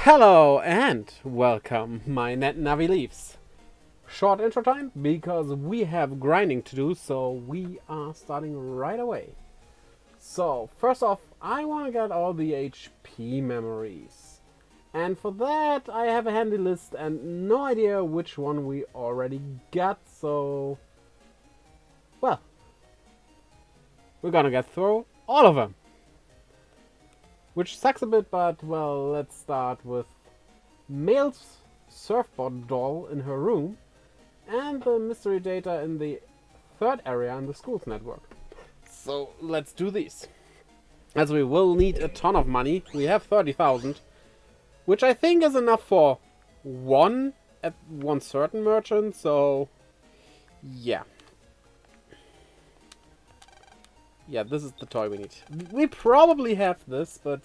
Hello and welcome, my net Navi leaves. Short intro time because we have grinding to do, so we are starting right away. So, first off, I want to get all the HP memories. And for that, I have a handy list and no idea which one we already got, so... Well, we're gonna get through all of them. Which sucks a bit, but, well, let's start with Male's surfboard doll in her room and the mystery data in the third area in the school's network. So let's do these. As we will need a ton of money. We have 30,000, which I think is enough for one at one certain merchant, so yeah. Yeah, this is the toy we need. We probably have this, but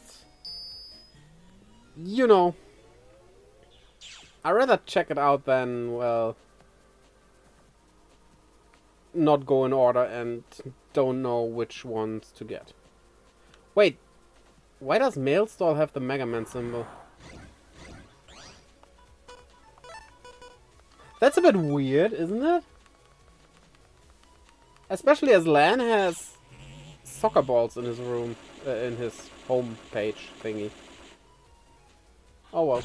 you know, I'd rather check it out than, well, not go in order and don't know which ones to get. Wait, why does Mailstall have the MegaMan symbol? That's a bit weird, isn't it? Especially as Lan has soccer balls in his room, in his home page thingy. Oh well.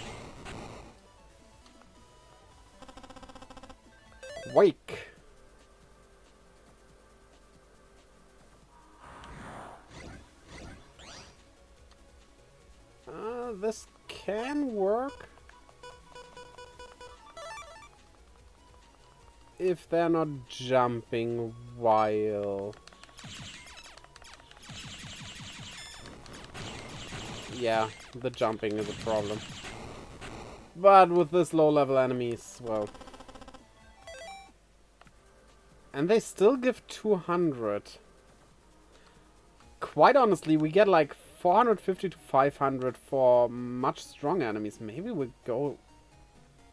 Wake. This can work if they're not jumping while... Yeah, the jumping is a problem. But with this low-level enemies, well... And they still give 200. Quite honestly, we get like 450 to 500 for much stronger enemies. Maybe we'll go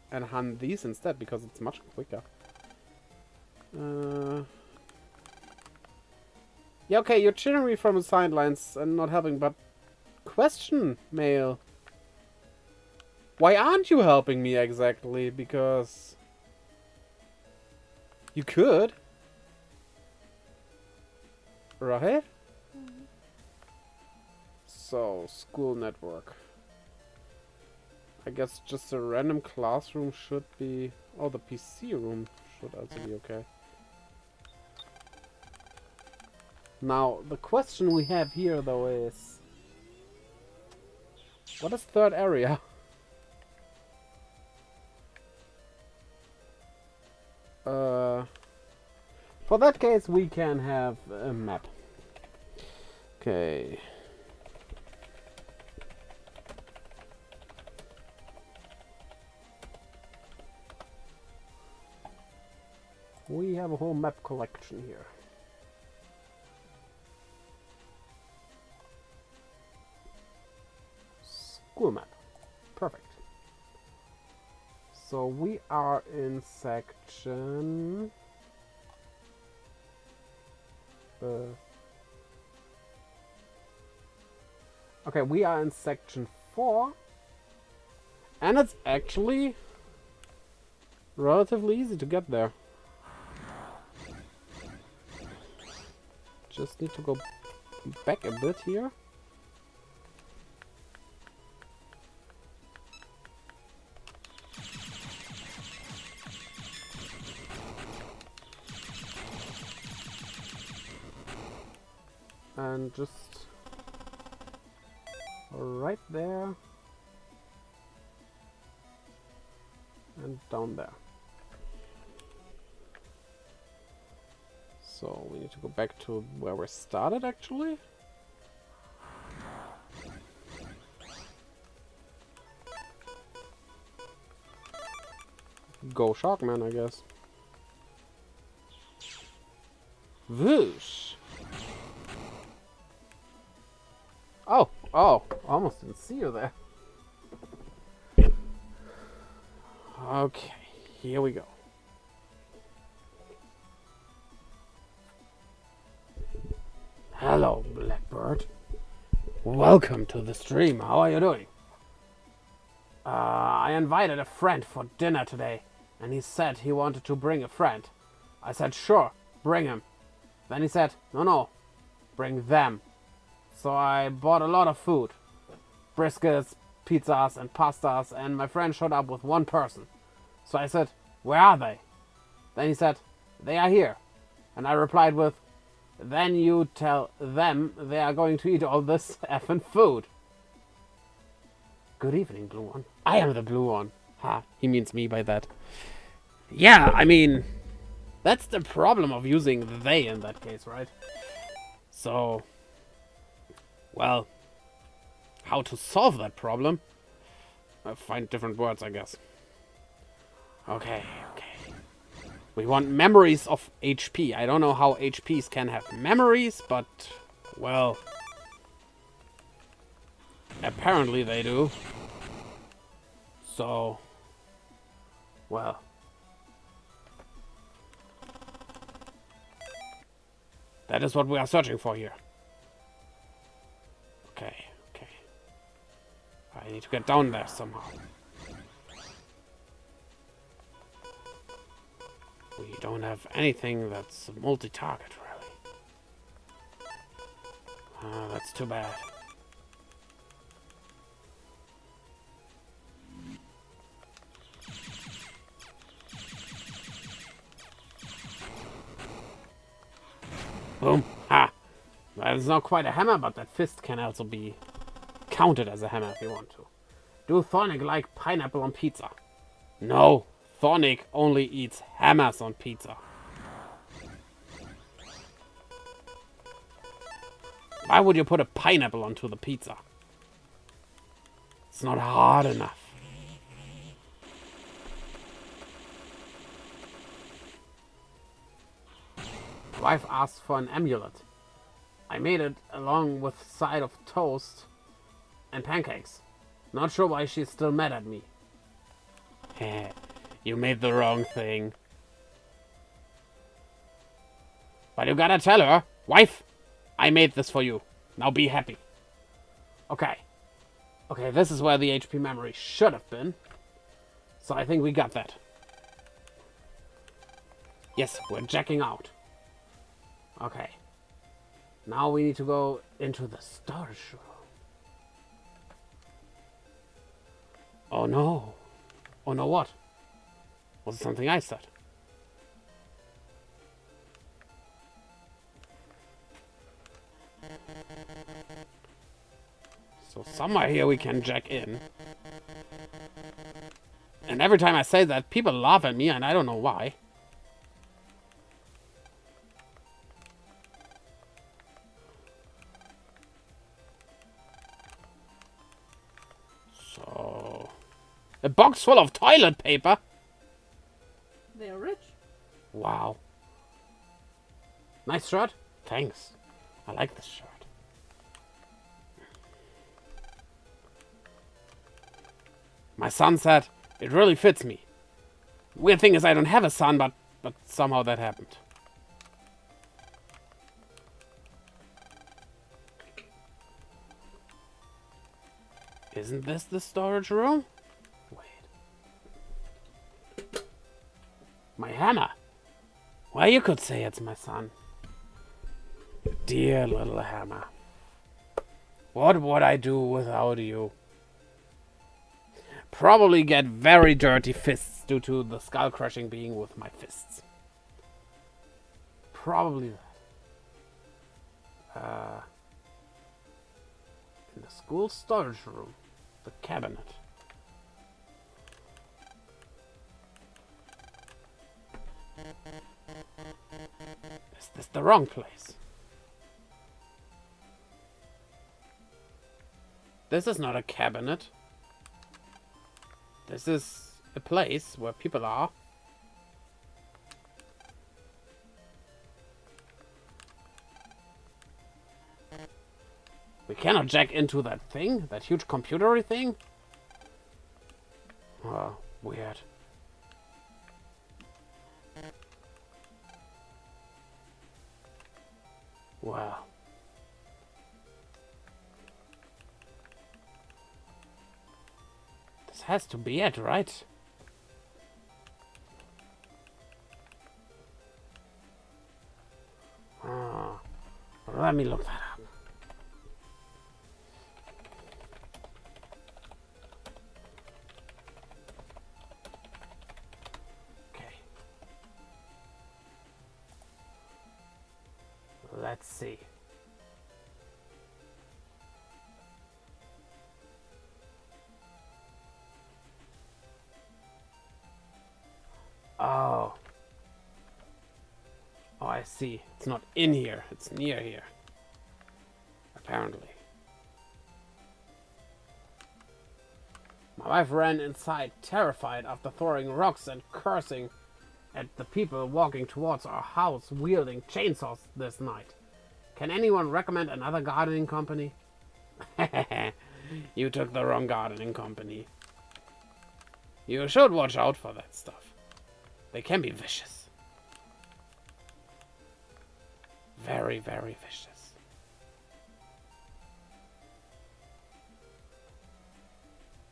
and hunt these instead, because it's much quicker. Yeah, okay, you're cheering me from the sidelines and not helping, but... Question, Mail. Why aren't you helping me exactly? Because... You could. Right? So, school network. I guess just a random classroom should be... Oh, the PC room should also be okay. Now, the question we have here, though, is... What is third area? For that case, we can have a map. Okay. We have a whole map collection here. School map. Perfect. So we are in section... Okay, we are in section 4. And it's actually relatively easy to get there. Just need to go back a bit here. And just right there and down there. So we need to go back to where we started actually. Go Sharkman, I guess. Whoosh! Oh, almost didn't see you there. Okay, here we go. Hello, Blackbird. Welcome to the stream. How are you doing? I invited a friend for dinner today, and he said he wanted to bring a friend. I said, sure, bring him. Then he said, no, bring them. So I bought a lot of food. Briskets, pizzas, and pastas, and my friend showed up with one person. So I said, where are they? Then he said, they are here. And I replied with, then you tell them they are going to eat all this effing food. Good evening, Blue One. I am the Blue One. Ha, he means me by that. Yeah, I mean, that's the problem of using they in that case, right? So, well, how to solve that problem? I'll find different words, I guess. Okay. We want memories of HP. I don't know how HPs can have memories, but, well, apparently they do. So, well. That is what we are searching for here. Okay. I need to get down there somehow. We don't have anything that's multi-target, really. That's too bad. Boom. Ha! That is not quite a hammer, but that fist can also be counted as a hammer if you want to. Do Thornic like pineapple on pizza? No. Thornic only eats hammers on pizza. Why would you put a pineapple onto the pizza? It's not hard enough. Wife asked for an amulet. I made it along with side of toast and pancakes. Not sure why she's still mad at me. You made the wrong thing. But you gotta tell her, wife, I made this for you. Now be happy. Okay, this is where the HP memory should have been. So I think we got that. Yes, we're jacking out. Okay. Now we need to go into the storage room. Oh no. Oh no, what? Was it something I said? So somewhere here we can jack in. And every time I say that, people laugh at me and I don't know why. So... a box full of toilet paper? They are rich. Wow. Nice shirt? Thanks. I like this shirt. My son said, it really fits me. Weird thing is I don't have a son, but somehow that happened. Isn't this the storage room? Wait. My hammer. Well, you could say it's my son. Dear little hammer. What would I do without you? Probably get very dirty fists due to the skull crushing being with my fists. Probably that. In the school storage room. The cabinet. Is this the wrong place? This is not a cabinet. This is a place where people are. We cannot jack into that thing, that huge computery thing. Oh, weird. Wow. This has to be it, right? Ah, let me look that up. Okay. Let's see. Oh. Oh, I see. It's not in here. It's near here. Apparently. My wife ran inside, terrified, after throwing rocks and cursing at the people walking towards our house wielding chainsaws this night. Can anyone recommend another gardening company? You took the wrong gardening company. You should watch out for that stuff. They can be vicious. Very, very vicious.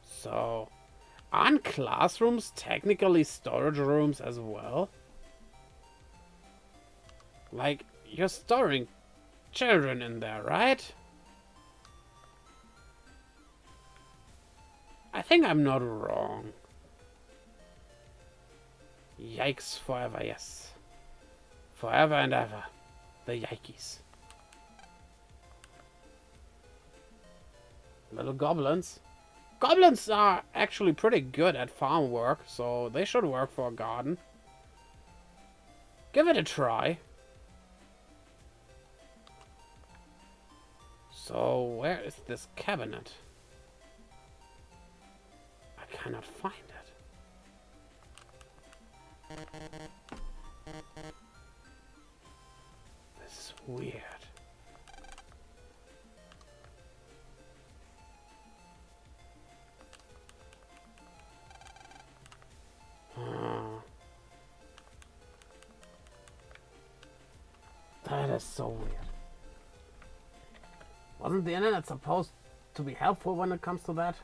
So, aren't classrooms technically storage rooms as well? Like, you're storing children in there, right? I think I'm not wrong. Yikes forever, yes. Forever and ever. The yikes. Little goblins. Goblins are actually pretty good at farm work, so they should work for a garden. Give it a try. So, where is this cabinet? I cannot find it. This is weird. That is so weird. Wasn't the internet supposed to be helpful when it comes to that?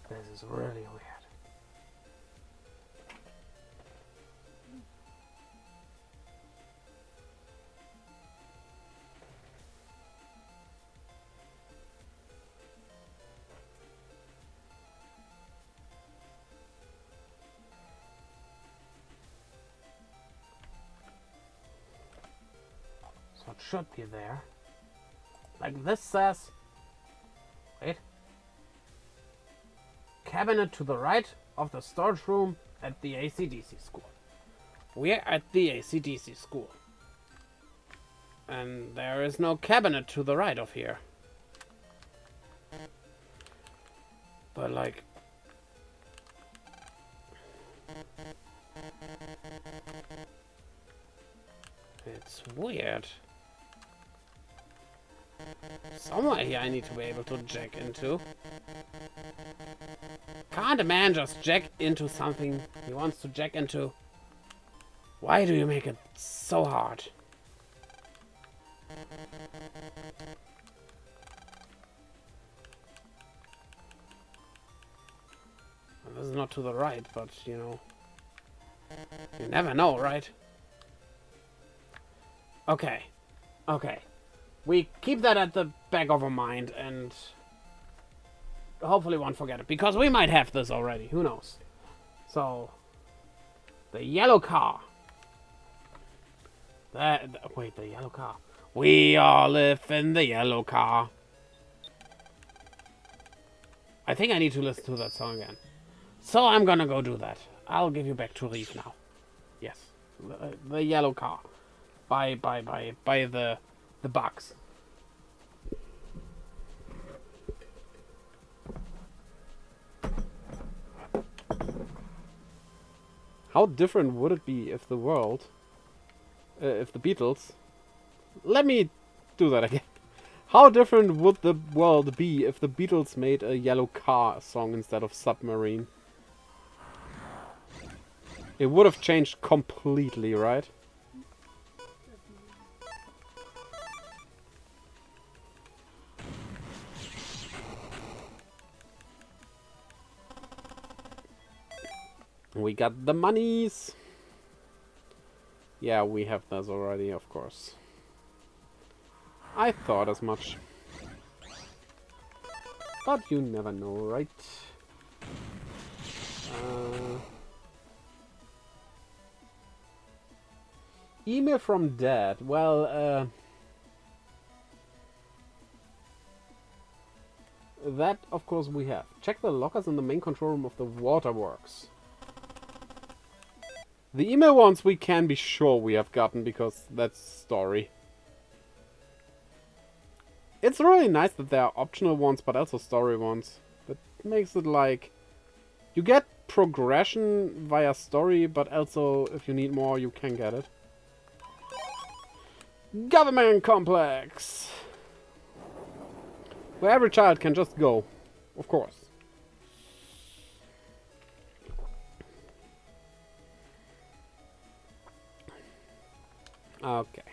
This is really weird. So it should be there. Like this says... Wait. Cabinet to the right of the storage room at the AC/DC school. We're at the AC/DC school. And there is no cabinet to the right of here. But like... It's weird. Somewhere here I need to be able to jack into. Can't a man just jack into something he wants to jack into? Why do you make it so hard? Well, this is not to the right, but you know, you never know, right? Okay, okay. We keep that at the back of our mind and hopefully won't forget it, because we might have this already, who knows. So, the yellow car. Wait, the yellow car. We all live in the yellow car. I think I need to listen to that song again. So I'm gonna go do that. I'll give you back to Rief now. Yes. The yellow car. By the bugs. How different would it be if the world, if the Beatles... Let me do that again. How different would the world be if the Beatles made a yellow car song instead of submarine? It would have changed completely, right? We got the monies. Yeah, we have those already, of course. I thought as much. But you never know, right? Email from Dad. Well, that, of course, we have. Check the lockers in the main control room of the waterworks. The email ones we can be sure we have gotten, because that's story. It's really nice that there are optional ones, but also story ones. That makes it like... You get progression via story, but also, if you need more, you can get it. Government complex! Where every child can just go. Of course. Okay.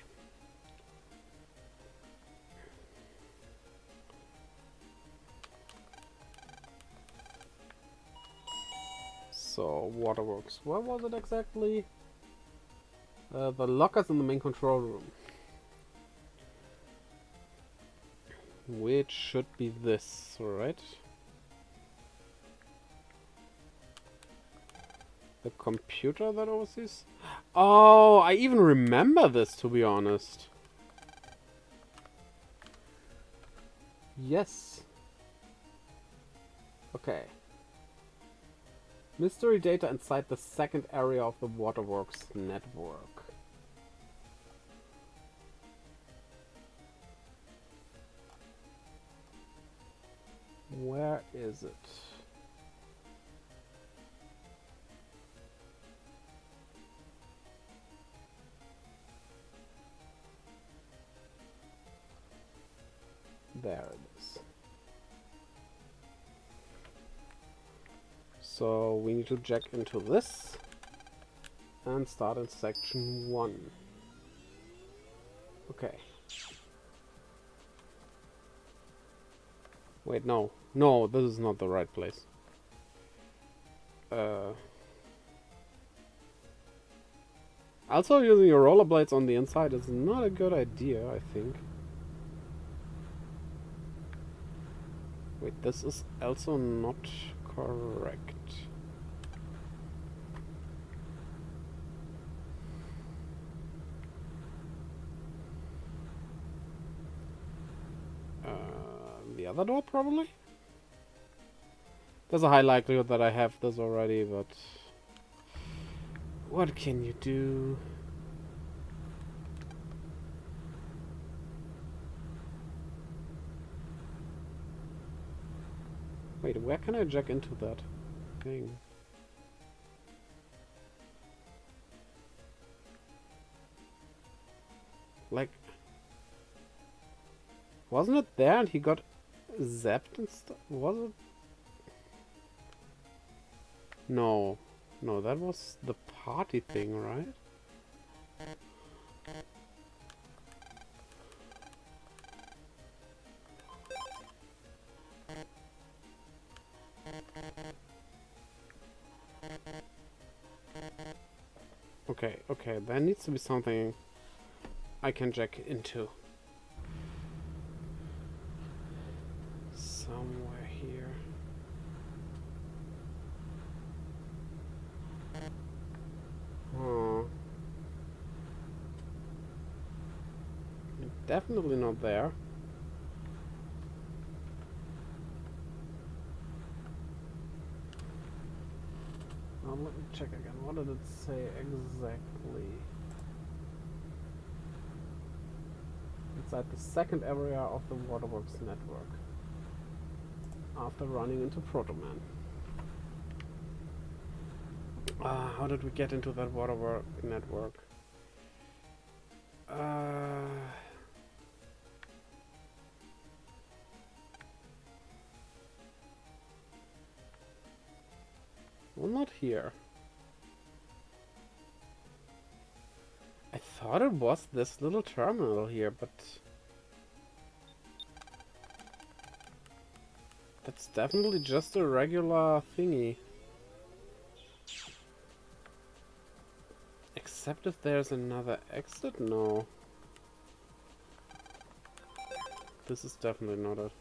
So, waterworks. Where was it exactly? The lockers in the main control room. Which should be this, right? The computer that oversees? Oh, I even remember this, to be honest. Yes. Okay. Mystery data inside the second area of the waterworks network. Where is it? There it is. So we need to check into this and start in section 1. Okay. Wait, no. No, this is not the right place. Also, using your rollerblades on the inside is not a good idea, I think. Wait, this is also not correct. The other door, probably? There's a high likelihood that I have this already, but... What can you do? Wait, where can I jack into that thing? Like... Wasn't it there and he got zapped and stuff? Was it? No. No, that was the party thing, right? Okay, okay, there needs to be something I can jack into. Somewhere here. Huh. definitely not there. Now let me check again. What did it say exactly? Inside the second area of the Waterworks network. After running into Proto-Man. How did we get into that Waterwork network? Well, not here. I thought it was this little terminal here, but that's definitely just a regular thingy. Except if there's another exit? No. This is definitely not it.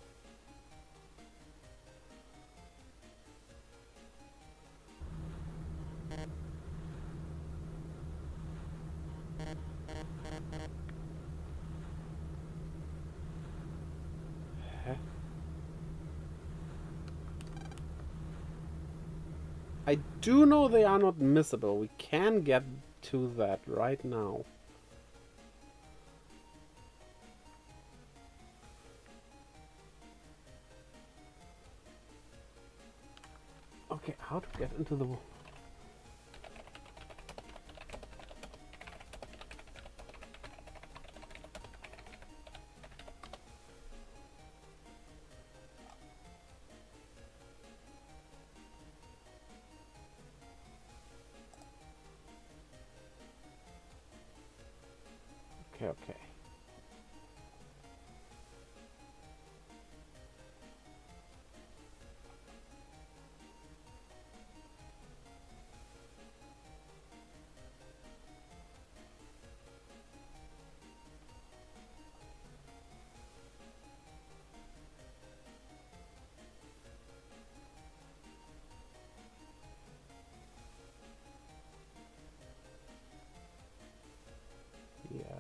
Huh? I do know they are not missable. We can get to that right now. Okay, how to get into the... Okay. Yeah.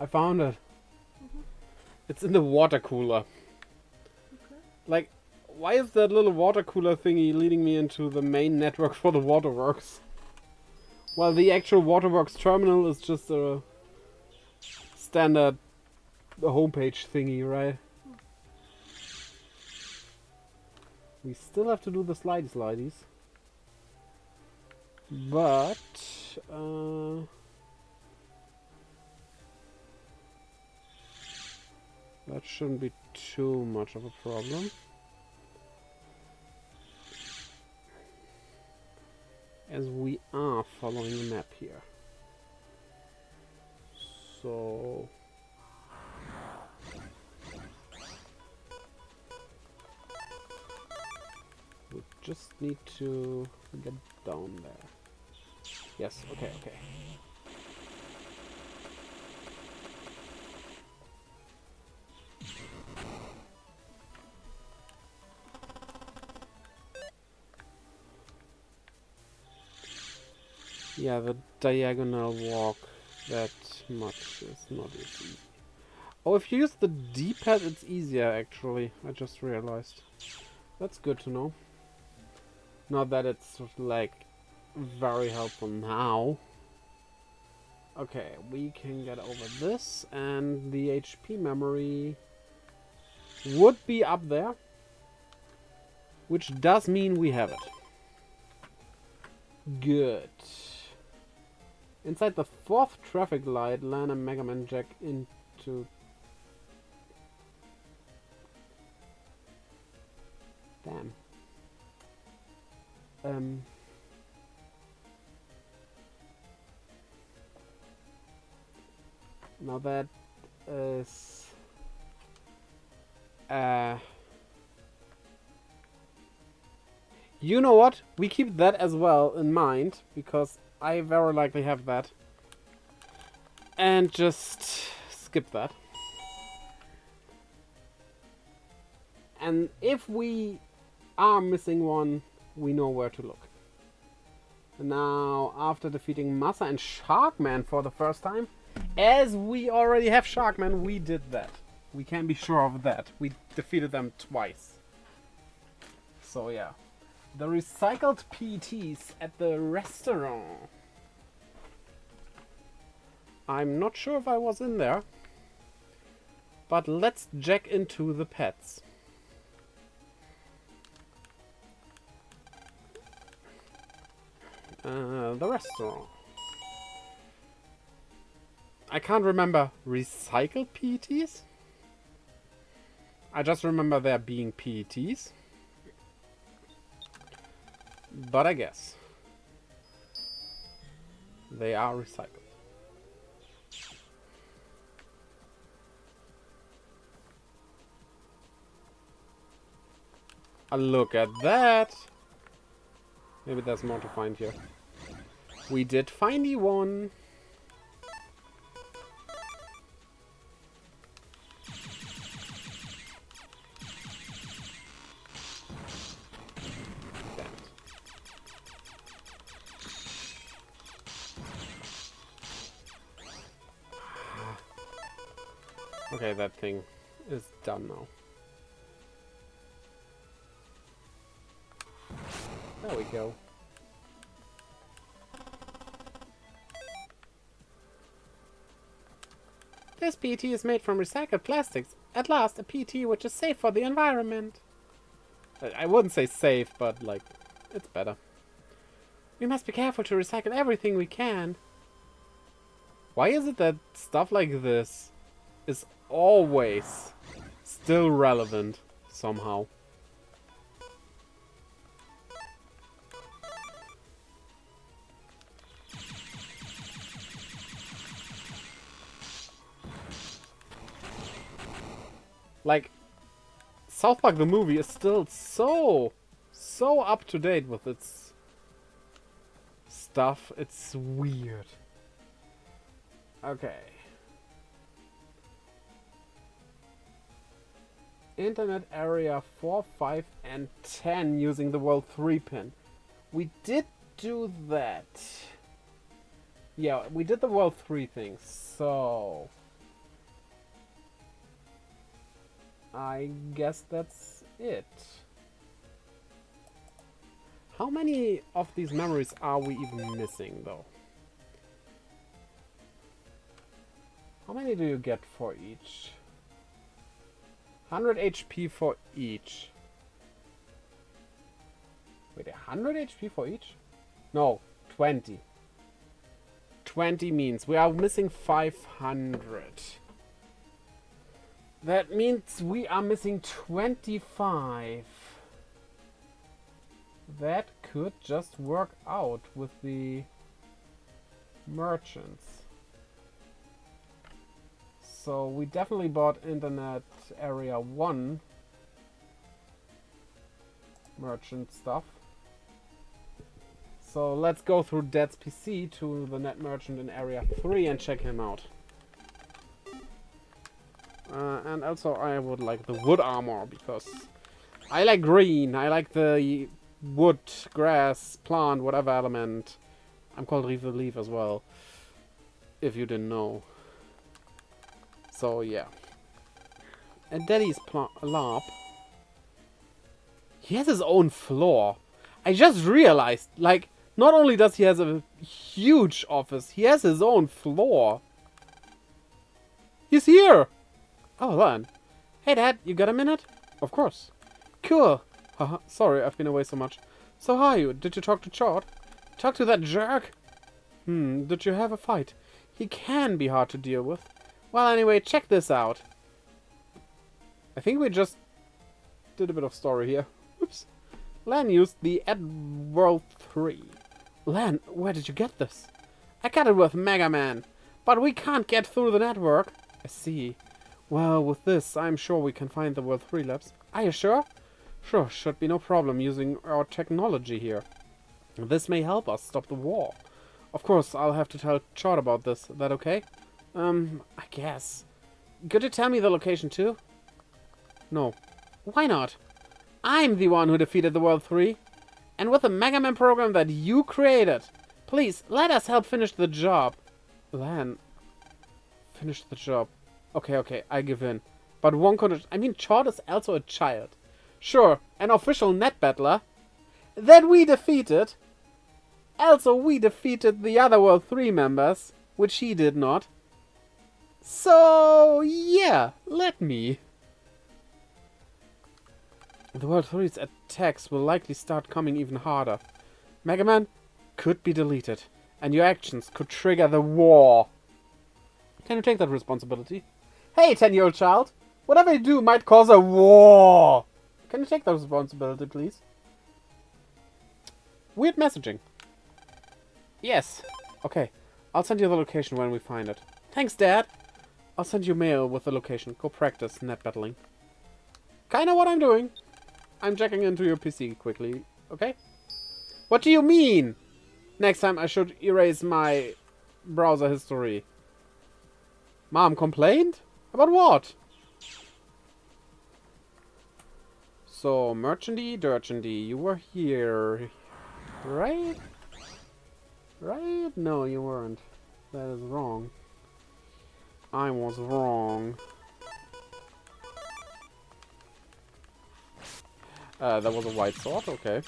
I found it. It's in the water cooler. Okay. Like, why is that little water cooler thingy leading me into the main network for the waterworks? While the actual waterworks terminal is just a standard homepage thingy, right? We still have to do the slidies. But that shouldn't be too much of a problem. As we are following the map here. So we just need to get down there. Yes, okay. Yeah, the diagonal walk, that much is not easy. Oh, if you use the D-pad, it's easier, actually. I just realized. That's good to know. Not that it's, like, very helpful now. Okay, we can get over this, and the HP memory would be up there. Which does mean we have it. Good. Inside the fourth traffic light, land a MegaMan jack into... Damn. Now that is... You know what? We keep that as well in mind, because I very likely have that. And just skip that. And if we are missing one, we know where to look. Now, after defeating Massa and Sharkman for the first time, as we already have Sharkman, we did that. We can be sure of that. We defeated them twice. So yeah. The recycled PETs at the restaurant. I'm not sure if I was in there. But let's jack into the pets. The restaurant. I can't remember recycled PETs. I just remember there being PETs. But I guess they are recycled. Look at that! Maybe there's more to find here. We did findy one. Okay, that thing is done now. There we go. This PET is made from recycled plastics. At last, a PET which is safe for the environment. I wouldn't say safe, but like, it's better. We must be careful to recycle everything we can. Why is it that stuff like this is always still relevant somehow? Like, South Park the movie is still so up to date with its stuff. It's weird. Okay. Internet area 4, 5, and 10 using the World 3 pin. We did do that. Yeah, we did the World 3 thing, so I guess that's it. How many of these memories are we even missing, though? How many do you get for each? 100 HP for each. Wait, 100 HP for each? No, 20. 20 means we are missing 500. That means we are missing 25. That could just work out with the merchants. So we definitely bought Internet Area 1 merchant stuff. So let's go through Dad's PC to the net merchant in Area 3 and check him out. And also I would like the wood armor because I like green. I like the wood, grass, plant, whatever element. I'm called Rief the Leaf as well, if you didn't know. So yeah. And Daddy's LARP. He has his own floor. I just realized, like, not only does he have a huge office, he has his own floor. He's here! Oh, then. Hey, Dad, you got a minute? Of course. Cool. Haha, sorry, I've been away so much. So how are you? Did you talk to Chord? Talk to that jerk? Did you have a fight? He can be hard to deal with. Well, anyway, check this out. I think we just did a bit of story here. Oops. Lan used the World 3. Lan, where did you get this? I got it with MegaMan, but we can't get through the network. I see. Well, with this, I'm sure we can find the World 3 labs. Are you sure? Sure, should be no problem using our technology here. This may help us stop the war. Of course, I'll have to tell Chart about this. That okay? I guess. Could you tell me the location too? No. Why not? I'm the one who defeated the World 3. And with the Mega Man program that you created, please, let us help finish the job. Then, finish the job. Okay, I give in. But one condition. I mean, Chord is also a child. Sure, an official net battler that we defeated. Also, we defeated the other World 3 members, which he did not. So, yeah, let me. The World 3's attacks will likely start coming even harder. Mega Man could be deleted, and your actions could trigger the war. Can you take that responsibility? Hey, 10-year-old child! Whatever you do might cause a war! Can you take that responsibility, please? Weird messaging. Yes. Okay. I'll send you the location when we find it. Thanks, Dad. I'll send you mail with the location. Go practice net battling. Kinda what I'm doing. I'm checking into your PC quickly, okay? What do you mean? Next time I should erase my browser history. Mom complained? About what? So, Merchandy, Dirchandy, you were here, right? Right? No, you weren't. That is wrong. I was wrong. That was a white sword, okay.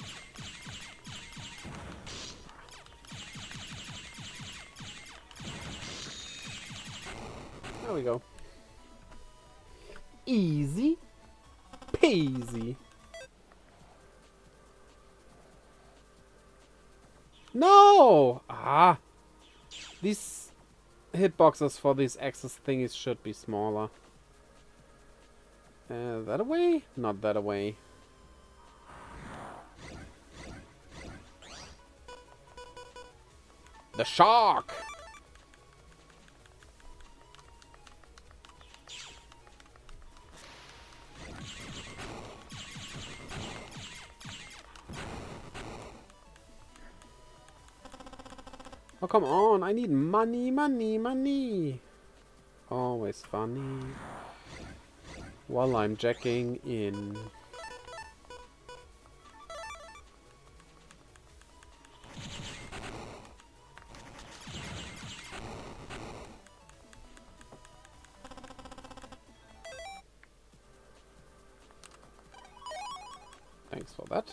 There we go. Easy peasy. No! Ah! These hitboxes for these access thingies should be smaller. That away? Not that away. The shark! Oh, come on. I need money, money, money. Always funny. While I'm jacking in. Thanks for that.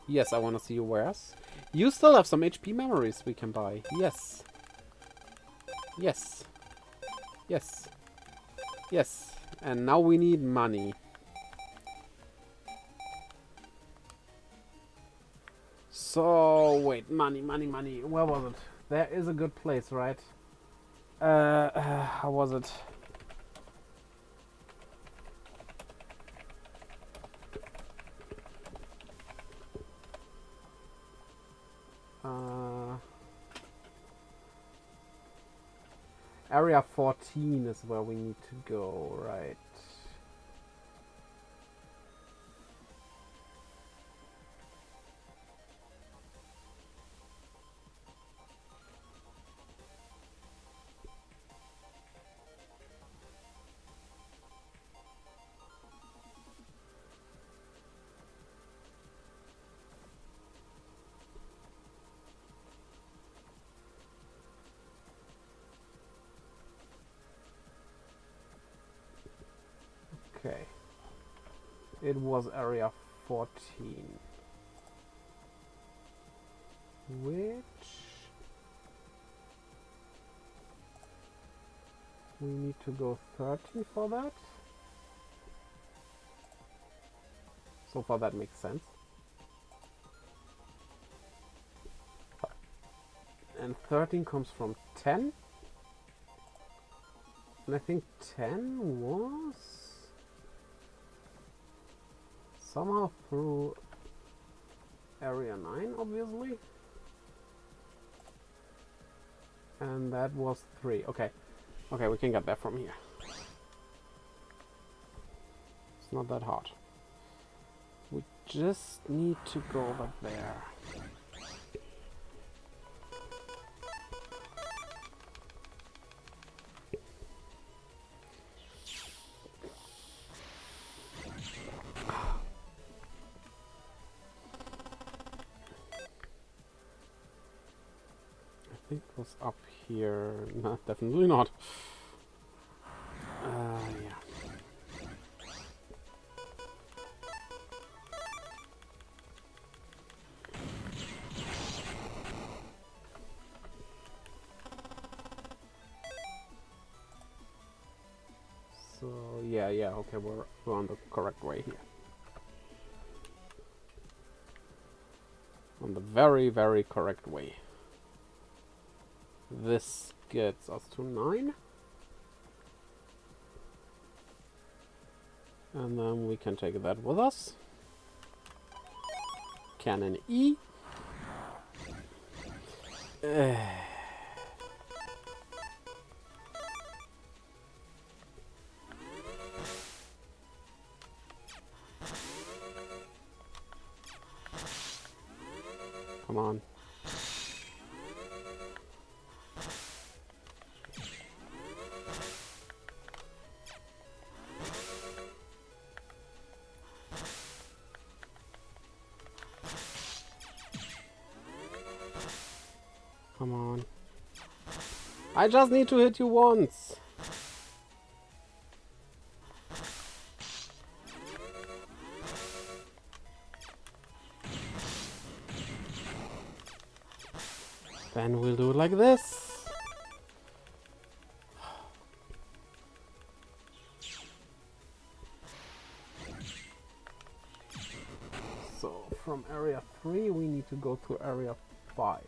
Yes, I want to see your wares. You still have some HP memories we can buy. Yes. Yes. Yes. Yes. And now we need money. So, wait. Money, money, money. Where was it? There is a good place, right? How was it? Area 14 is where we need to go, right? Okay. It was area 14. Which we need to go 30 for that. So far that makes sense. And 13 comes from 10. And I think 10 was somehow through area 9, obviously. And that was 3. Okay. Okay, we can get that from here. It's not that hard. We just need to go over there. think it was up here. No, definitely not. Yeah. So yeah, okay, we're on the correct way here. On the very, very correct way. This gets us to 9. And then we can take that with us. Cannon E. Come on. Come on. I just need to hit you once. Then we'll do it like this. So from area 3 we need to go to area 5.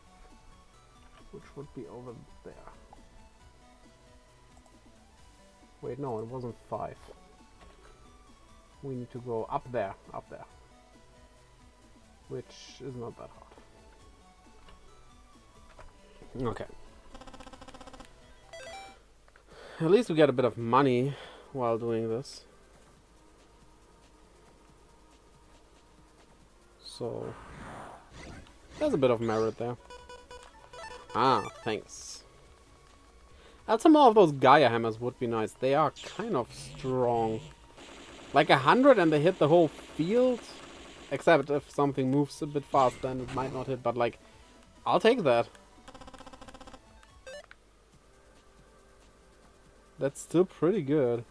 Which would be over there. Wait, no, it wasn't 5. We need to go up there. Which is not that hard. Okay. At least we get a bit of money while doing this. So, there's a bit of merit there. Ah, thanks. And some more of those Gaia hammers would be nice. They are kind of strong. Like 100 and they hit the whole field. Except if something moves a bit fast, then it might not hit. But like, I'll take that. That's still pretty good.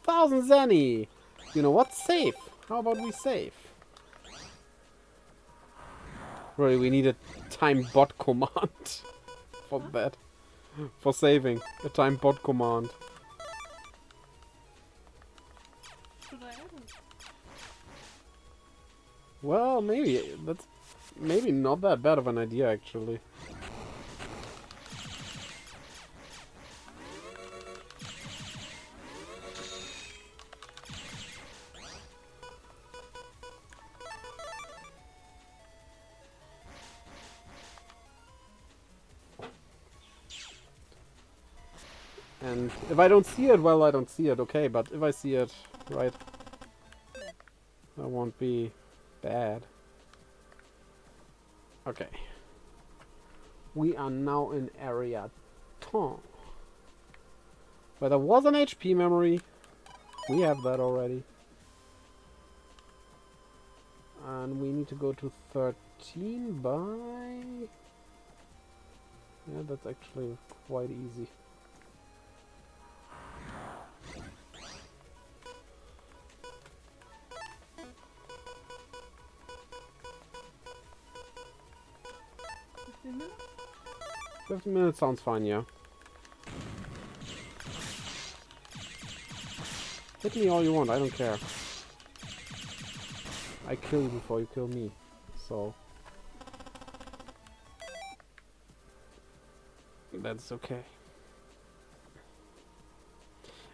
1000 Zenny! You know what? Save! How about we save? Really, we need a time bot command for that. For saving. A time bot command. Should I add it? Well, maybe. That's maybe not that bad of an idea, actually. And if I don't see it, well, I don't see it, okay, but if I see it, right, that won't be bad. Okay. We are now in area 10. Where there was an HP memory. We have that already. And we need to go to 13 by... Yeah, that's actually quite easy. Minutes? 15 minutes sounds fine, yeah. Hit me all you want, I don't care. I kill you before you kill me, so... That's okay.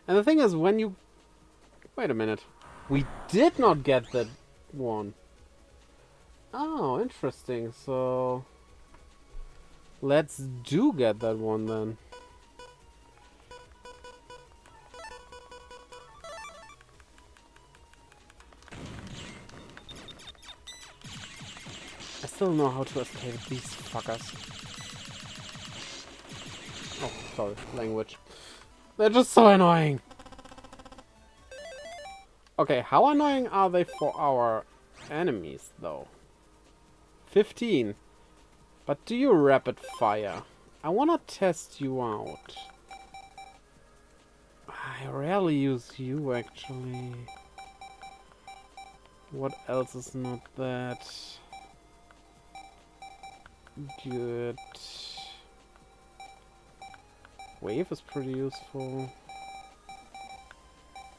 And the thing is, when you... Wait a minute. We did not get that one. Oh, interesting, so... Let's do get that one then. I still know how to escape these fuckers. Oh, sorry, language. They're just so annoying. Okay, how annoying are they for our enemies though? 15. But do you rapid fire? I wanna test you out. I rarely use you actually. What else is not that good? Wave is pretty useful.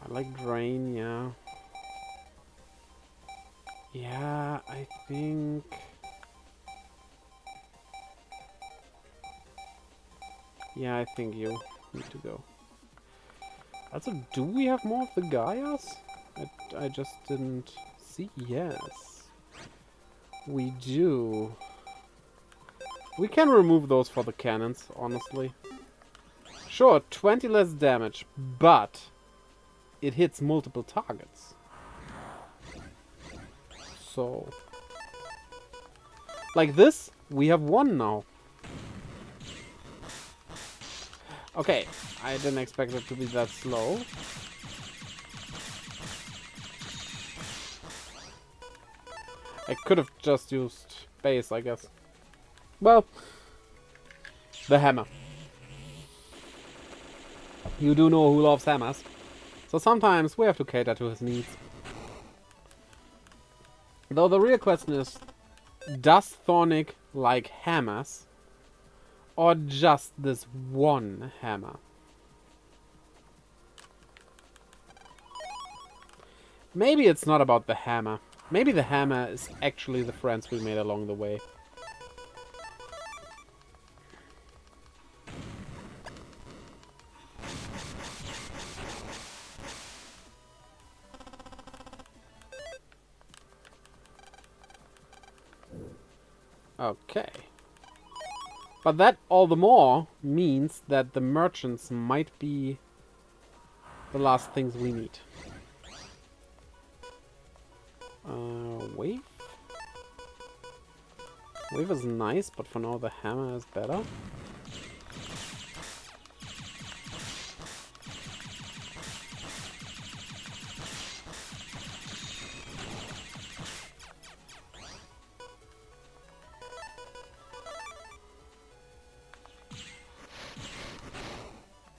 I like Drain, yeah. Yeah, I think... Yeah, I think you need to go. Also, do we have more of the Gaias? I just didn't see. Yes. We do. We can remove those for the cannons, honestly. Sure, 20 less damage, but it hits multiple targets. So... Like this, we have one now. Okay, I didn't expect it to be that slow. I could have just used base, I guess. Well, the hammer. You do know who loves hammers. So sometimes we have to cater to his needs. Though the real question is, does Thornic like hammers? Or just this one hammer? Maybe it's not about the hammer. Maybe the hammer is actually the friends we made along the way. Okay. But that all the more means that the merchants might be the last things we need. Wave? Wave is nice, but for now the hammer is better.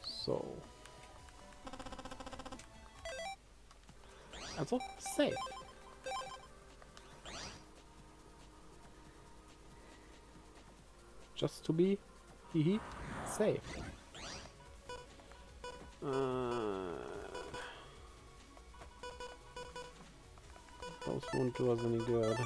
So... Also, safe. Just to be safe. Those won't do us any good.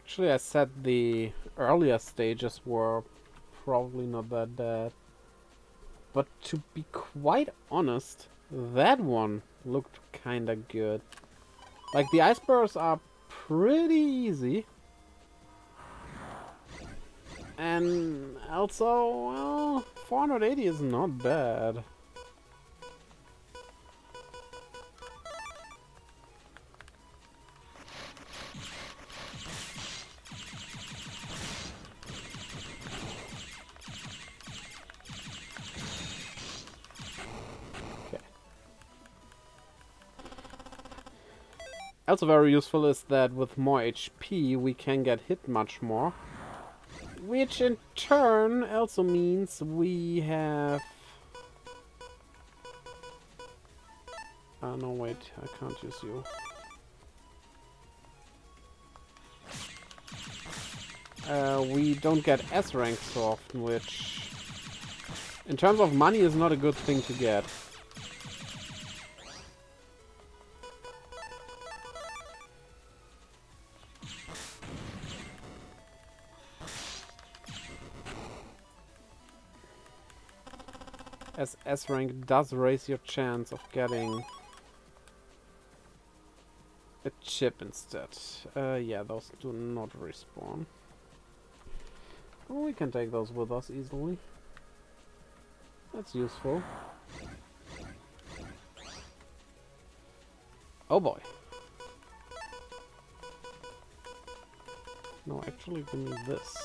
Actually, I said the earlier stages were probably not that bad. But to be quite honest, that one looked kinda good. Like, the ice bursts are pretty easy. And also, well, 480 is not bad. Also very useful is that with more HP we can get hit much more. Which in turn also means we have... no wait, I can't use you. We don't get S rank so often, which in terms of money is not a good thing to get. As S rank does raise your chance of getting a chip instead. Yeah, those do not respawn. Oh, we can take those with us easily. That's useful. Oh boy. No, actually we need this.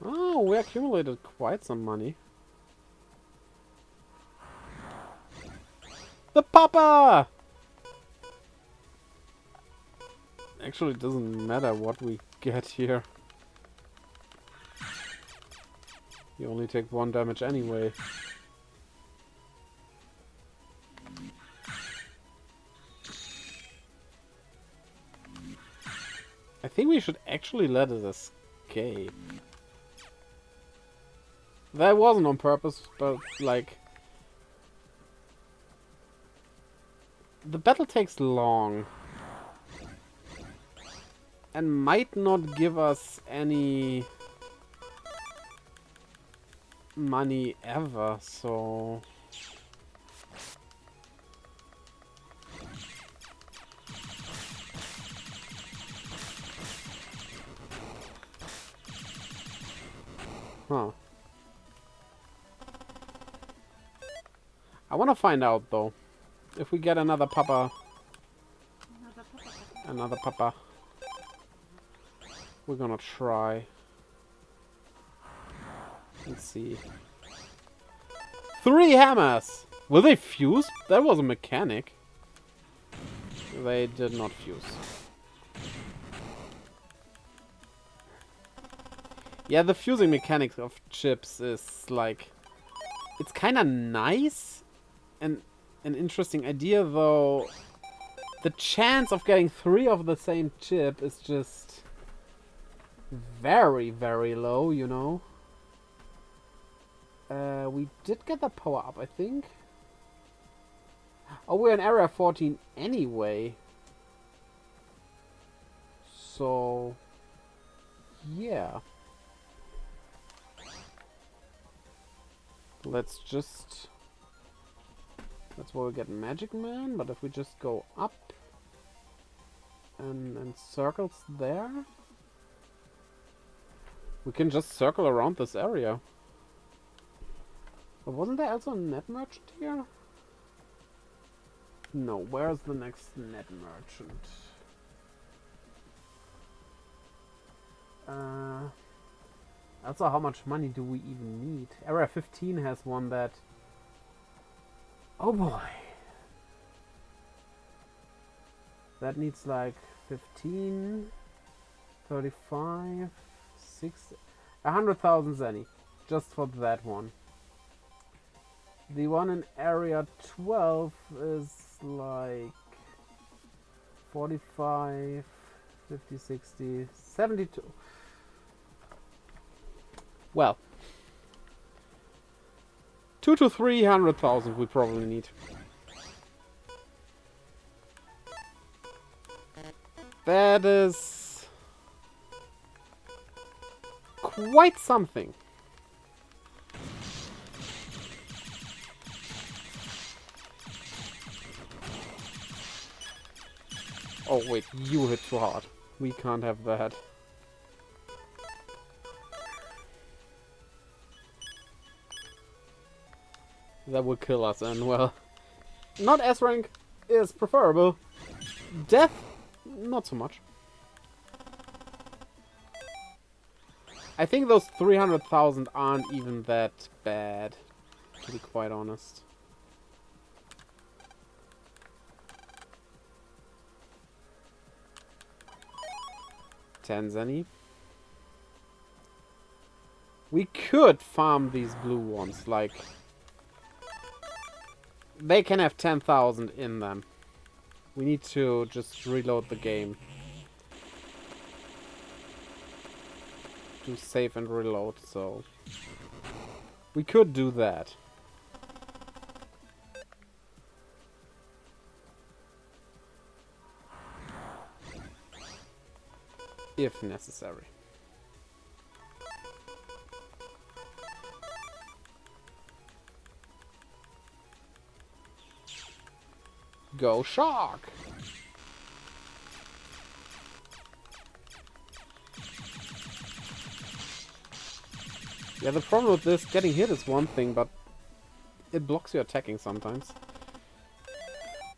Oh, we accumulated quite some money. The Papa! Actually, it doesn't matter what we get here. You only take 1 damage anyway. I think we should actually let it escape. That wasn't on purpose, but like... The battle takes long. And might not give us any money ever, so... Huh. I want to find out, though. If we get another Papa... Another Papa. We're gonna try. Let's see. 3 hammers! Will they fuse? That was a mechanic. They did not fuse. Yeah, the fusing mechanics of chips is like... It's kinda nice. And an interesting idea, though. The chance of getting 3 of the same chip is just... very, very low, you know. We did get the power up, I think. Oh, we're in area 14 anyway. So... yeah. Let's just... That's where we get Magic Man, but if we just go up... and circles there... We can just circle around this area. But wasn't there also a net merchant here? No, where's the next net merchant? Also, how much money do we even need? Area 15 has one that... Oh boy! That needs like 15... 35... 100,000 zenny. Just for that one. The one in area 12 is like 45, 50, 60, 72. Well, 200 to 300,000 we probably need. That is quite something. Oh wait, you hit too hard. We can't have that. That would kill us, and well, not S rank is preferable. Death, not so much. I think those 300,000 aren't even that bad, to be quite honest. Tanzania. We could farm these blue ones, like... They can have 10,000 in them. We need to just reload the game. Do save and reload, so... We could do that. If necessary. Go shark! Yeah, the problem with this, getting hit is one thing, but it blocks you attacking sometimes.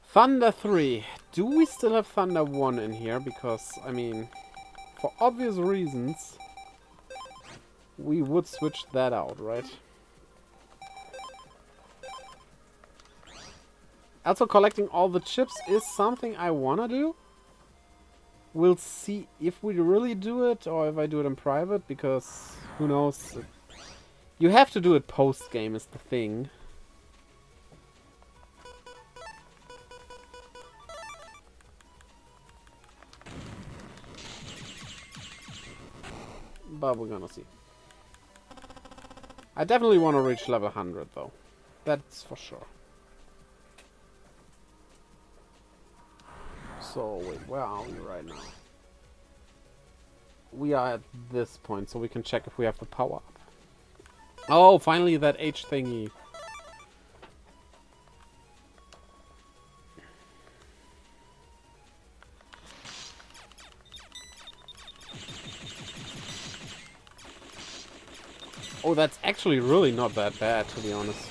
Thunder 3. Do we still have Thunder 1 in here? Because, I mean, for obvious reasons, we would switch that out, right? Also, collecting all the chips is something I wanna do. We'll see if we really do it or if I do it in private, because who knows. You have to do it post-game is the thing. But we're gonna see. I definitely want to reach level 100 though. That's for sure. So, wait, where are we right now? We are at this point, so we can check if we have the power up. Oh, finally that H thingy. Oh, that's actually really not that bad, to be honest.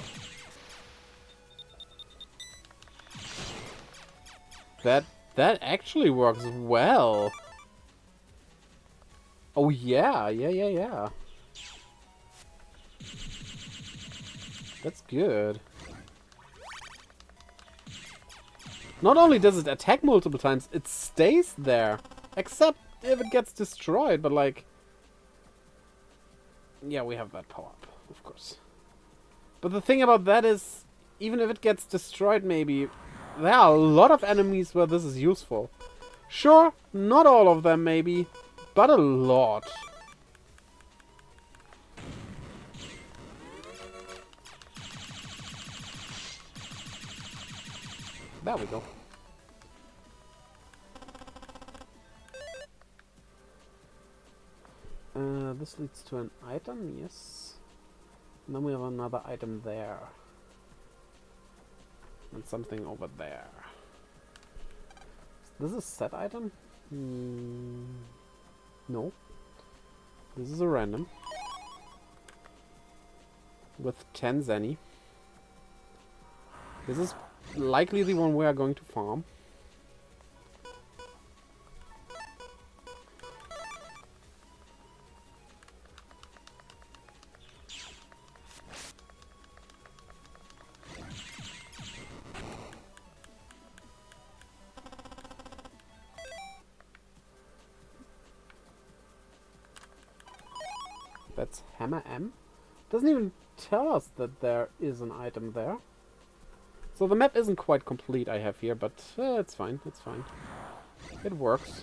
That actually works well. Oh yeah. That's good. Not only does it attack multiple times, it stays there. Except if it gets destroyed, but like... Yeah, we have that power up, of course. But the thing about that is, even if it gets destroyed maybe, there are a lot of enemies where this is useful. Sure, not all of them maybe, but a lot. There we go. This leads to an item, yes. And then we have another item there. And something over there. Is this a set item? No. This is a random. With 10 Zenny. This is likely the one we are going to farm. That's Hammer M. Doesn't even tell us that there is an item there. So the map isn't quite complete I have here, but it's fine, it's fine. It works.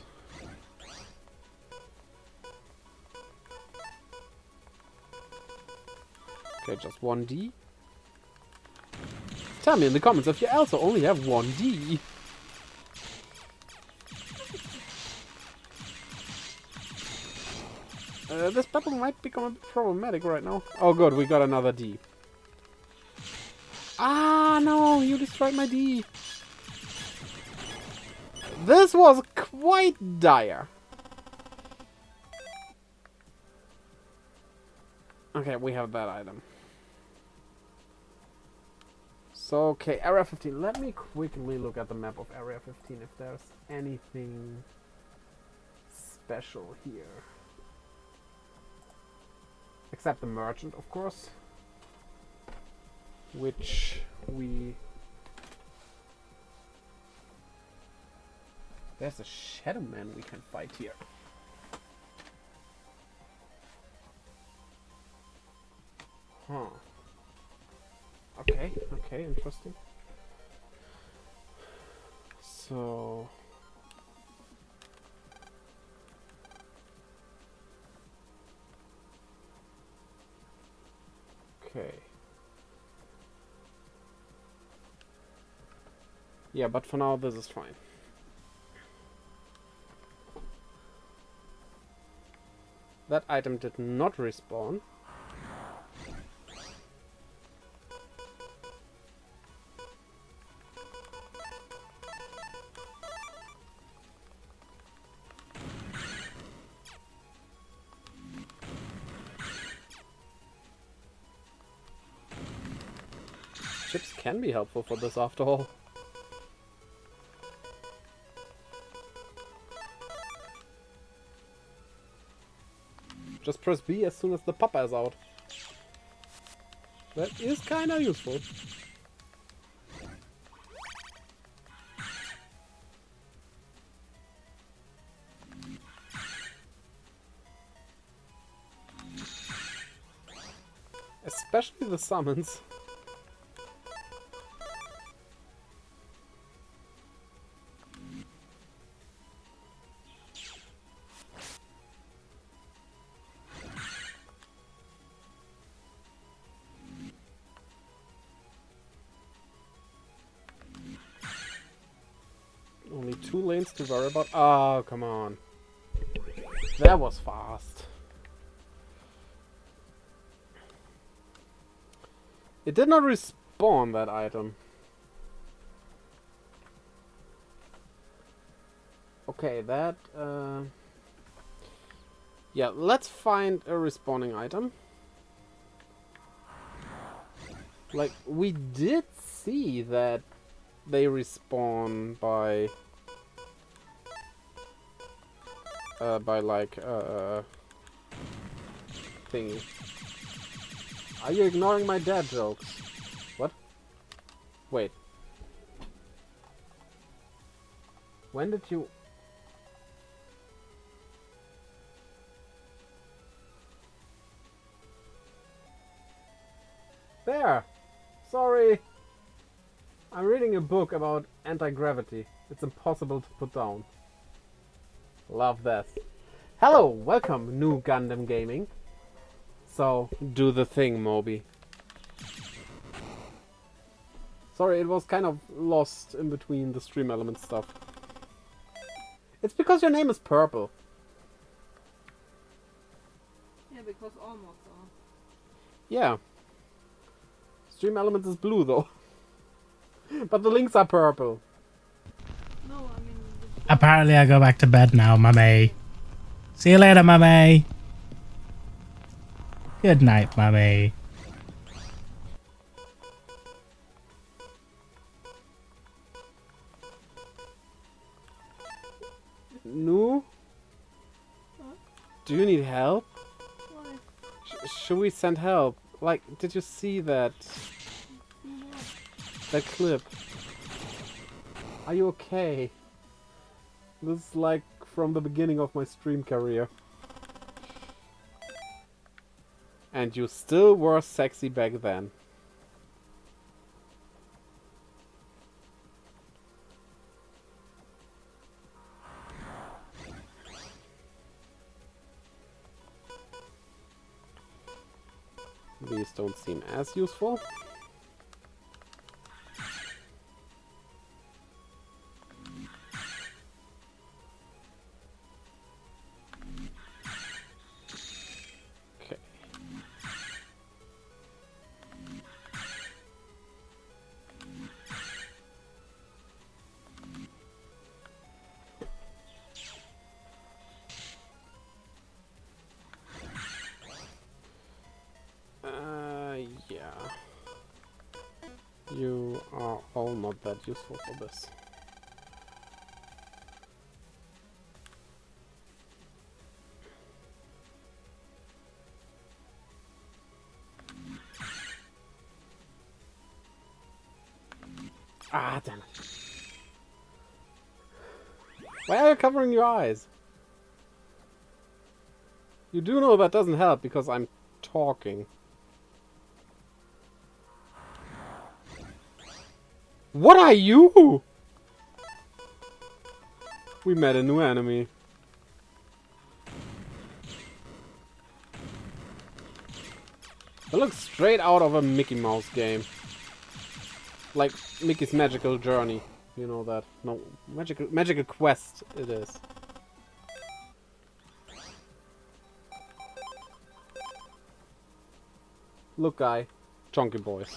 Okay, just 1D. Tell me in the comments if you also only have 1D. This battle might become a bit problematic right now. Oh good, we got another D. Ah, no, you destroyed my D. This was quite dire. Okay, we have that item. So, okay, Area 15. Let me quickly look at the map of Area 15 if there's anything special here. Except the merchant, of course. Which we... There's a Shadow Man we can fight here. Huh. Okay, okay, interesting. So... Okay. Yeah, but for now this is fine. That item did not respawn. Chips can be helpful for this after all. Just press B as soon as the popper is out. That is kinda useful. Especially the summons. Only 2 lanes to worry about. Oh, come on. That was fast. It did not respawn, that item. Okay, that... yeah, let's find a respawning item. Like, we did see that they respawn by like, thingy. Are you ignoring my dad jokes? What? Wait. When did you... There! Sorry! I'm reading a book about anti-gravity. It's impossible to put down. Love that. Hello! Welcome, new Gundam Gaming. So, do the thing, Moby. Sorry, it was kind of lost in between the stream element stuff. It's because your name is purple. Yeah, because almost are. Yeah. Stream element is blue, though. But the links are purple. No, I mean... Apparently I go back to bed now, mummy. See you later, mummy. Good night, mummy. No? Huh? Do you need help? Why? Should we send help? Like, did you see that? That clip? Are you okay? This is like from the beginning of my stream career. And you still were sexy back then. These don't seem as useful. Okay. Yeah. You are all not that useful for this. Ah, damn it. Why are you covering your eyes? You do know that doesn't help because I'm talking. What are you? We met a new enemy. It looks straight out of a Mickey Mouse game. Like Mickey's Magical Journey. You know that. No, Magical Quest it is. Look, guy. Chunky boys.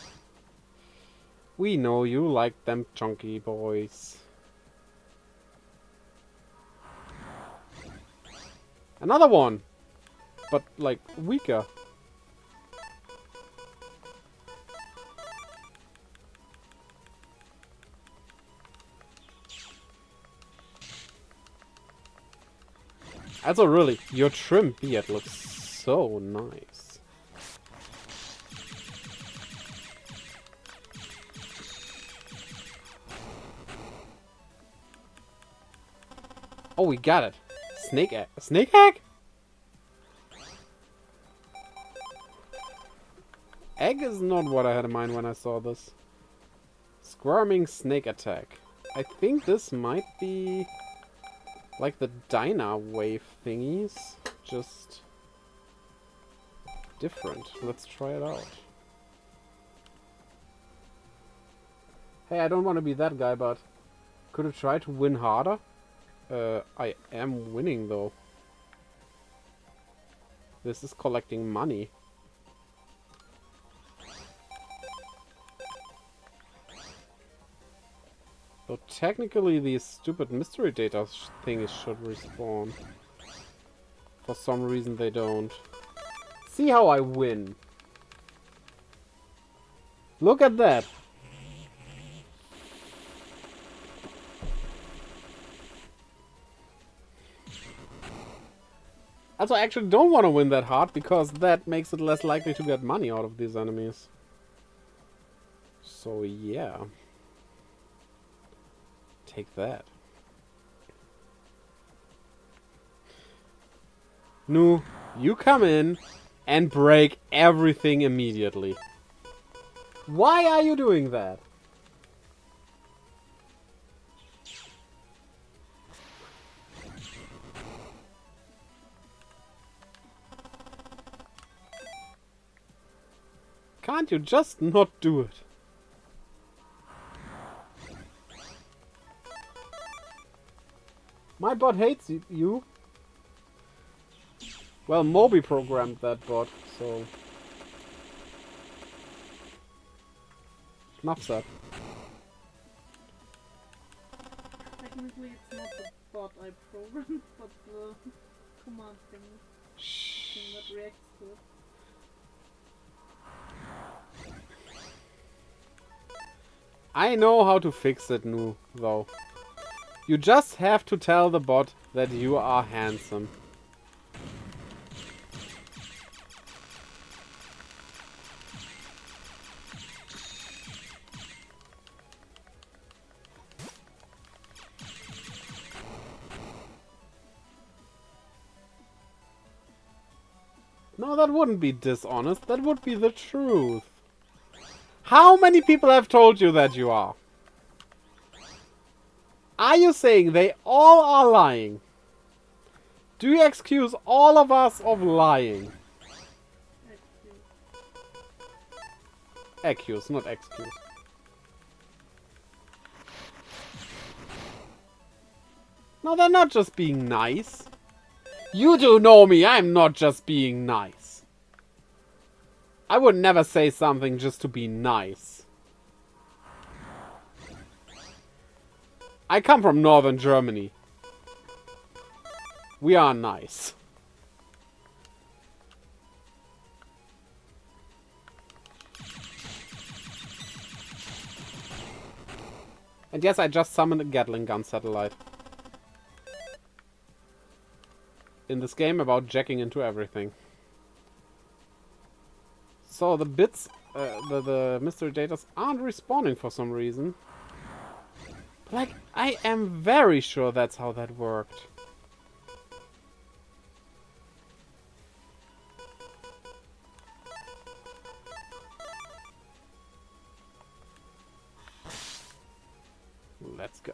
We know you like them chunky boys. Another one! But, like, weaker. Also, really, your trim beard looks so nice. Oh, we got it. Snake egg. Snake egg? Egg is not what I had in mind when I saw this. Squirming snake attack. I think this might be like the Dyna wave thingies. Just different. Let's try it out. Hey, I don't want to be that guy, but could it try to win harder? I am winning though. This is collecting money. So technically these stupid mystery data things should respawn. For some reason they don't. See how I win. Look at that. Also, I actually don't want to win that hard, because that makes it less likely to get money out of these enemies. So, yeah. Take that. Nu, you come in and break everything immediately. Why are you doing that? Can't you just not do it? My bot hates you. Well, Moby programmed that bot, so... Enough said. Technically it's not the bot I programmed, but the command thing that reacts to it. I know how to fix it, Nu, though. You just have to tell the bot that you are handsome. No, that wouldn't be dishonest. That would be the truth. How many people have told you that you are? Are you saying they all are lying? Do you excuse all of us of lying? Accuse, not excuse. No, they're not just being nice. You do know me, I'm not just being nice. I would never say something just to be nice. I come from northern Germany. We are nice. And yes, I just summoned a Gatling gun satellite. In this game about jacking into everything. So the bits, the mystery datas aren't respawning for some reason. Like, I am very sure that's how that worked. Let's go.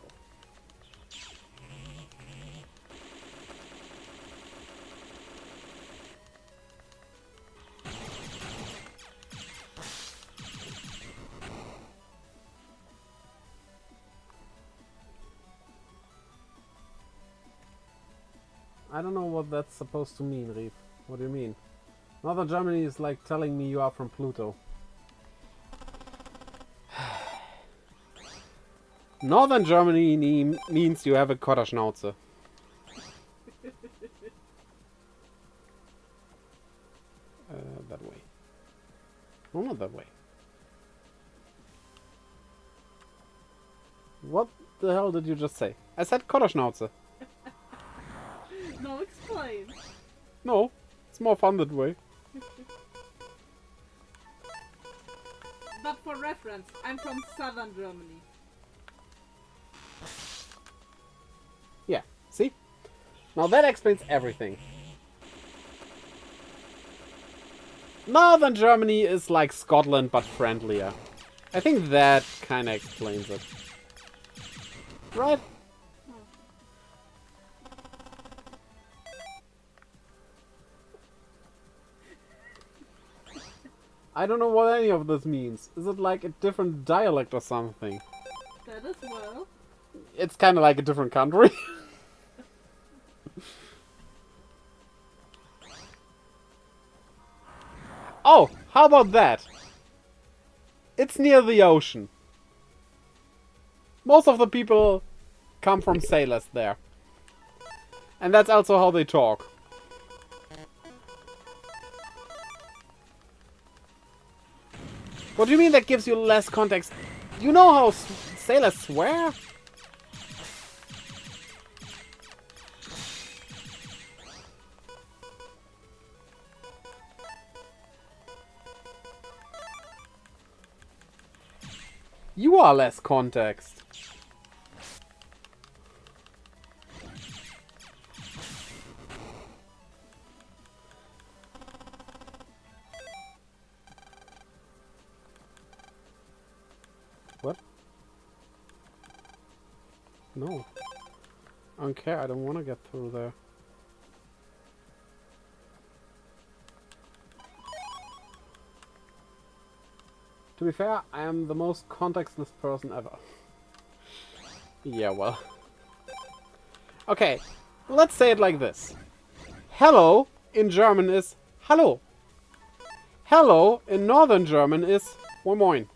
I don't know what that's supposed to mean, Rief. What do you mean? Northern Germany is like telling me you are from Pluto. Northern Germany means you have a Kotterschnauze. That way. No, not that way. What the hell did you just say? I said Kotterschnauze. No, explain. No, it's It's more fun that way. But for reference, I'm from southern Germany. Yeah, see? Now that explains everything. Northern Germany is like Scotland but friendlier. I think that kinda explains it. Right? I don't know what any of this means. Is it like a different dialect or something? That as well. It's kind of like a different country. Oh, how about that? It's near the ocean. Most of the people come from sailors there. And that's also how they talk. What do you mean that gives you less context? You know how sailors swear? You are less context. What? No. I don't care. I don't want to get through there. To be fair, I am the most contextless person ever. Yeah, well. Okay, let's say it like this. Hello in German is Hallo. Hello in Northern German is Moin Moin.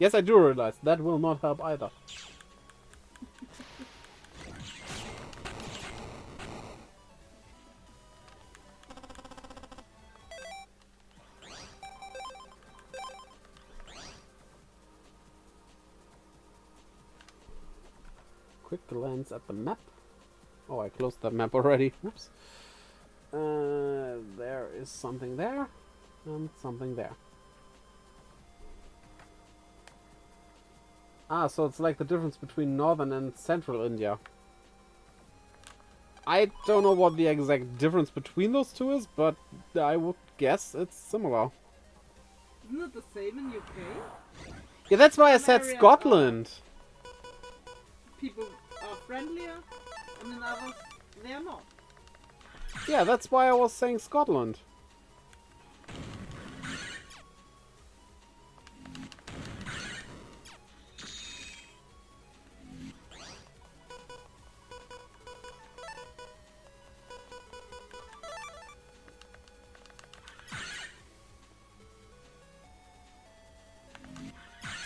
Yes, I do realize that will not help either. Quick glance at the map. Oh, I closed that map already. Whoops. There is something there and something there. Ah, so it's like the difference between northern and central India. I don't know what the exact difference between those two is, but I would guess it's similar. Isn't it the same in UK? Yeah, that's why I Some said areas Scotland. People are friendlier, and in others, they are not. Yeah, that's why I was saying Scotland.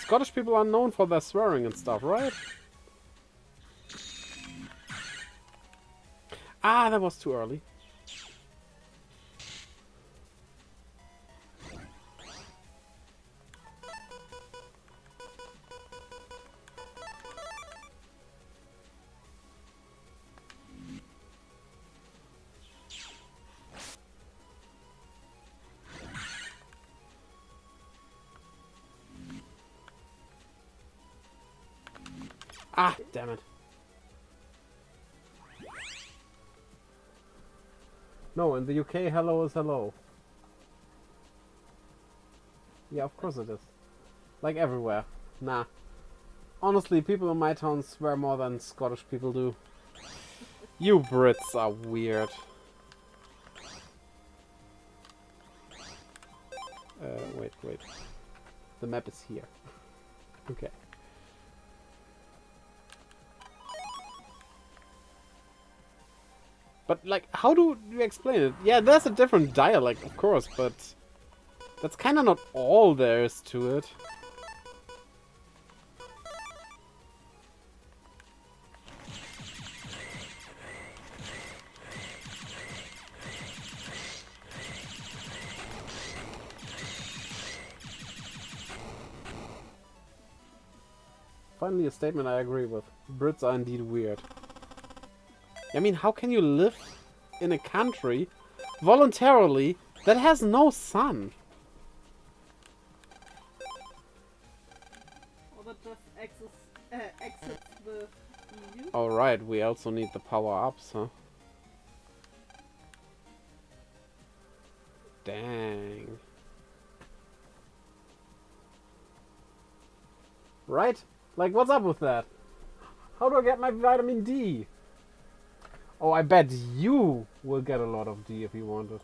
Scottish people are known for their swearing and stuff, right? Ah, that was too early. Ah, damn it. No, in the UK, hello is hello. Yeah, of course it is. Like everywhere. Nah. Honestly, people in my town swear more than Scottish people do. You Brits are weird. Wait. The map is here. Okay. But, like, how do you explain it? Yeah, there's a different dialect, of course, but that's kind of not all there is to it. Finally, a statement I agree with. Brits are indeed weird. I mean, how can you live in a country voluntarily that has no sun? Or that just exits the EU. Alright, we also need the power-ups, huh? Dang. Right? Like, what's up with that? How do I get my vitamin D? Oh, I bet you will get a lot of D if you want it.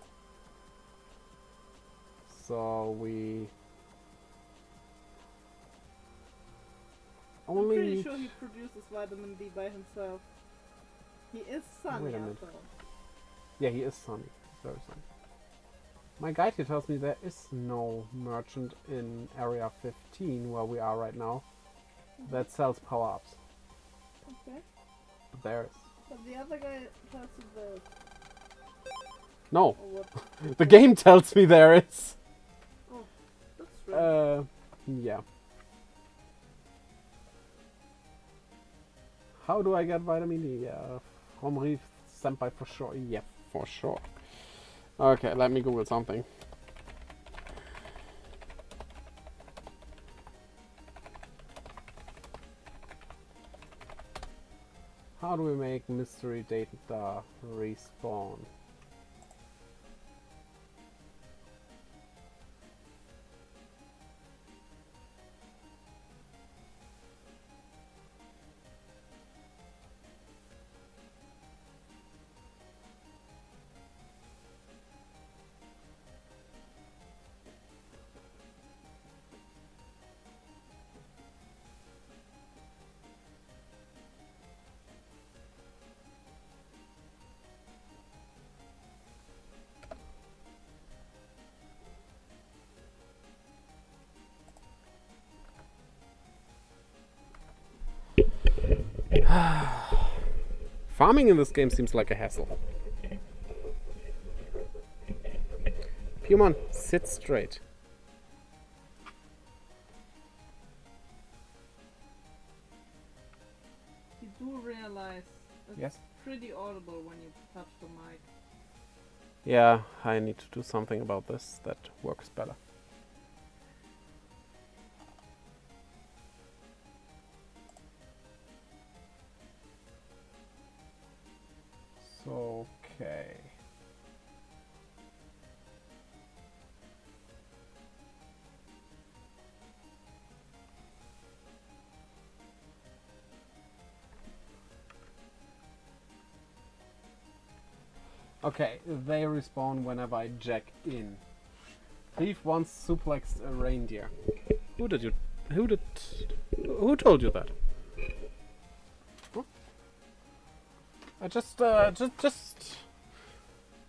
So we I'm only pretty need... sure he produces vitamin D by himself. He is sunny, Wait a I minute. thought. Yeah, he is sunny. He's very sunny. My guide here tells me there is no merchant in Area 15, where we are right now, that sells power-ups. Okay. But there is. But the other guy tells you this. No, Or what? the game tells me there is. Oh, that's strange. Yeah. How do I get vitamin D? Yeah, from Rief Senpai for sure. Yeah, for sure. Okay, let me Google something. How do we make mystery data respawn? Farming in this game seems like a hassle. Pumon, sit straight. You do realize it's Yes? pretty audible when you touch the mic. Yeah, I need to do something about this that works better. So, okay. Okay, they respawn whenever I jack in. Thief once suplexed a reindeer. Who told you that? Huh? I just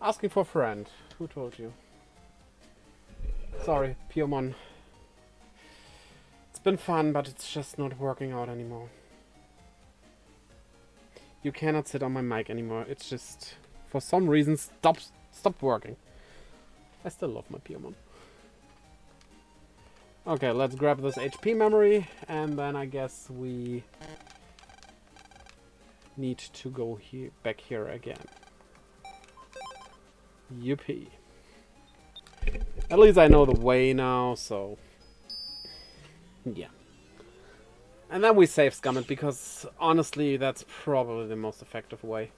asking for a friend. Who told you? Sorry, Piomon. It's been fun, but it's just not working out anymore. You cannot sit on my mic anymore. It's just, for some reason, stopped working. I still love my Piomon. Okay, let's grab this HP memory, and then I guess we need to go back here again. Yippee. At least I know the way now, so yeah. And then we save Scummit, because honestly that's probably the most effective way.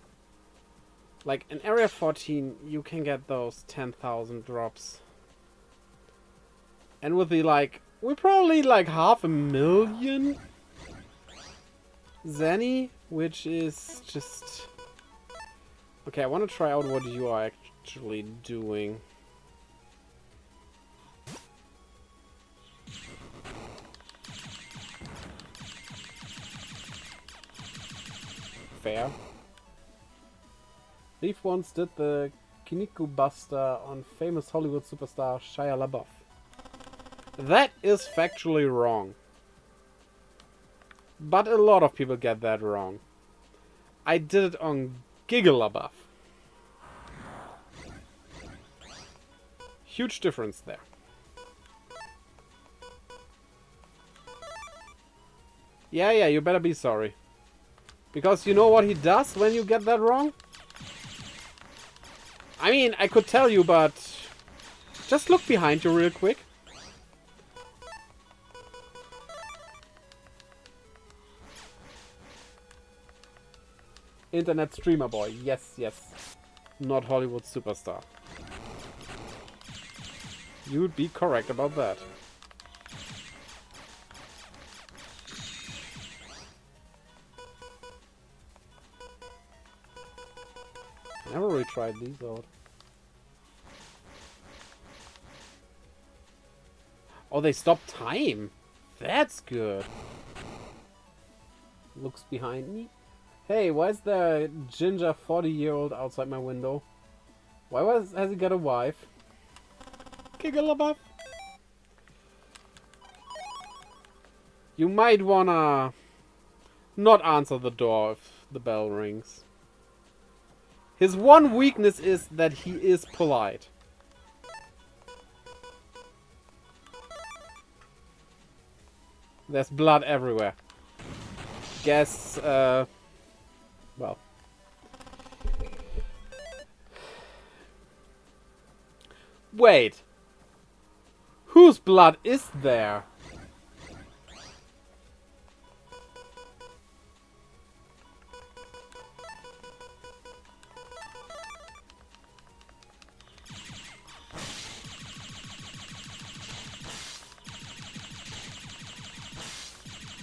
Like in Area 14 you can get those 10,000 drops. And with the we probably like 500,000 Zenny, which is just... Okay, I want to try out what you are actually doing. Fair. Rief once did the Kiniku Buster on famous Hollywood superstar Shia LaBeouf. That is factually wrong. But a lot of people get that wrong. I did it on Giggle LaBeouf. Huge difference there. Yeah, you better be sorry. Because you know what he does when you get that wrong? I mean, I could tell you, but just look behind you real quick. Internet streamer boy. Yes, yes. Not Hollywood superstar. You'd be correct about that. Never really tried these out. Oh, they stopped time. That's good. Looks behind me. Hey, why is there a ginger 40-year-old outside my window? Has he got a wife? Giggle. You might wanna not answer the door if the bell rings. His one weakness is that he is polite. There's blood everywhere. Guess, well. Wait. Whose blood is there?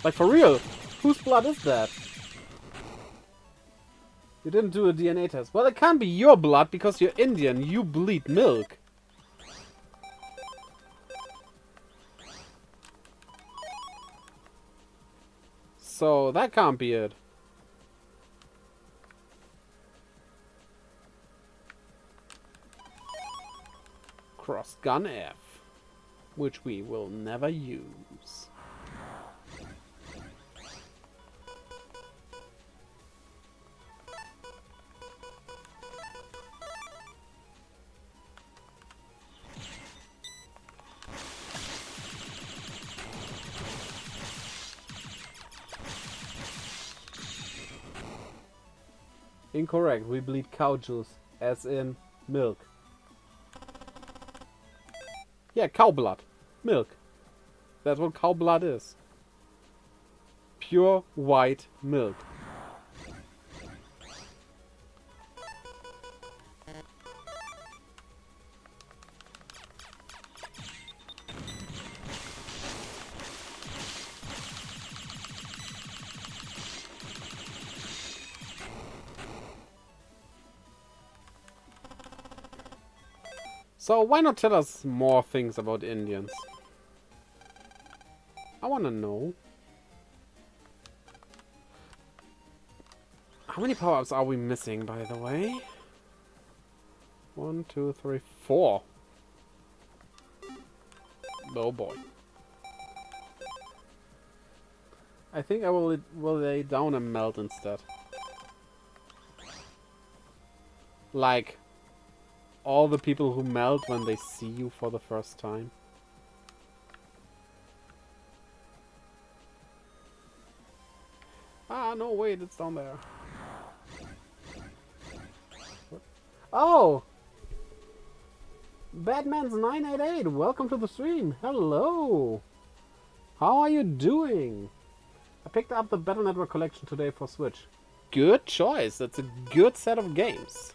Like, for real, whose blood is that? You didn't do a DNA test. Well, it can't be your blood because you're Indian. You bleed milk. So, that can't be it. Cross gun F, which we will never use. Incorrect. We bleed cow juice, as in milk. Yeah, cow blood. Milk. That's what cow blood is. Pure white milk. So why not tell us more things about Indians? I wanna know. How many power-ups are we missing, by the way? 1, 2, 3, 4. Oh boy. I think I will lay down and melt instead. Like all the people who melt when they see you for the first time. Ah, no, wait, it's down there. What? Oh! Batman's988, welcome to the stream. Hello! How are you doing? I picked up the Battle Network collection today for Switch. Good choice, that's a good set of games.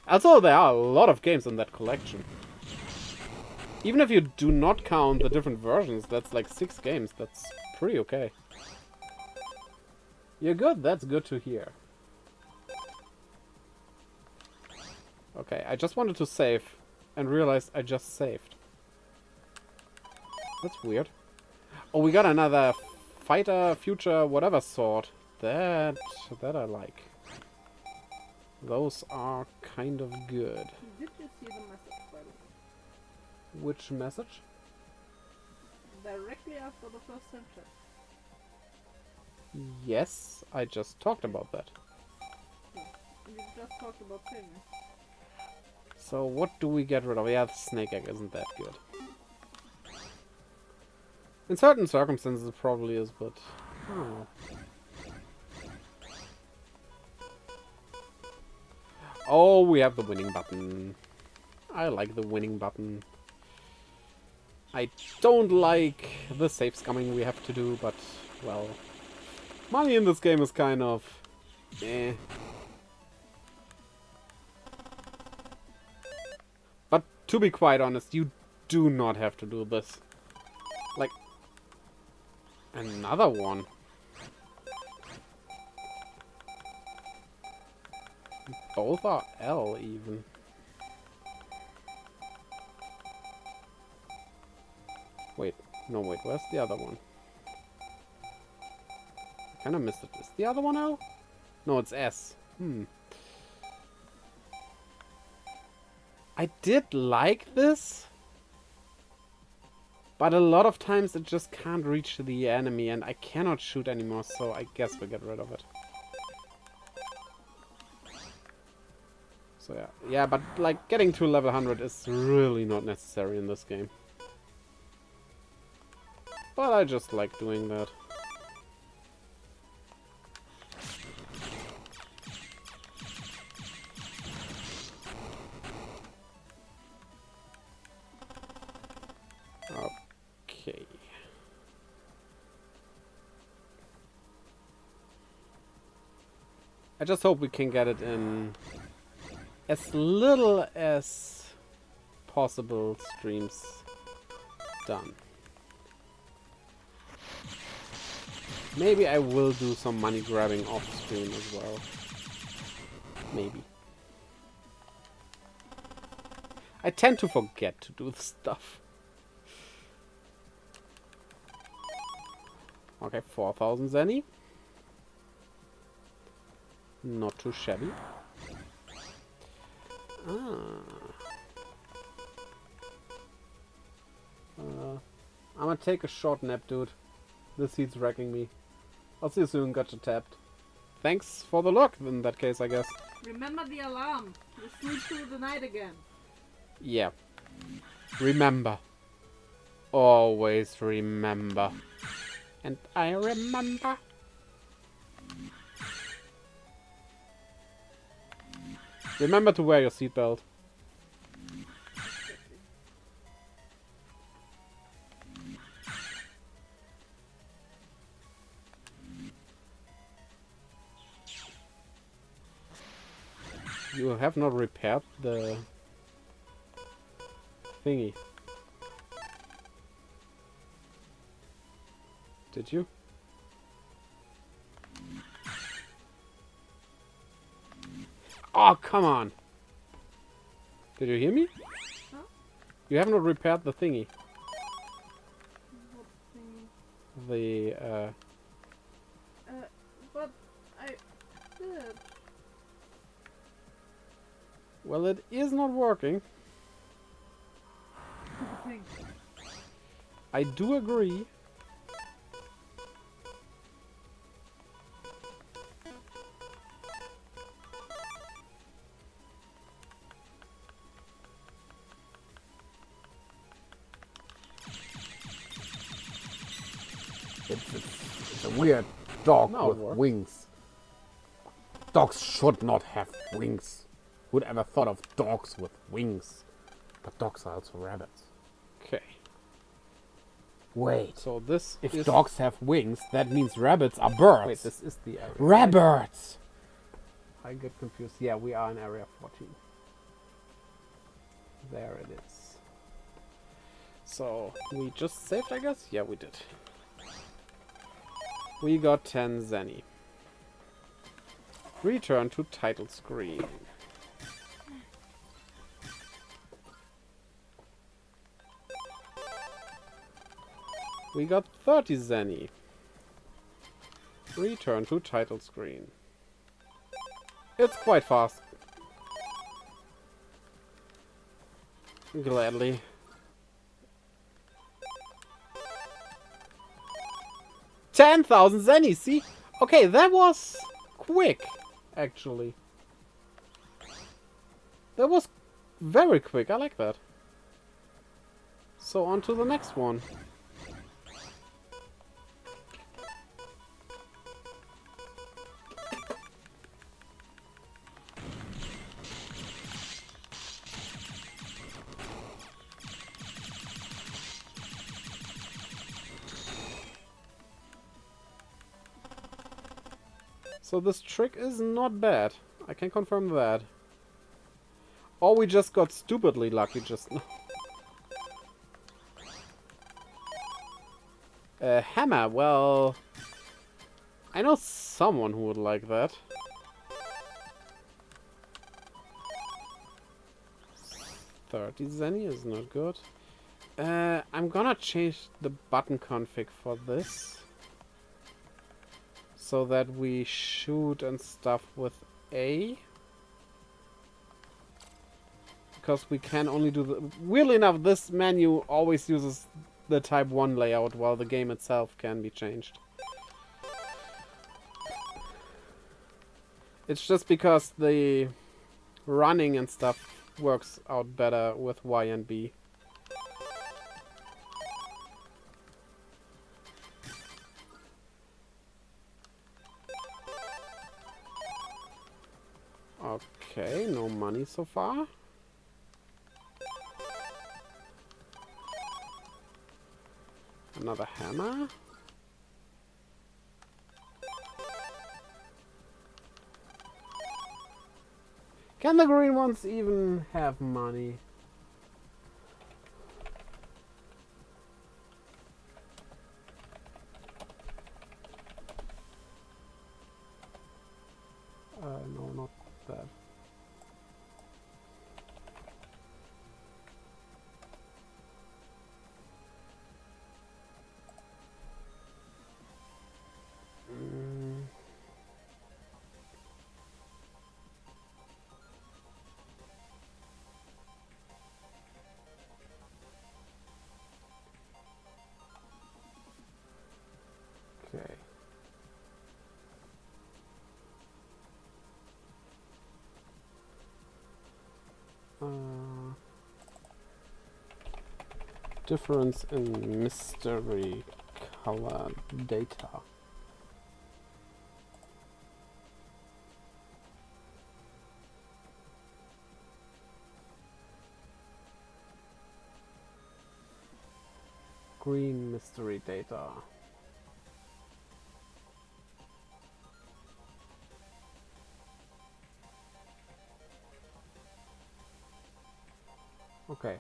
Also, there are a lot of games in that collection. Even if you do not count the different versions, that's like 6 games. That's pretty okay. You're good? That's good to hear. Okay, I just wanted to save and realized I just saved. That's weird. Oh, we got another fighter, future, whatever sword. That I like. Those are kind of good. Did you see the message, by the way? Which message? Directly after the first time check. Yes, I just talked about that. Yeah. You just talked about payment. So what do we get rid of? Yeah, the snake egg isn't that good. In certain circumstances it probably is, but I don't know. Oh, we have the winning button. I like the winning button. I don't like the save scumming we have to do, but, well... Money in this game is kind of... eh. But to be quite honest, you do not have to do this. Like... Another one. Both are L, even. Wait. No, wait. Where's the other one? I kind of missed it. Is the other one L? No, it's S. I did like this. But a lot of times it just can't reach the enemy and I cannot shoot anymore, so I guess we'll get rid of it. So yeah. Yeah, but like getting to level 100 is really not necessary in this game. But I just like doing that. Okay. I just hope we can get it in as little as possible streams done. Maybe I will do some money grabbing off stream as well. Maybe. I tend to forget to do this stuff. Okay, 4,000 zenny. Not too shabby. I'm gonna take a short nap, dude. This heat's wrecking me. I'll see you soon, gotcha tapped. Thanks for the luck in that case, I guess. Remember the alarm. You sleep through the night again. Yeah. Remember. Always remember. And I remember. Remember to wear your seatbelt. You have not repaired the thingy. Did you? Oh, come on! Did you hear me? Huh? You have not repaired the thingy. What thing? The, But I did. well, it is not working. Thing. I do agree. It's a weird dog No, it with works. wings. Dogs should not have wings. Who'd ever thought of dogs with wings? But dogs are also rabbits. Okay. Wait. So this If is... dogs have wings, that means rabbits are birds. Wait, this is the area. Rabbits! I get confused. Yeah, we are in area 14. There it is. So, we just saved, I guess? Yeah, we did. We got 10 zenny. Return to title screen. We got 30 zenny. Return to title screen. It's quite fast. Gladly. $10,000 zenny, see? Okay, that was quick, actually. That was very quick, I like that. So on to the next one. So this trick is not bad. I can confirm that. Or we just got stupidly lucky just now. Hammer, well... I know someone who would like that. $30 zenny is not good. I'm gonna change the button config for this. So that we shoot and stuff with A. Because we can only do the... Weirdly enough, this menu always uses the type 1 layout, while the game itself can be changed. It's just because the running and stuff works out better with Y and B. Okay, no money so far. Another hammer. Can the green ones even have money? No, not that. Okay. Difference in mystery color data. Green mystery data. Okay.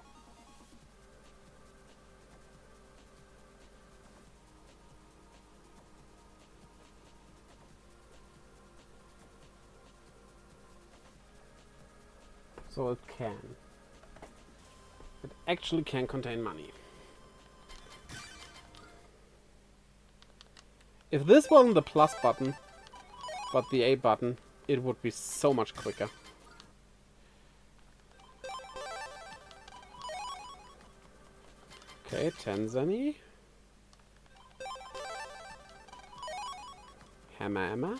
So it can. It actually can contain money. If this wasn't the plus button, but the A button, it would be so much quicker. Okay, 10 zenny. Hammer, hammer.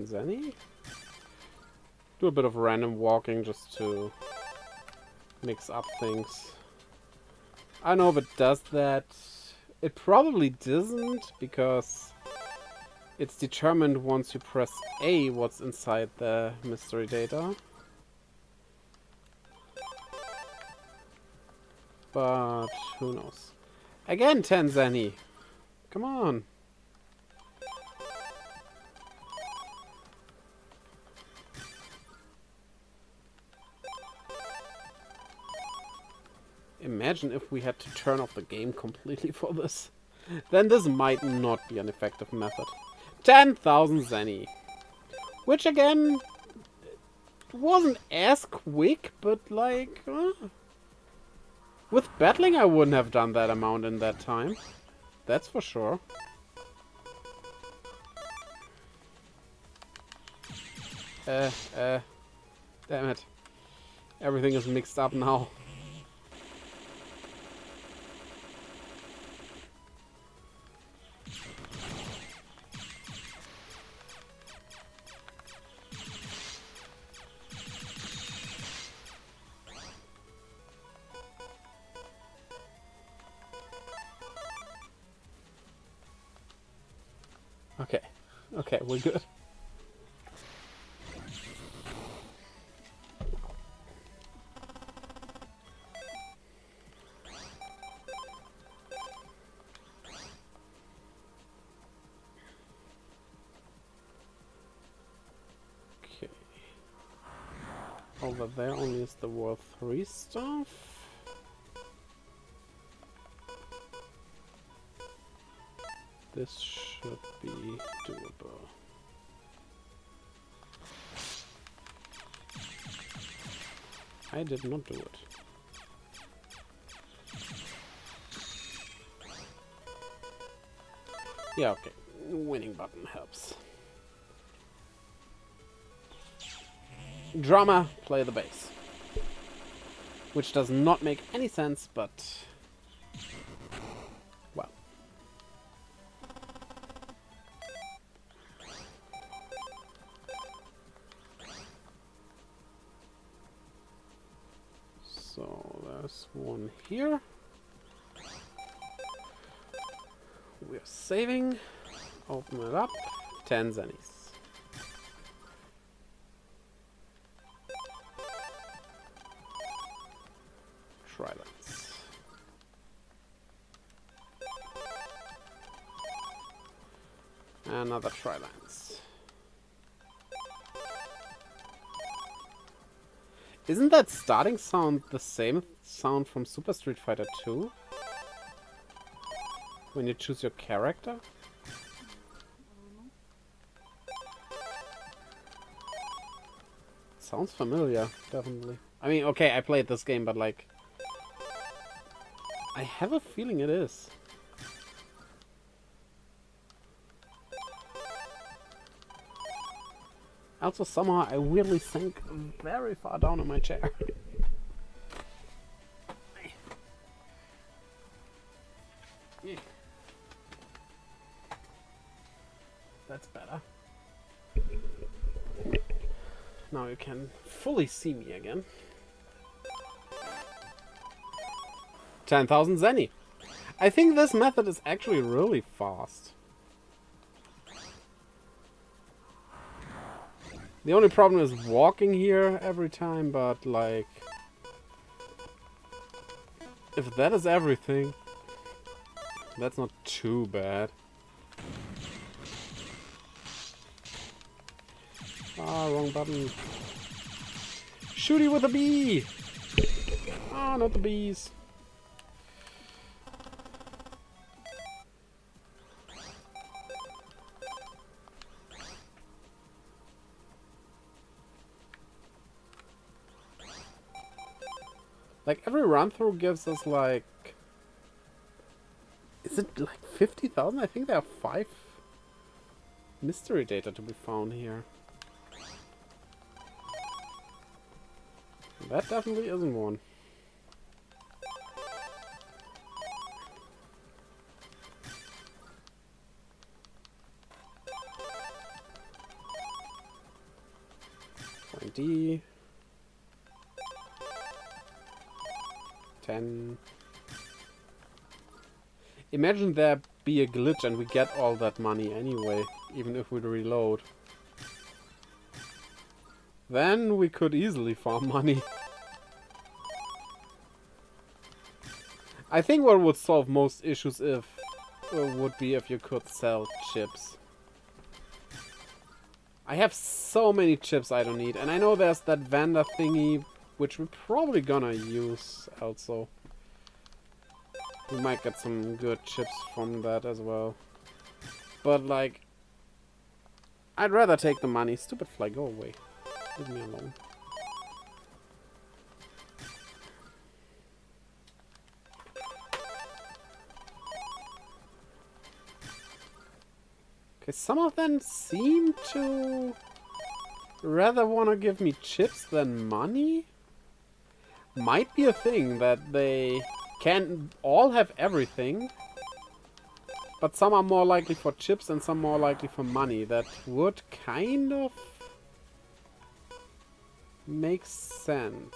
Zenny. Do a bit of random walking just to mix up things. I don't know if it does that. It probably doesn't, because it's determined once you press A what's inside the mystery data. But who knows. Again, 10 zenny. Come on. Imagine if we had to turn off the game completely for this. Then this might not be an effective method. 10,000 zenny. Which again, wasn't as quick, but like... with battling I wouldn't have done that amount in that time. That's for sure. Damn it. Everything is mixed up now. Okay, we're good. over there only is the World 3 stuff. This should be doable. I did not do it. Yeah, okay. Winning button helps. Drummer, play the bass. Which does not make any sense, but... well. So, there's one here. We're saving. Open it up. 10 zennies. Trilines. Another trilines. Isn't that starting sound the same sound from Super Street Fighter 2? When you choose your character? Sounds familiar, definitely. I mean, okay, I played this game, but like... I have a feeling it is. Also, somehow I weirdly sank very far down in my chair. That's better. Now you can fully see me again. 10,000 zenny. I think this method is actually really fast. The only problem is walking here every time, but like... if that is everything, that's not too bad. Ah, wrong button. Shooty with a bee! Ah, not the bees. Like, every run-through gives us, like... is it, like, 50,000? I think there are 5 mystery data to be found here. That definitely isn't one. D. 10. Imagine there be a glitch and we get all that money anyway, even if we reload. Then we could easily farm money. I think what would solve most issues would be if you could sell chips. I have so many chips I don't need, and I know there's that vendor thingy, which we're probably gonna use also. We might get some good chips from that as well. But like, I'd rather take the money. Stupid fly, go away. Leave me alone. Okay, some of them seem to rather want to give me chips than money. Might be a thing that they can all have everything, but some are more likely for chips and some more likely for money. That would kind of make sense.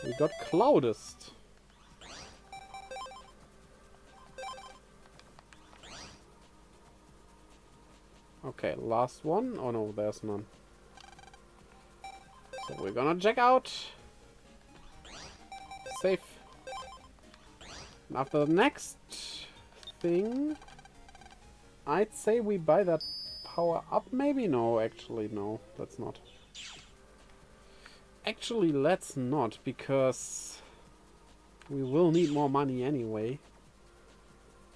We got Cloudest. Okay, last one. Oh no, there's none. So we're gonna check out. Safe. And after the next thing, I'd say we buy that power up. Maybe no, actually no, let's not. Actually, let's not, because we will need more money anyway.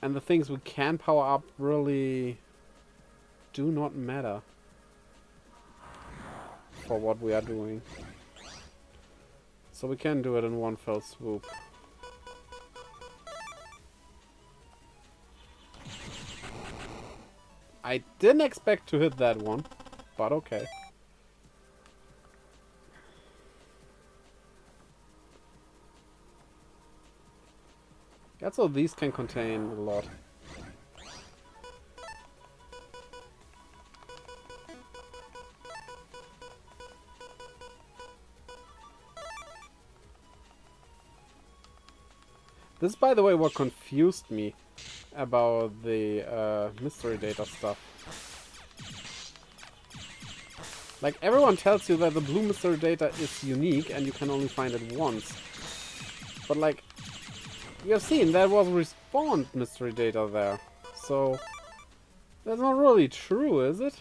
And the things we can power up really do not matter for what we are doing. So we can do it in one fell swoop. I didn't expect to hit that one, but okay. Also, these can contain a lot. This is, by the way, what confused me about the mystery data stuff. Like, everyone tells you that the blue mystery data is unique and you can only find it once. But, like, you have seen there was respawned mystery data there. So, that's not really true, is it?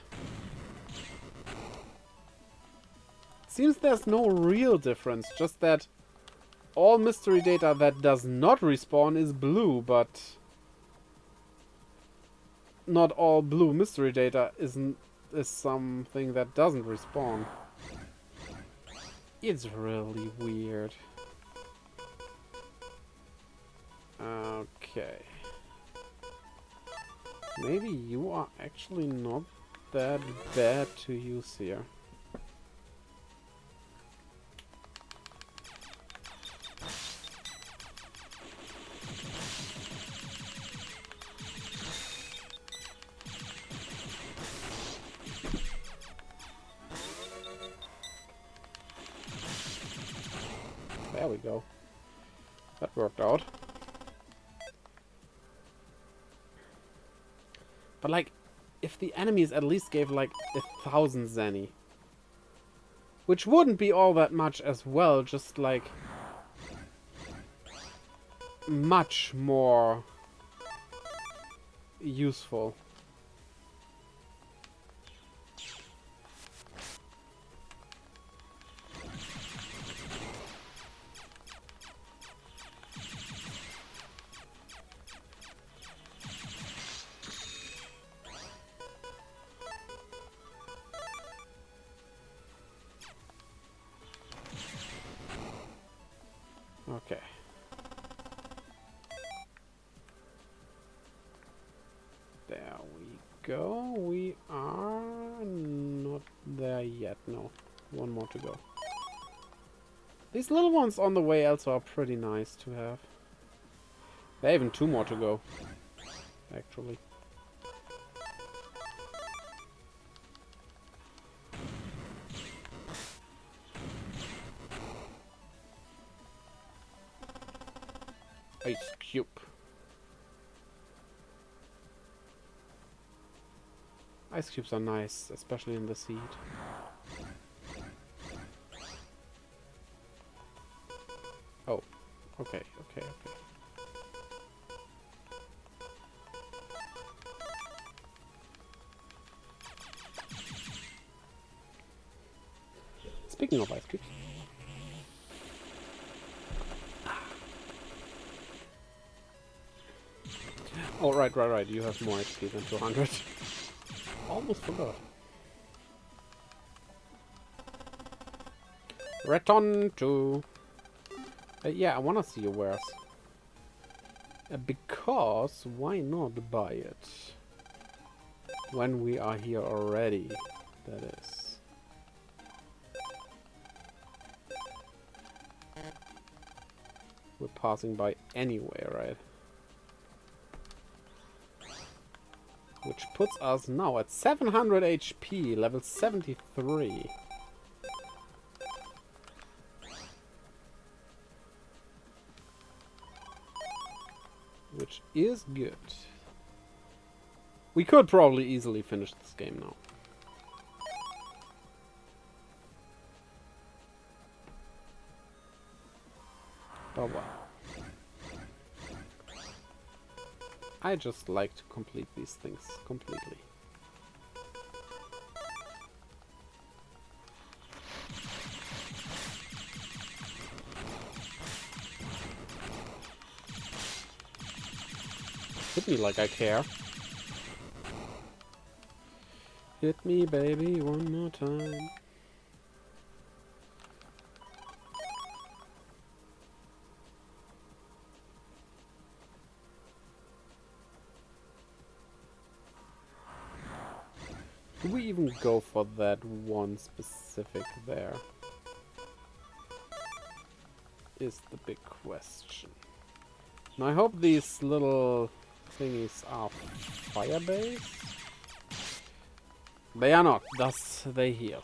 Seems there's no real difference, just that all mystery data that does not respawn is blue, but not all blue mystery data is something that doesn't respawn. It's really weird. Okay. Maybe you are actually not that bad to use here. There we go. That worked out. But like, if the enemies at least gave like 1,000 Zenny, which wouldn't be all that much as well, just like much more useful. Okay. There we go. We are not there yet. No. One more to go. These little ones on the way also are pretty nice to have. There are even 2 more to go. Actually. Ice cube. Ice cubes are nice, especially in the seed. Oh, okay. Speaking of ice cubes. Oh, right. You have more XP than 200. Almost forgot. Return to... yeah, I wanna see your wares. Because, why not buy it? When we are here already, that is. We're passing by anyway, right? Which puts us now at 700 HP, level 73. Which is good. We could probably easily finish this game now. Oh well. I just like to complete these things completely. Hit me like I care. Hit me, baby, one more time. Do we even go for that one specific there? Is the big question. Now I hope these little thingies are fire-based. They are not, thus they heal.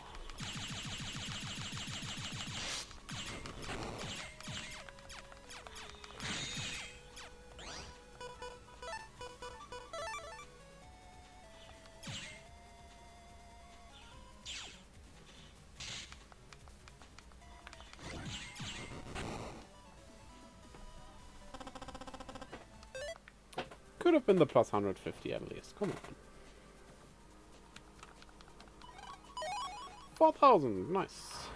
Could have been the plus 150 at least. Come on. 4,000. Nice.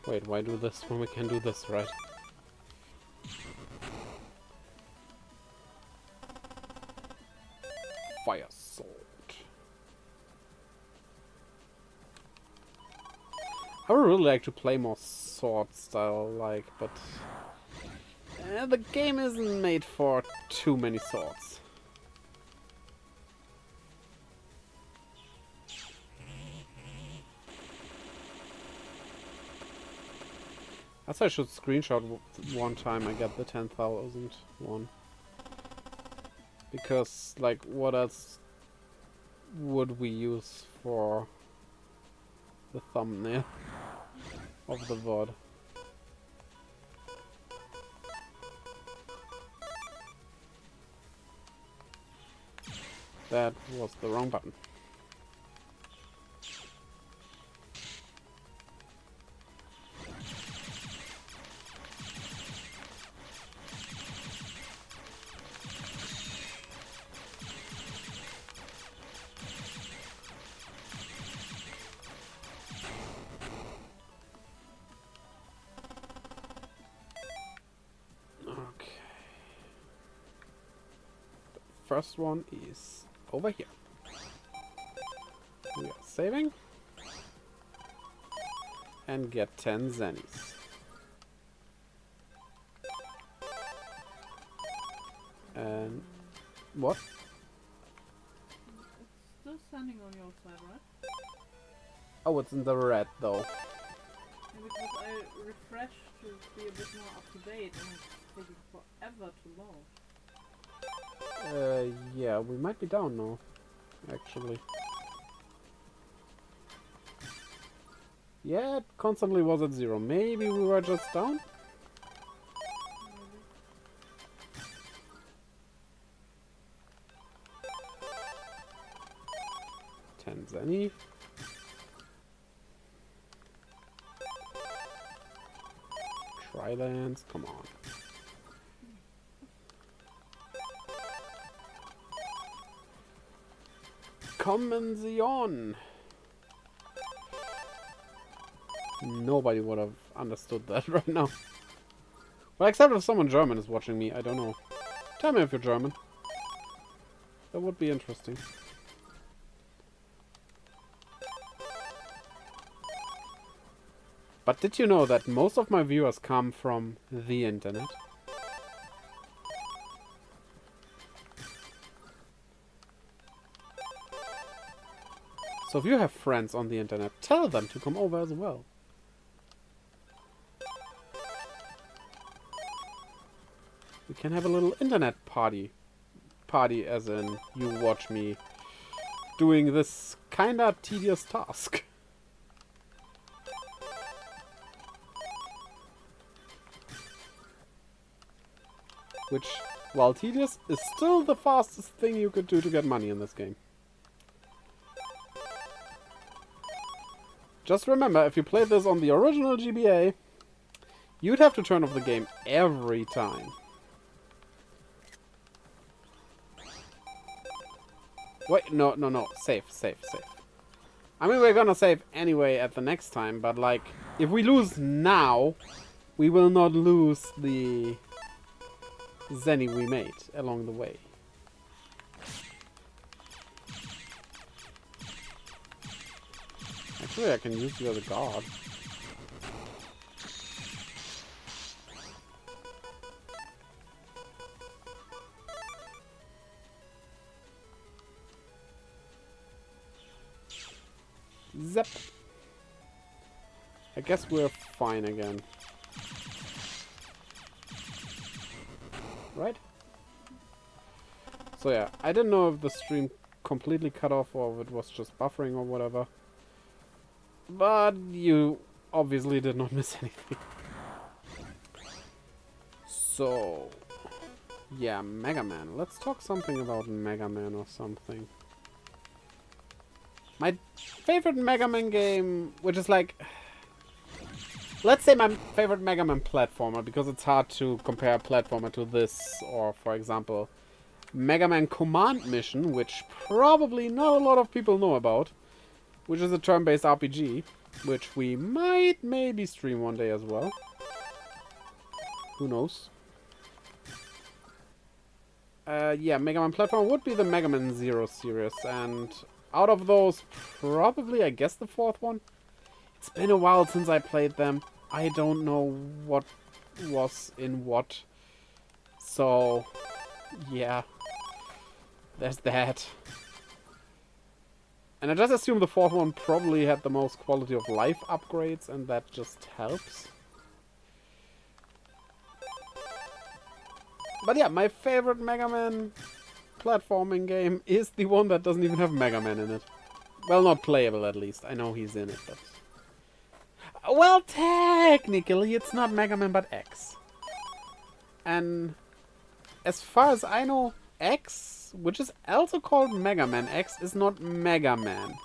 Wait, why do this when we can do this, right? Fire sword. I would really like to play more sword style, like, but the game isn't made for too many swords. I should screenshot one time I get the 10,000 one. Because, like, what else would we use for the thumbnail of the VOD? That was the wrong button. Okay. The first one is over here. We are saving. And get 10 zennies. And what? It's still standing on your side, right? Oh, it's in the red though. Yeah, because I refreshed to be a bit more up to date and it's taking forever to load. Yeah, we might be down now, actually. Yeah, it constantly was at 0. Maybe we were just down? Maybe. 10 zenny. Trilance, come on. Convention! Nobody would have understood that right now. Well, except if someone German is watching me, I don't know. Tell me if you're German. That would be interesting. But did you know that most of my viewers come from the internet? So if you have friends on the internet, tell them to come over as well. We can have a little internet party. Party as in you watch me doing this kinda tedious task. Which, while tedious, is still the fastest thing you could do to get money in this game. Just remember, if you played this on the original GBA, you'd have to turn off the game every time. Wait, no. Save. I mean, we're gonna save anyway at the next time, but like, if we lose now, we will not lose the Zenny we made along the way. Actually, I can use you as a guard. Zap. I guess we're fine again. Right? So yeah, I didn't know if the stream completely cut off or if it was just buffering or whatever. But you obviously did not miss anything. So, yeah, Mega Man. Let's talk something about Mega Man or something. My favorite Mega Man game, which is like... Let's say my favorite Mega Man platformer, because it's hard to compare a platformer to this, or for example, Mega Man Command Mission, which probably not a lot of people know about, which is a turn-based RPG, which we might maybe stream one day as well. Who knows? Yeah, Mega Man platformer would be the Mega Man Zero series, and out of those, probably, I guess, the fourth one. It's been a while since I played them. I don't know what was in what. So, yeah. There's that. And I just assume the fourth one probably had the most quality of life upgrades, and that just helps. But yeah, my favorite Mega Man platforming game is the one that doesn't even have Mega Man in it. Well, not playable at least. I know he's in it, but... Well, technically it's not Mega Man, but X. And as far as I know, X, which is also called Mega Man X, is not Mega Man.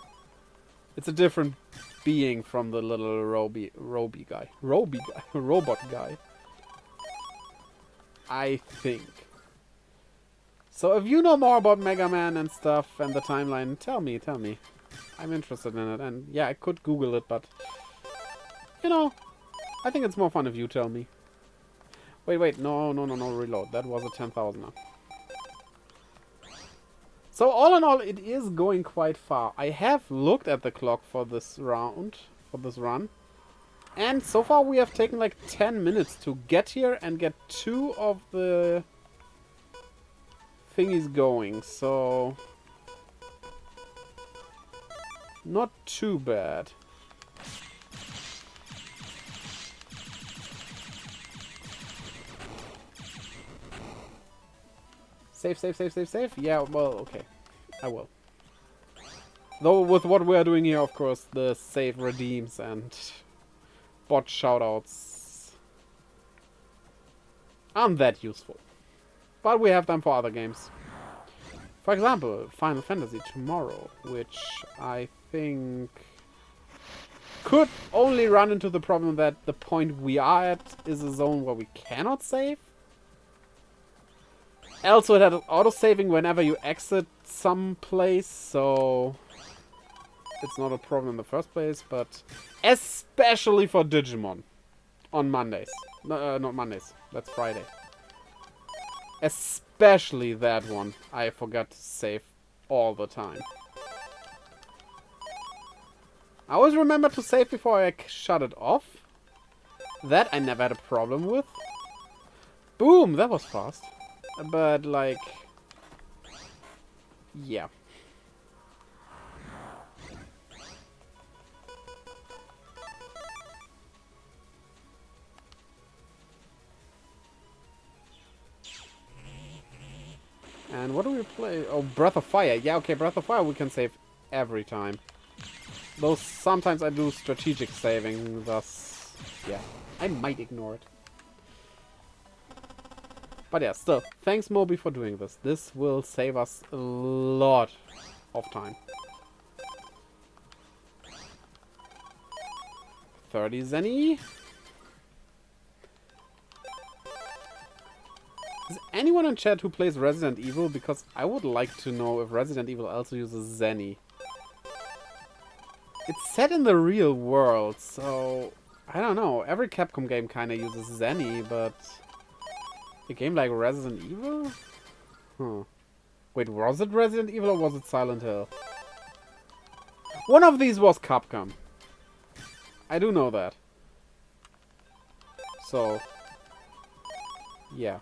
It's a different being from the little robot guy. I think. So if you know more about Mega Man and stuff and the timeline, tell me. I'm interested in it. And yeah, I could Google it, but... You know, I think it's more fun if you tell me. Wait, no, reload. That was a 10,000er. So all in all, it is going quite far. I have looked at the clock for this round, for this run. And so far we have taken like 10 minutes to get here and get 2 of the thingies going. So, not too bad. Save. Yeah, well, okay. I will. Though with what we are doing here, of course, the save redeems and bot shoutouts aren't that useful. But we have them for other games. For example, Final Fantasy tomorrow, which I think could only run into the problem that the point we are at is a zone where we cannot save. Also, it had auto-saving whenever you exit some place, so it's not a problem in the first place, but especially for Digimon on Mondays. No, not Mondays, that's Friday. Especially that one, I forgot to save all the time. I always remember to save before I shut it off. That I never had a problem with. Boom, that was fast. But, like, yeah. And what do we play? Oh, Breath of Fire. Yeah, okay, Breath of Fire we can save every time. Though sometimes I do strategic saving, thus, yeah, I might ignore it. But yeah, still, thanks Moby for doing this. This will save us a lot of time. 30 zenny. Is anyone in chat who plays Resident Evil? Because I would like to know if Resident Evil also uses zenny. It's set in the real world, so I don't know. Every Capcom game kind of uses zenny, but a game like Resident Evil? Huh. Wait, was it Resident Evil or was it Silent Hill? One of these was Capcom. I do know that. So, yeah.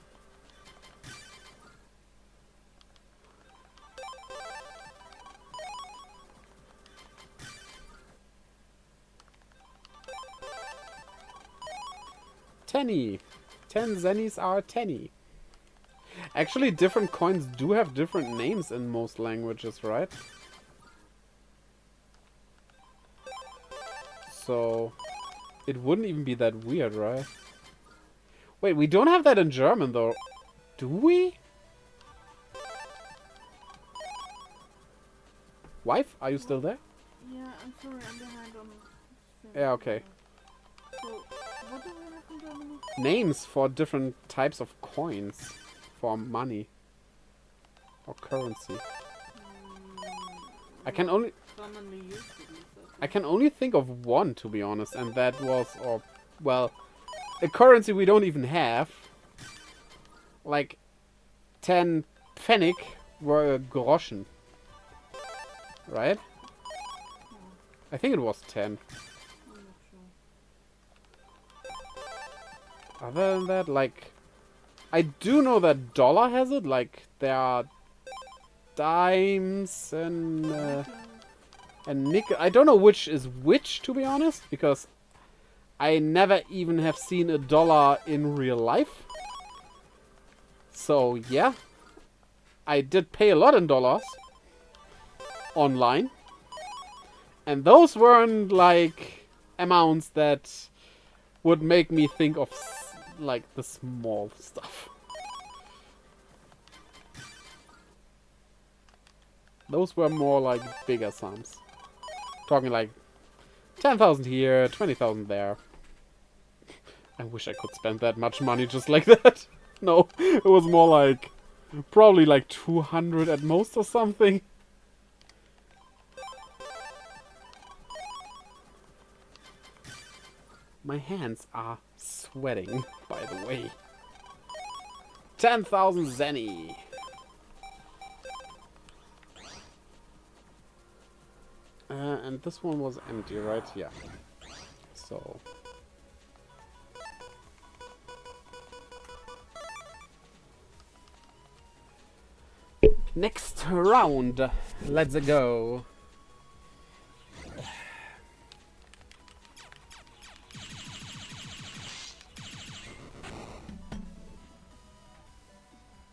Tenny. 10 zennies are tenny. Actually, different coins do have different names in most languages, right? So, it wouldn't even be that weird, right? Wait, we don't have that in German, though. Do we? Wife, are you still there? Yeah, I'm sorry, I'm behind on. Yeah, okay. So, what do we have in Germany? Names for different types of coins. For money. Or currency. I can only... Commonly used at least, I can only think of one, to be honest, and that was, or, well, a currency we don't even have. Like, 10 Pfennig were Groschen. Right? I think it was 10. I'm not sure. Other than that, like, I do know that dollar has it, like, there are dimes and nickel. I don't know which is which, to be honest, because I never even have seen a dollar in real life. So, yeah. I did pay a lot in dollars. Online. And those weren't, like, amounts that would make me think of, like, the small stuff. Those were more, like, bigger sums. Talking, like, 10,000 here, 20,000 there. I wish I could spend that much money just like that. No, it was more like, probably like 200 at most or something. My hands are sweating, by the way. 10,000 zenny. And this one was empty, right? Yeah. So... next round. Let's go.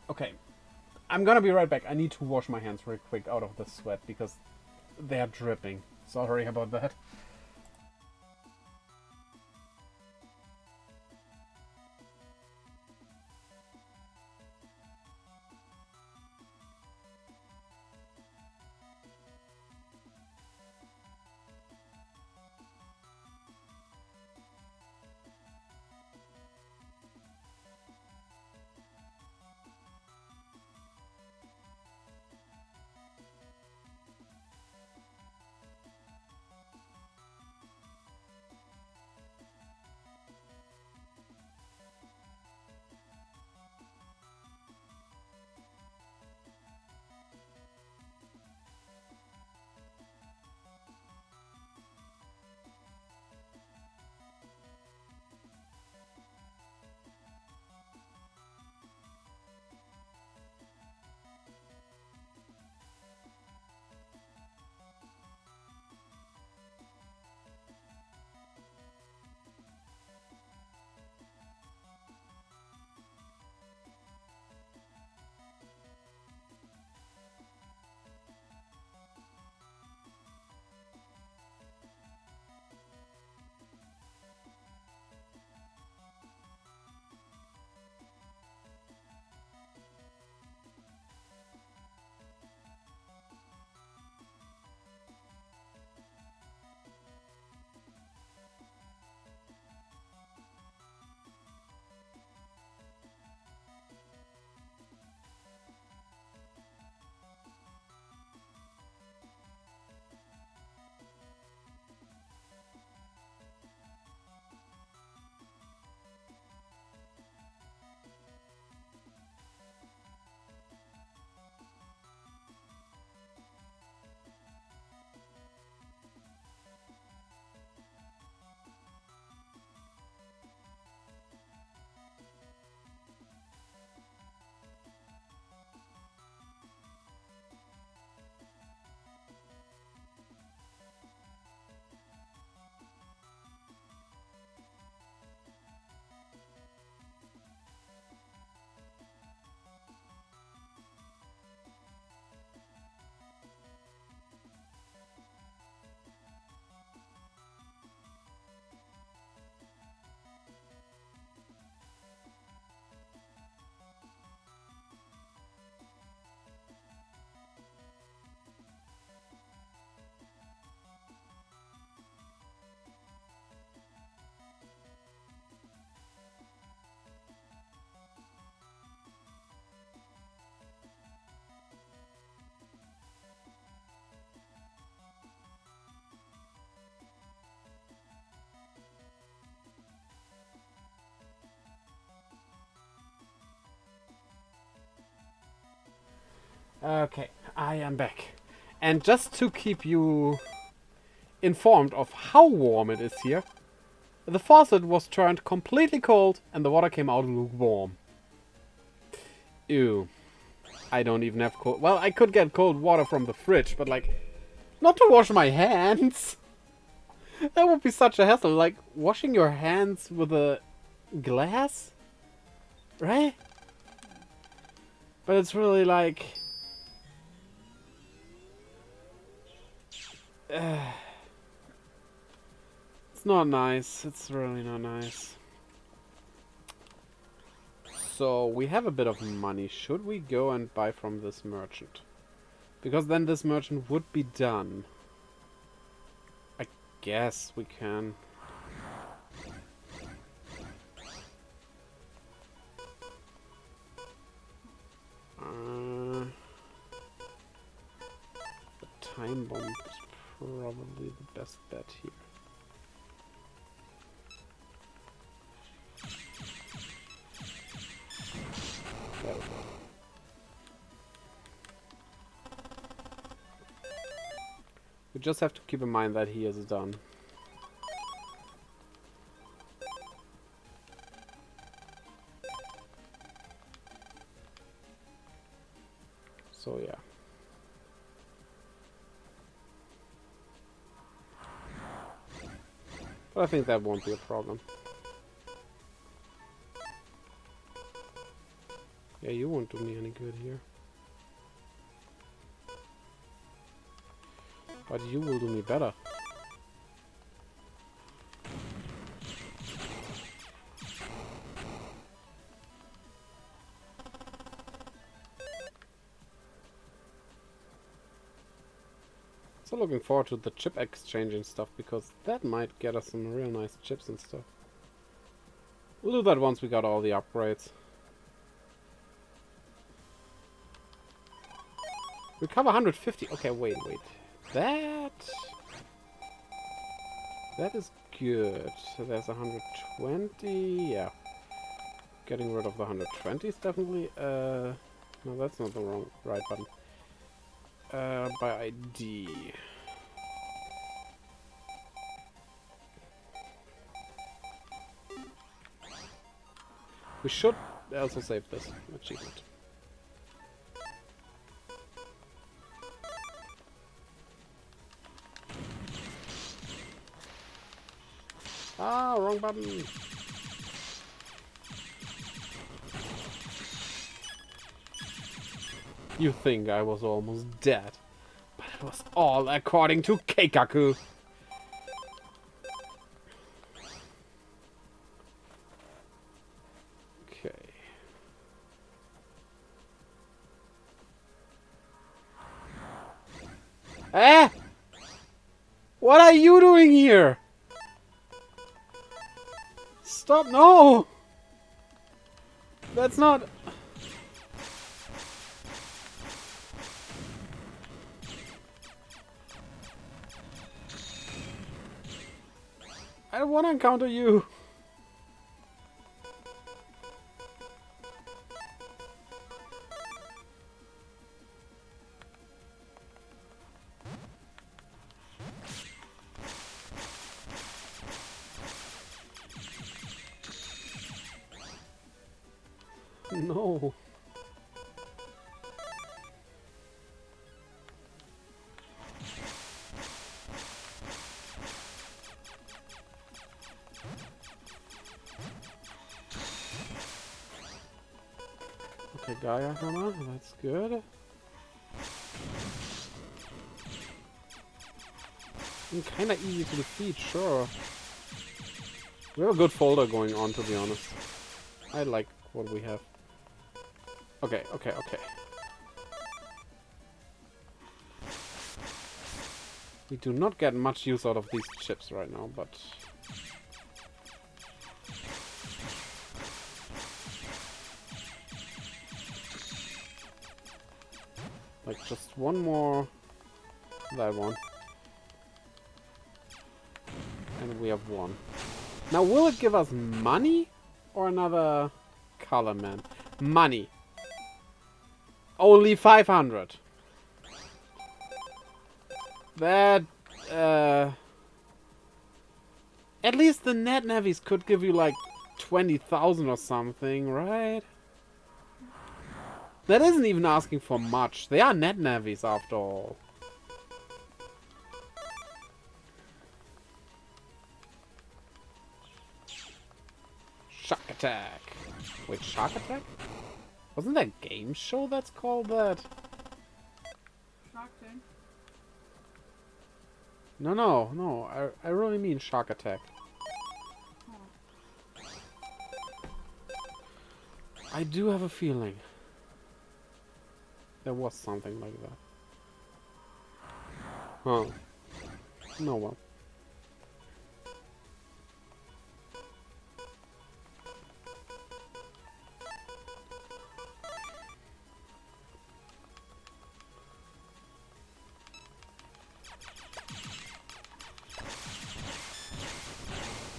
Okay. I'm gonna be right back. I need to wash my hands real quick out of the sweat because they're dripping. Sorry about that. Okay, I am back. And just to keep you informed of how warm it is here, the faucet was turned completely cold and the water came out lukewarm. Ew. I don't even have cold... Well, I could get cold water from the fridge, but like... Not to wash my hands! That would be such a hassle, like washing your hands with a glass? Right? But it's really like... it's not nice. It's really not nice. So, we have a bit of money. Should we go and buy from this merchant? Because then this merchant would be done. I guess we can. The time bomb is probably the best bet here. There we go. We just have to keep in mind that he is done. So yeah. But I think that won't be a problem. Yeah, you won't do me any good here. But you will do me better. So looking forward to the chip exchanging stuff, because that might get us some real nice chips and stuff. We'll do that once we got all the upgrades. Recover 150. Okay, wait. That is good. So there's 120. Yeah. Getting rid of the 120 is definitely no, that's not the right button. By ID. We should also save this achievement. Ah, wrong button. You think I was almost dead, but it was all according to Keikaku. Okay. Eh? What are you doing here? Stop, no! That's not... I don't want to encounter you. No. Okay, Gaia Hammer, that's good. Kinda easy to defeat, sure. We have a good folder going on, to be honest. I like what we have. Okay. We do not get much use out of these chips right now, but... like, just one more... that one. And we have one. Now, will it give us money? Or another color, man? Money. only 500. That, at least the net navies could give you like 20,000 or something, right? That isn't even asking for much. They are net navies after all. Shark Attack. Wait, Shark Attack? Wasn't that a game show that's called that? Shark Tank. No. I really mean Shark Attack. Oh. I do have a feeling there was something like that. Huh. No, well.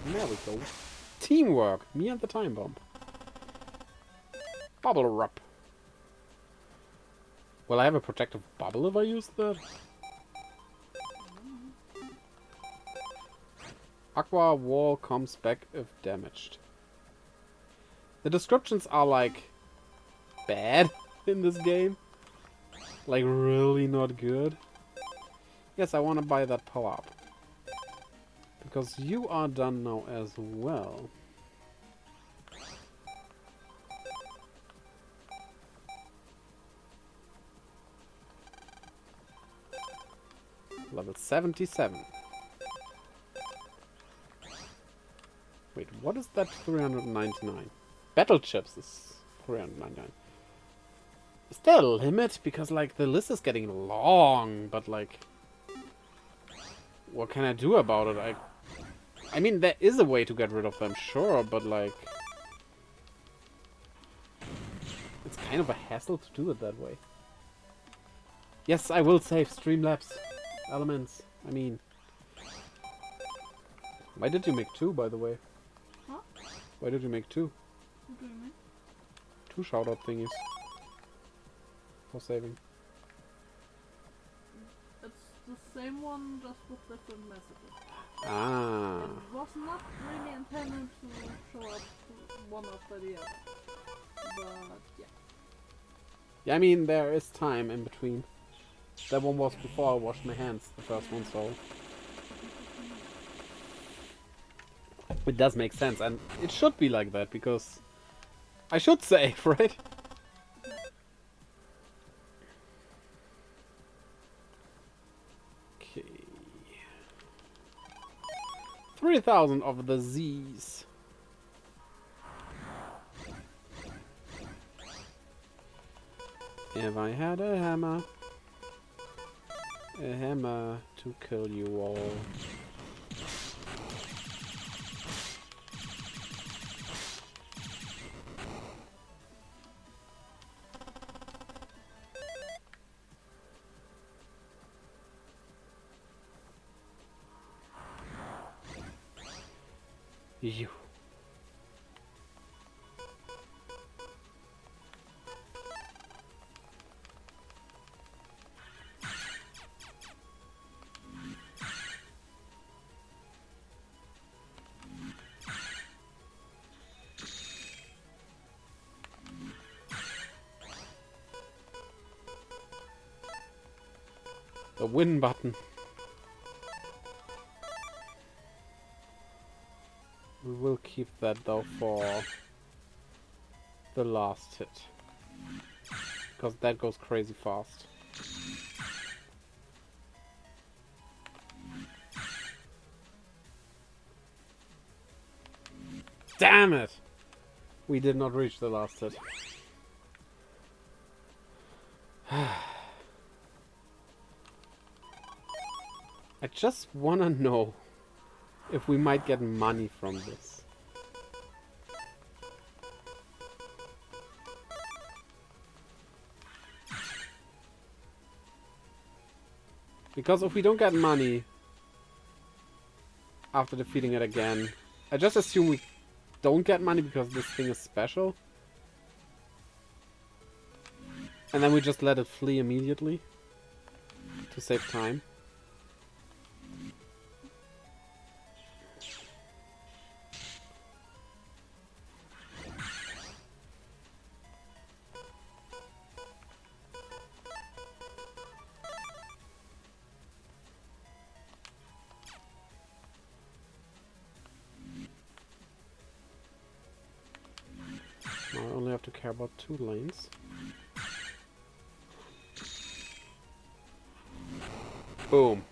There we go. Teamwork. Me and the time bomb. Bubble wrap. Will I have a protective bubble if I use that? Aqua wall comes back if damaged. The descriptions are like bad in this game. Like really not good. Yes, I want to buy that power up. Because you are done now as well. Level 77. Wait, what is that 399? Battle chips is 399. Is there a limit? Because like the list is getting long, but like what can I do about it? I mean there is a way to get rid of them, sure, but like it's kind of a hassle to do it that way. Yes, I will save Streamlabs elements. I mean, why did you make 2, by the way? Huh? Why did you make 2? What do you mean? 2 shout-out thingies for saving. It's the same one, just with different messages. Ah. It was not really intended to show up one after the other. But yeah. Yeah, I mean, there is time in between. That one was before I washed my hands, the first one, so it does make sense, and it should be like that, because I should save, right? Okay. 3,000 of the Z's. If I had a hammer to kill you all. You. The win button. We will keep that though for the last hit. Because that goes crazy fast. Damn it! We did not reach the last hit. I just wanna know if we might get money from this. Because if we don't get money after defeating it again, I just assume we don't get money because this thing is special. And then we just let it flee immediately to save time. Now I only have to care about 2 lanes. Boom.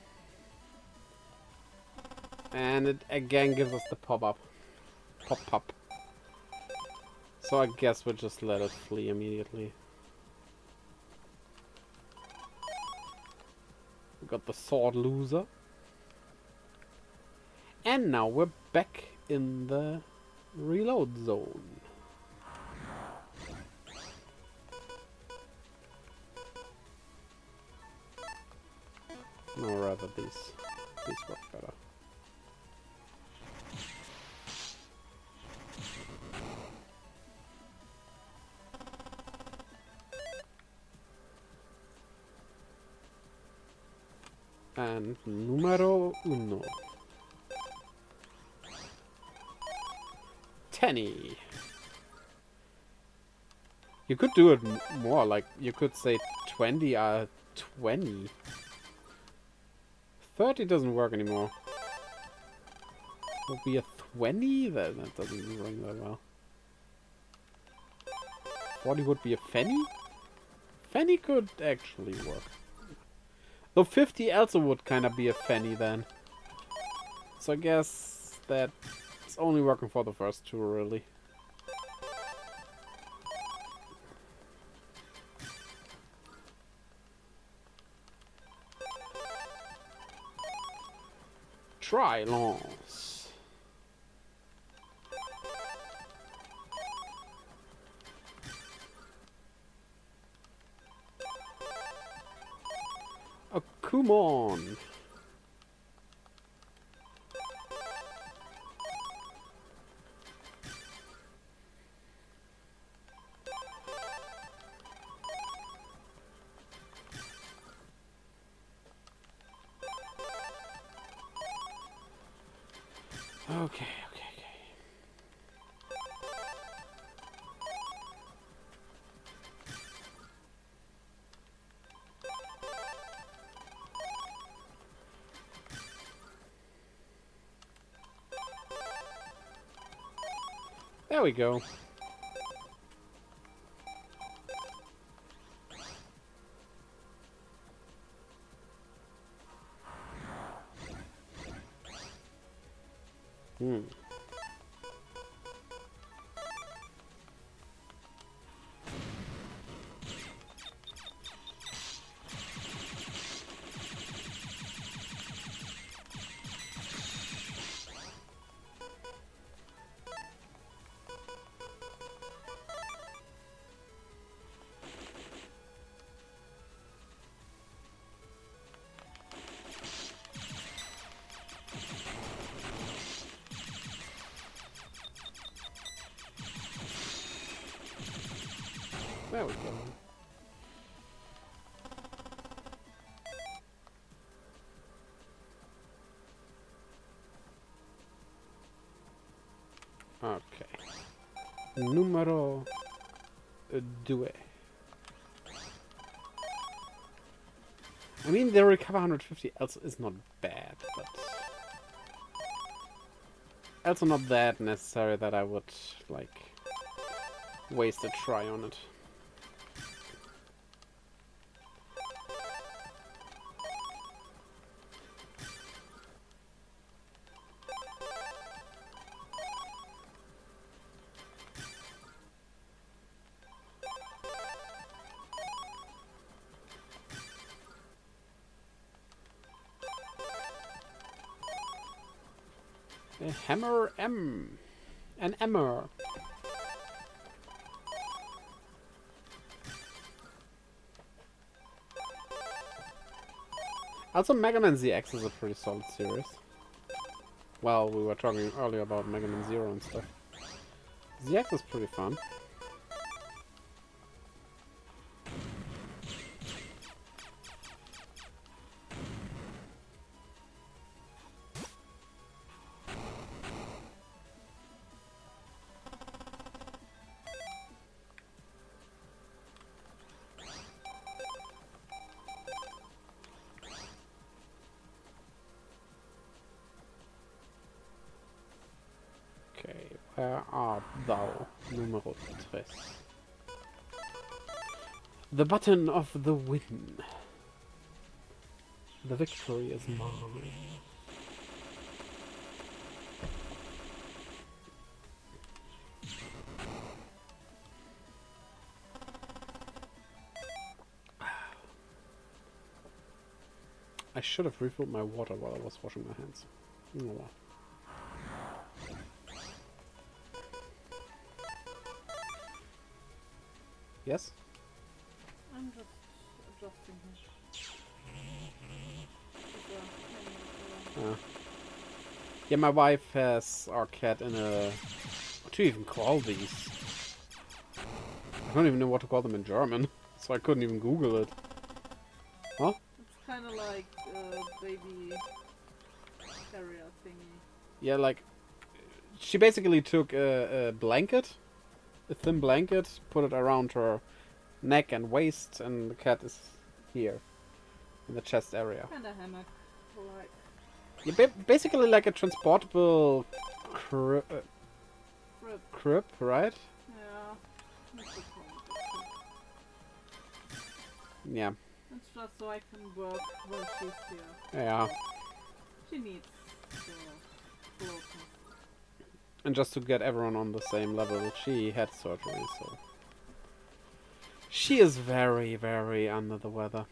And it again gives us the pop-up. Pop-pop. So I guess we'll just let it flee immediately. We got the sword loser. And now we're back in the reload zone. No, rather these work better. And numero uno. Tenny. You could do it more, like you could say 20 20. 30 doesn't work anymore. Would be a 20? That doesn't ring that well. 40 would be a Fanny? Fanny could actually work. Though 50 also would kind of be a Fanny then. So I guess that it's only working for the first 2 really. Try lance. Oh, come on. Okay. There we go. There we go. Okay. Numero 2. I mean, the recover 150 also is not bad, but also not that necessary that I would, like, waste a try on it. A hammer M. An emmer. Also, MegaMan ZX is a pretty solid series. Well, we were talking earlier about MegaMan Zero and stuff. ZX is pretty fun. Where art thou, numero tres? The button of the win. The victory is mine. I should have refilled my water while I was washing my hands. Oh well. Yes? I'm just adjusting him. Yeah, my wife has our cat in a... What do you even call these? I don't even know what to call them in German, so I couldn't even Google it. Huh? It's kind of like a baby carrier thingy. Yeah, like... She basically took a blanket, a thin blanket, put it around her neck and waist, and the cat is here, in the chest area. Kind of hammock, like. Yeah, basically like a transportable crib, right? Yeah. That's the point. Yeah. It's just so I can work while she's here. Yeah. She needs the closeness. And just to get everyone on the same level, she had surgery, so... She is very, very under the weather.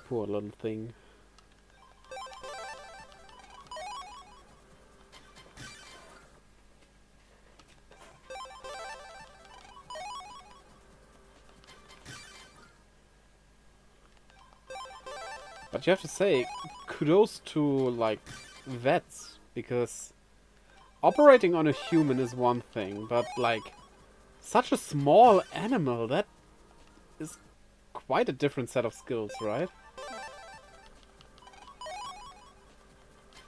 Poor little thing. But you have to say, kudos to, like, vets, because operating on a human is one thing, but, like, such a small animal, that is quite a different set of skills, right?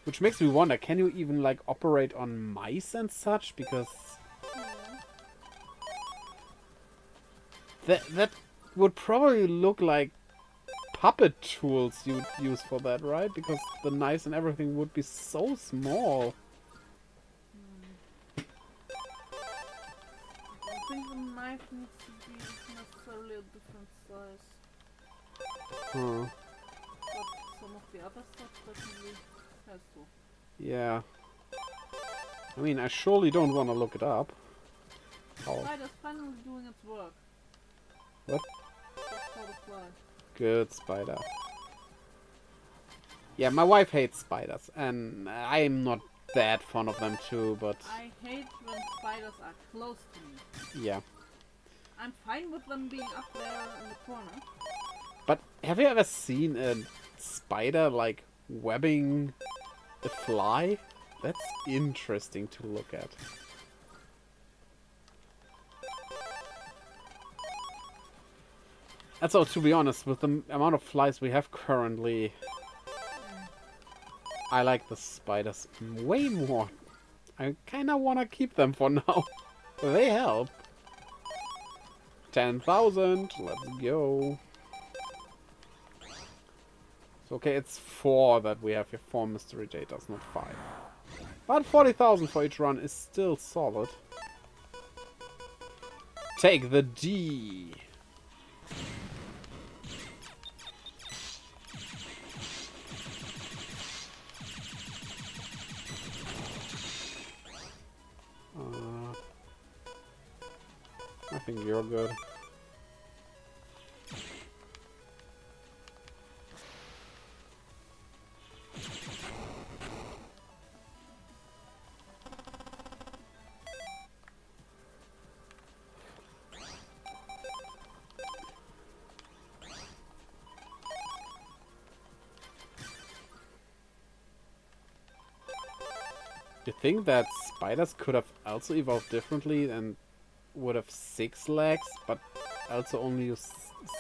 Which makes me wonder, can you even, like, operate on mice and such? Because that would probably look like puppet tools you'd use for that, right? Because the knives and everything would be so small. I don't think the knife needs to be necessarily a different size. Huh. But some of the other stuff definitely has to. Yeah. I mean, I surely don't want to look it up. Oh, Spider's finally doing its work. What? Just for the fly. good spider. Yeah, my wife hates spiders, and I'm not that fond of them too, but I hate when spiders are close to me. yeah. I'm fine with them being up there in the corner. But have you ever seen a spider, like, webbing a fly? That's interesting to look at. And so, to be honest, with the amount of flies we have currently, I like the spiders way more. I kinda wanna keep them for now. They help. 10,000, let's go. So, okay, it's 4 that we have here, 4 mystery datas, not 5. But 40,000 for each run is still solid. Take the D. I think you're good. You think that spiders could have also evolved differently and would have 6 legs, but also only use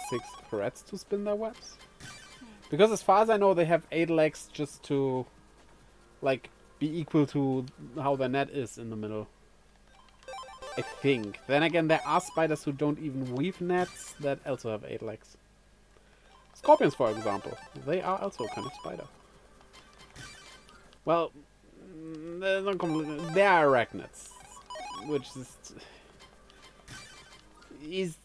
6 threads to spin their webs? Because as far as I know, they have 8 legs just to, like, be equal to how their net is in the middle. I think. Then again, there are spiders who don't even weave nets that also have 8 legs. Scorpions, for example. They are also a kind of spider. Well, they're not they are arachnids, which is,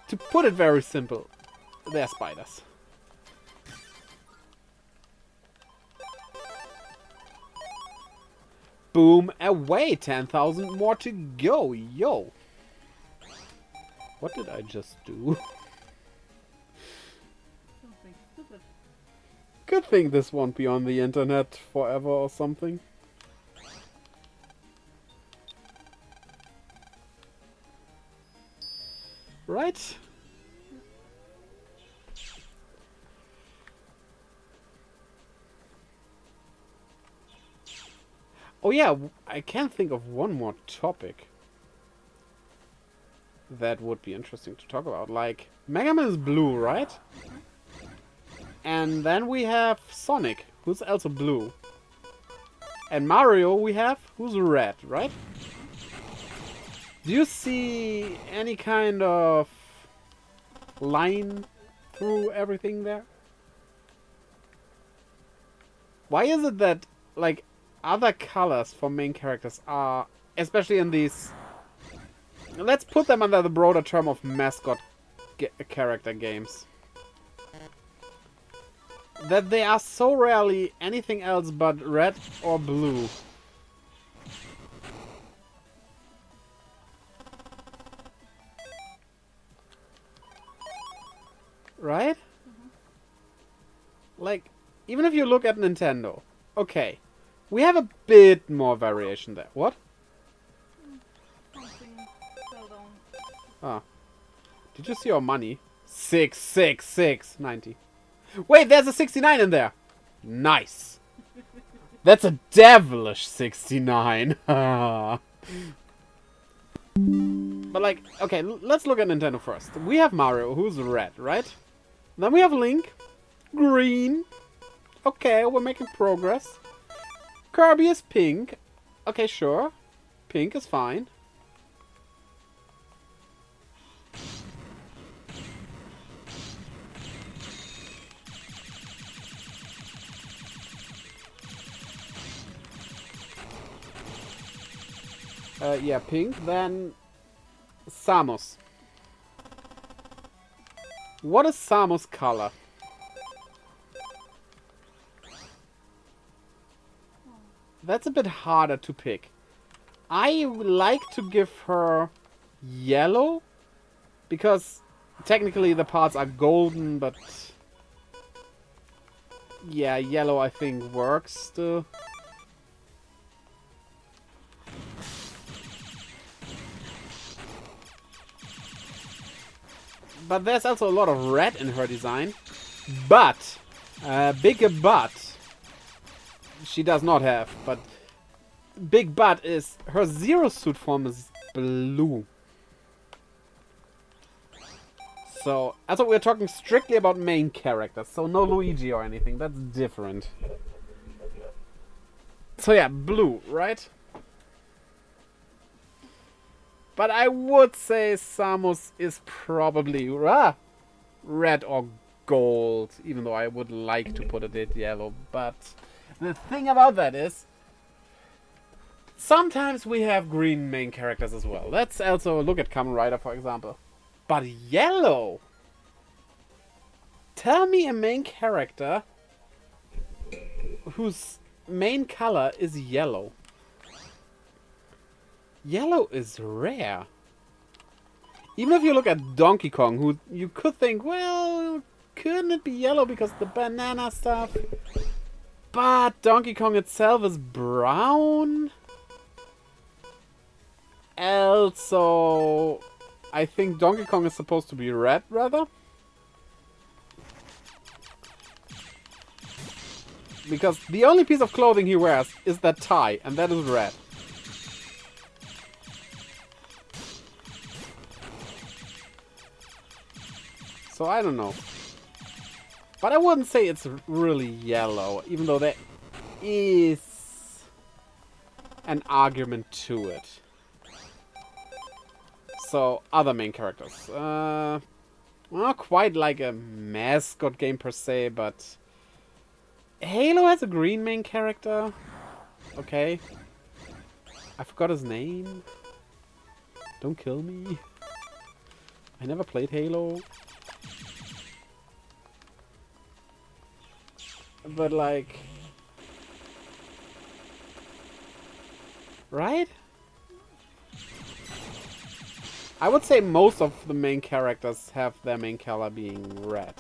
to put it very simple, they're spiders. Boom, away, 10,000 more to go, yo. What did I just do? Something stupid. Good thing this won't be on the internet forever or something. Right? Oh yeah, I can think of one more topic that would be interesting to talk about. Like, MegaMan is blue, right? And then we have Sonic, who's also blue. And Mario we have, who's red, right? Do you see any kind of line through everything there? Why is it that, like, other colors for main characters are, especially in these, let's put them under the broader term of mascot character games, that they are so rarely anything else but red or blue? Right? Like, even if you look at Nintendo, okay, we have a bit more variation there. What? Something fell down. Ah. Did you see our money? 666.90. Wait, there's a 69 in there. Nice. That's a devilish 69. But like, okay, let's look at Nintendo first. We have Mario, who's red, right? Then we have Link, green. Okay, we're making progress. Kirby is pink. Okay, sure. Pink is fine. Yeah, pink. Then Samus. What is Samus' color? That's a bit harder to pick. I would like to give her yellow, because technically the parts are golden, but yeah, yellow I think works still. But there's also a lot of red in her design. But, big but, she does not have, but big but is her Zero Suit form is blue. So, also we're talking strictly about main characters, so no Luigi or anything, that's different. So yeah, blue, right? But I would say Samus is probably red or gold, even though I would like to put it in yellow. But the thing about that is, sometimes we have green main characters as well. Let's also look at Kamen Rider, for example. But yellow? Tell me a main character whose main color is yellow. Yellow is rare. Even if you look at Donkey Kong, who you could think, well, couldn't it be yellow because the banana stuff? But Donkey Kong itself is brown. Also, I think Donkey Kong is supposed to be red, rather. Because the only piece of clothing he wears is that tie, and that is red. So I don't know. But I wouldn't say it's really yellow, even though there is an argument to it. So, other main characters. Not quite like a mascot game per se, but Halo has a green main character. Okay. I forgot his name. Don't kill me. I never played Halo. But like... Right? I would say most of the main characters have their main color being red.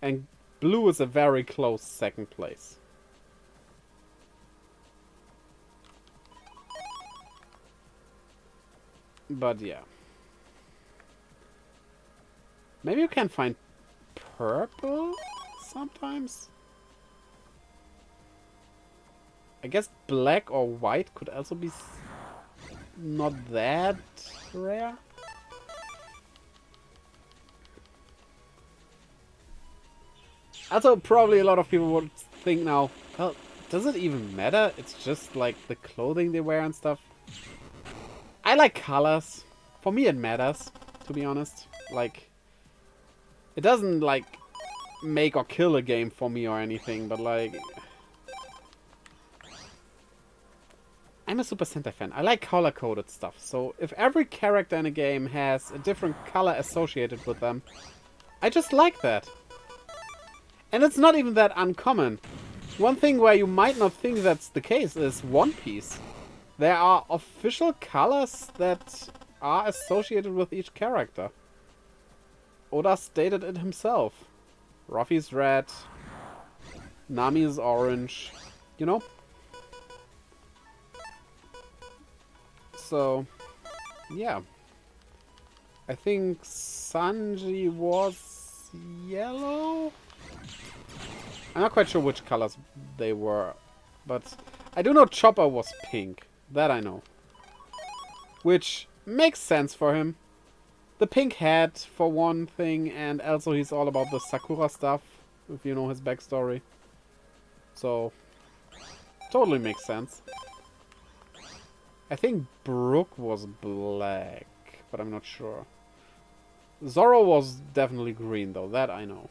And blue is a very close second place. But yeah. Maybe you can find purple sometimes? I guess black or white could also be not that rare. Also, probably a lot of people would think now, well, does it even matter? It's just like the clothing they wear and stuff. I like colors. For me it matters, to be honest. Like, it doesn't like make or kill a game for me or anything, but like... I'm a Super Sentai fan. I like color-coded stuff. So if every character in a game has a different color associated with them, I just like that. And it's not even that uncommon. One thing where you might not think that's the case is One Piece. There are official colors that are associated with each character. Oda stated it himself. Ruffy's red. Nami is orange. You know? So, yeah. I think Sanji was yellow? I'm not quite sure which colors they were, but I do know Chopper was pink. That I know. Which makes sense for him. The pink hat, for one thing, and also he's all about the Sakura stuff, if you know his backstory. So, totally makes sense. I think Brook was black, but I'm not sure. Zoro was definitely green, though. That I know.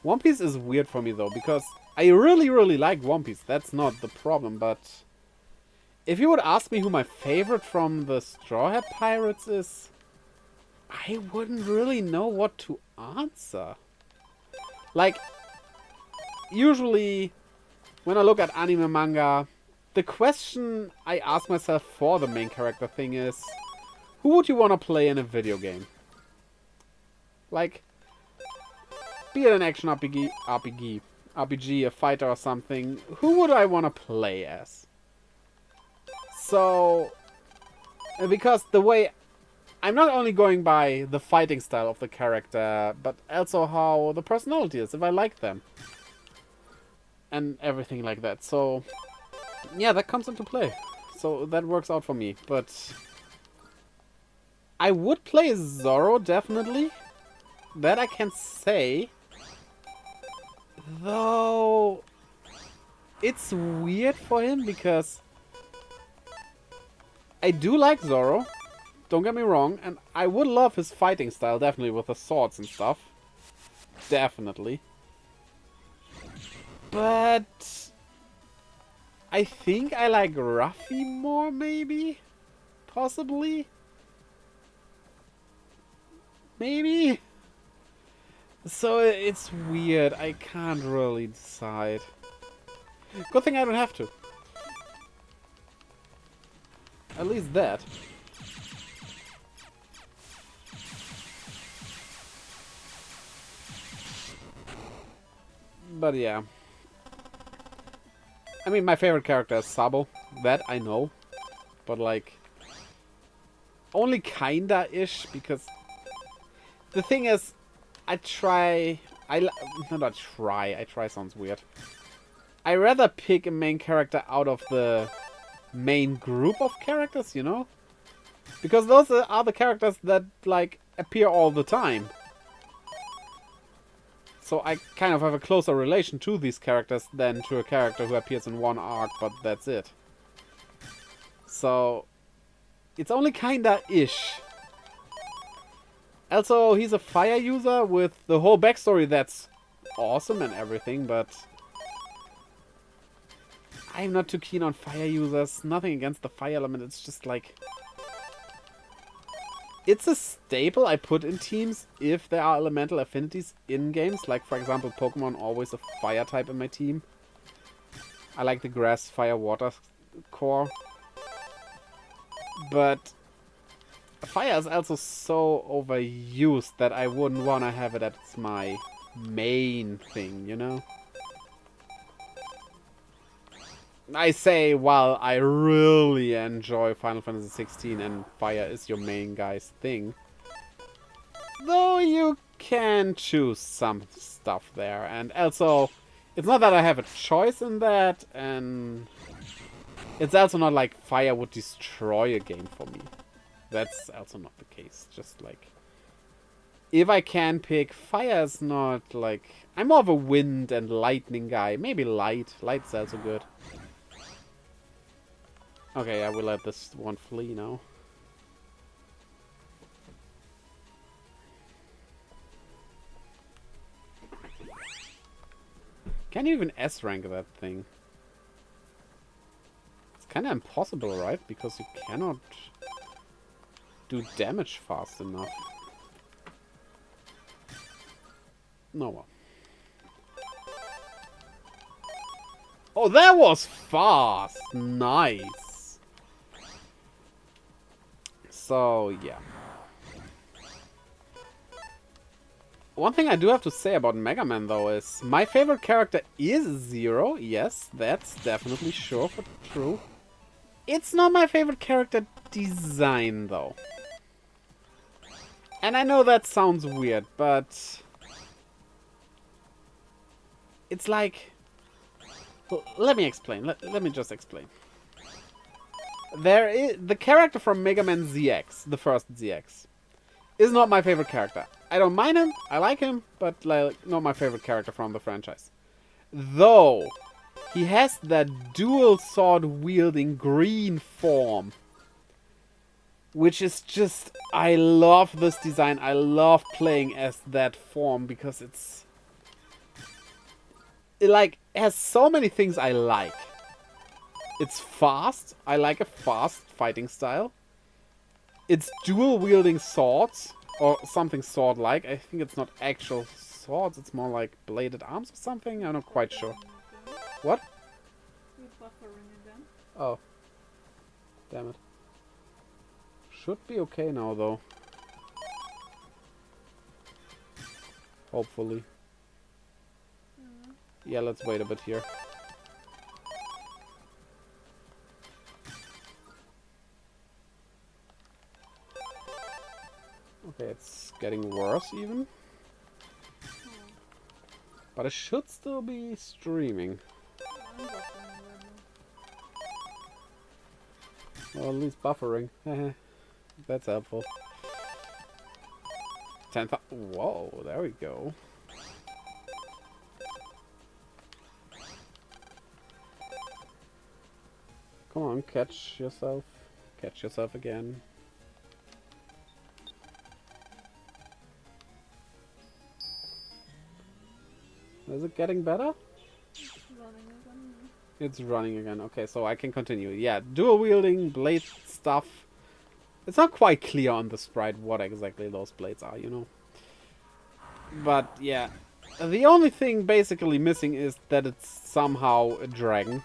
One Piece is weird for me, though, because I really, really like One Piece. That's not the problem, but... If you would ask me who my favorite from the Straw Hat Pirates is... I wouldn't really know what to answer. Like... Usually, when I look at anime manga, the question I ask myself for the main character thing is, who would you want to play in a video game? Like, be it an action RPG, a fighter or something, who would I want to play as? So, because the way, I'm not only going by the fighting style of the character, but also how the personality is, if I like them. And everything like that. So, yeah, that comes into play. So that works out for me. But I would play Zoro, definitely. That I can say. Though, it's weird for him because I do like Zoro. Don't get me wrong. And I would love his fighting style, definitely, with the swords and stuff. Definitely. But I think I like Ruffy more, maybe? Possibly? Maybe? So it's weird. I can't really decide. Good thing I don't have to. At least that. But yeah. I mean, my favorite character is Sabo. That I know. But, like... Only kinda-ish, because... The thing is, I try sounds weird. I rather pick a main character out of the main group of characters, you know? Because those are the characters that, like, appear all the time. So I kind of have a closer relation to these characters than to a character who appears in one arc, but that's it. So, it's only kinda-ish. Also, he's a fire user with the whole backstory that's awesome and everything, but I'm not too keen on fire users. Nothing against the fire element, it's just like... It's a staple I put in teams if there are elemental affinities in games. Like, for example, Pokemon, always a fire type in my team. I like the grass, fire, water core. But fire is also so overused that I wouldn't want to have it as my main thing, you know? I say, while I really enjoy Final Fantasy 16 and fire is your main guy's thing. Though you can choose some stuff there. And also, it's not that I have a choice in that, and it's also not like fire would destroy a game for me. That's also not the case. Just like, if I can pick, fire is not like... I'm more of a wind and lightning guy. Maybe light. Light's also good. Okay, I will let this one flee now. Can't you even S-rank that thing? It's kind of impossible, right? Because you cannot do damage fast enough. No well. Oh, that was fast! Nice! So, yeah. One thing I do have to say about Mega Man, though, is my favorite character is Zero. Yes, that's definitely sure for true. It's not my favorite character design, though. And I know that sounds weird, but... It's like... Let me explain. Let me just explain. There is... The character from Mega Man ZX, the first ZX, is not my favorite character. I don't mind him, I like him, but like not my favorite character from the franchise. Though, he has that dual sword wielding green form. Which is just... I love this design. I love playing as that form because it's... It like has so many things I like. It's fast. I like a fast fighting style. It's dual wielding swords. Or something sword-like. I think it's not actual swords. It's more like bladed arms or something. I'm not quite sure. What? You're buffering again. Oh. Damn it. Should be okay now, though. Hopefully. Yeah, let's wait a bit here. Okay, it's getting worse even. But it should still be streaming. I'm buffering right now. Well, at least buffering. That's helpful. 10,000. Whoa, there we go. Come on, catch yourself. Catch yourself again. Is it getting better? Running again. It's running again. Okay, so I can continue. Yeah, dual wielding blade stuff. It's not quite clear on the sprite what exactly those blades are, you know. But yeah, the only thing basically missing is that it's somehow a dragon.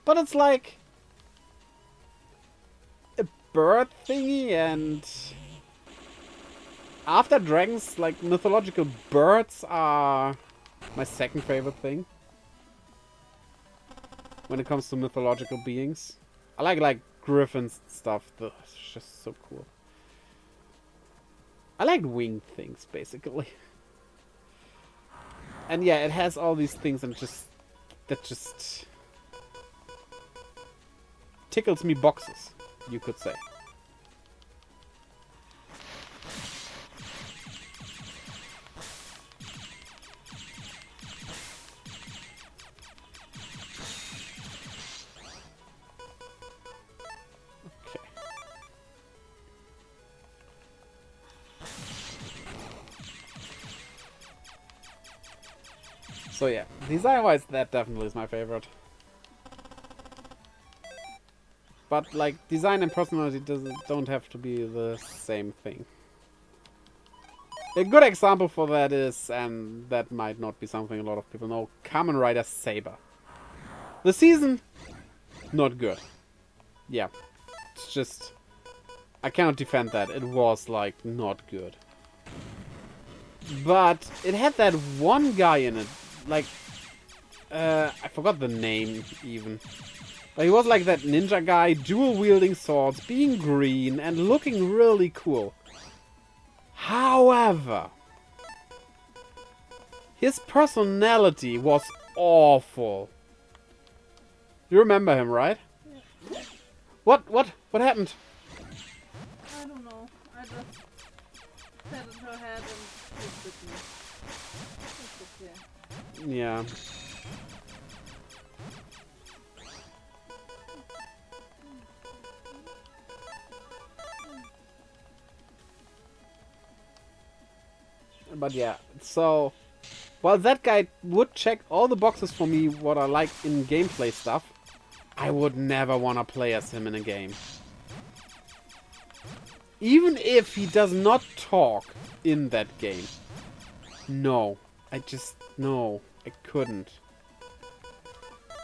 But it's like a bird thingy, and after dragons, like mythological birds are my second favorite thing when it comes to mythological beings. I like griffins and stuff. It's just so cool. I like winged things, basically. And yeah, it has all these things and that just tickles me boxes, you could say. So yeah, design-wise, that definitely is my favorite. But like, design and personality don't have to be the same thing. A good example for that is, and that might not be something a lot of people know, Kamen Rider Saber. The season, not good. Yeah, it's just, I cannot defend that. It was like not good. But it had that one guy in it, like, I forgot the name even. But he was like that ninja guy, dual wielding swords, being green and looking really cool. However, his personality was awful. You remember him, right? Yeah. What happened? I don't know. I just patted her head and it bit me. It's okay. Yeah. But yeah, so while that guy would check all the boxes for me, what I like in gameplay stuff, I would never want to play as him in a game. Even if he does not talk in that game. No. No. I couldn't.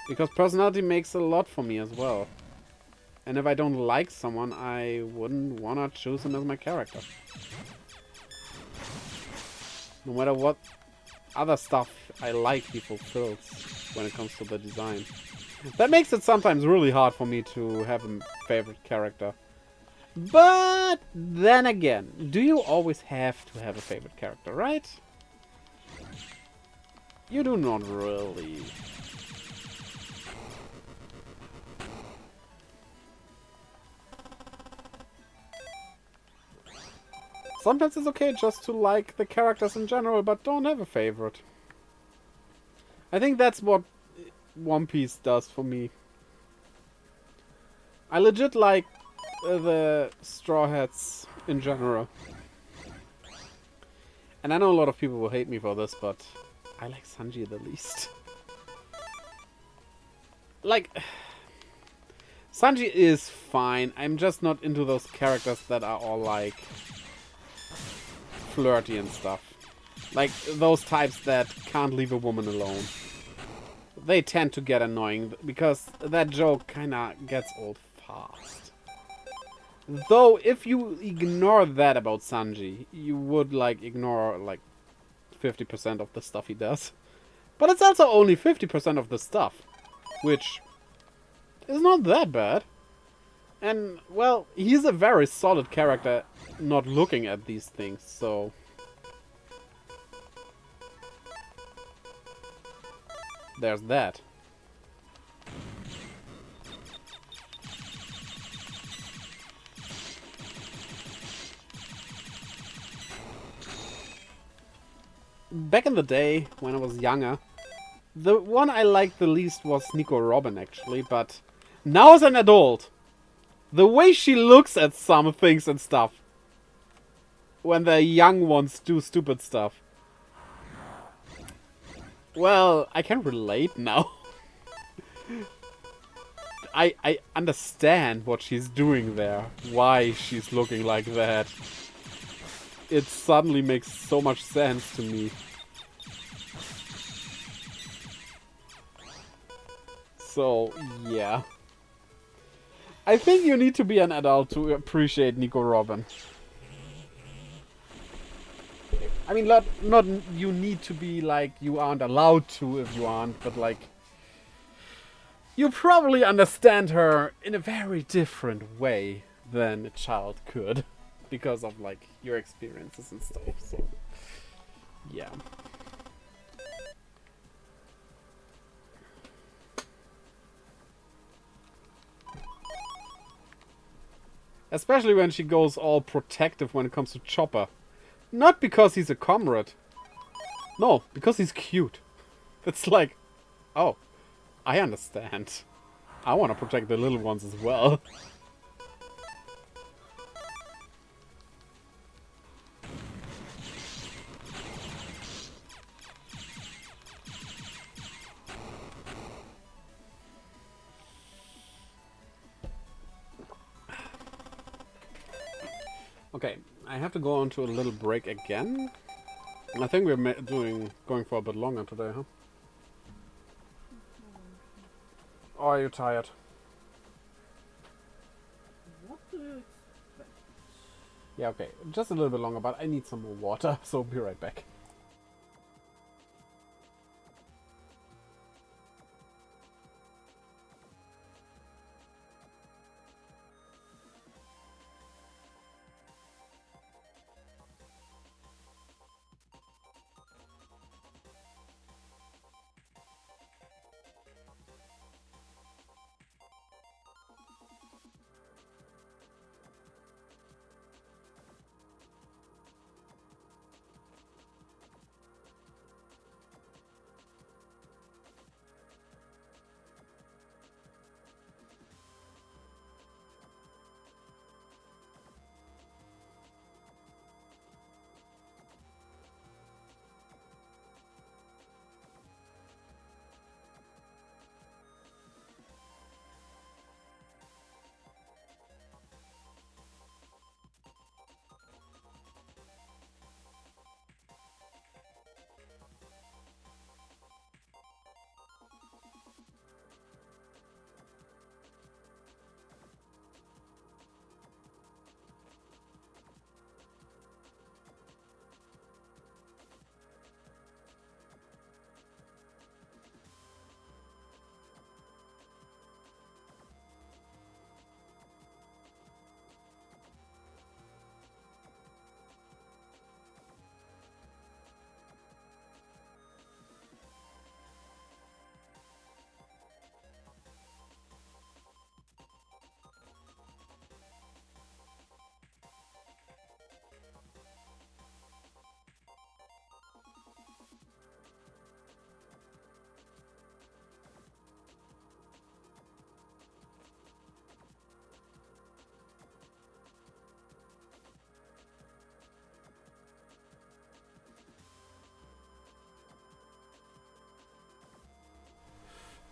Because personality makes a lot for me as well. And if I don't like someone, I wouldn't want to choose him as my character. No matter what other stuff I like he fulfills when it comes to the design. That makes it sometimes really hard for me to have a favorite character. But then again, do you always have to have a favorite character, right? You do not really. Sometimes it's okay just to like the characters in general, but don't have a favorite. I think that's what One Piece does for me. I legit like the Straw Hats in general. And I know a lot of people will hate me for this, but I like Sanji the least. Like, Sanji is fine. I'm just not into those characters that are all like flirty and stuff. Like those types that can't leave a woman alone. They tend to get annoying because that joke kinda gets old fast. Though if you ignore that about Sanji, you would like ignore like 50% of the stuff he does. But it's also only 50% of the stuff, which is not that bad. And, well, he's a very solid character not looking at these things, so... There's that. Back in the day, when I was younger, the one I liked the least was Nico Robin, actually, but now as an adult, the way she looks at some things and stuff, when the young ones do stupid stuff, well, I can relate now. I understand what she's doing there, why she's looking like that. It suddenly makes so much sense to me. So, yeah. I think you need to be an adult to appreciate Nico Robin. I mean, not you need to be like, you aren't allowed to if you aren't, but like... You probably understand her in a very different way than a child could. Because of, like, your experiences and stuff, so... Yeah. Especially when she goes all protective when it comes to Chopper. Not because he's a comrade. No, because he's cute. It's like... Oh, I understand. I want to protect the little ones as well. Okay, I have to go on to a little break again. I think we're going for a bit longer today, huh? Or are you tired? What do you expect? Yeah, okay. Just a little bit longer, but I need some more water, so be right back.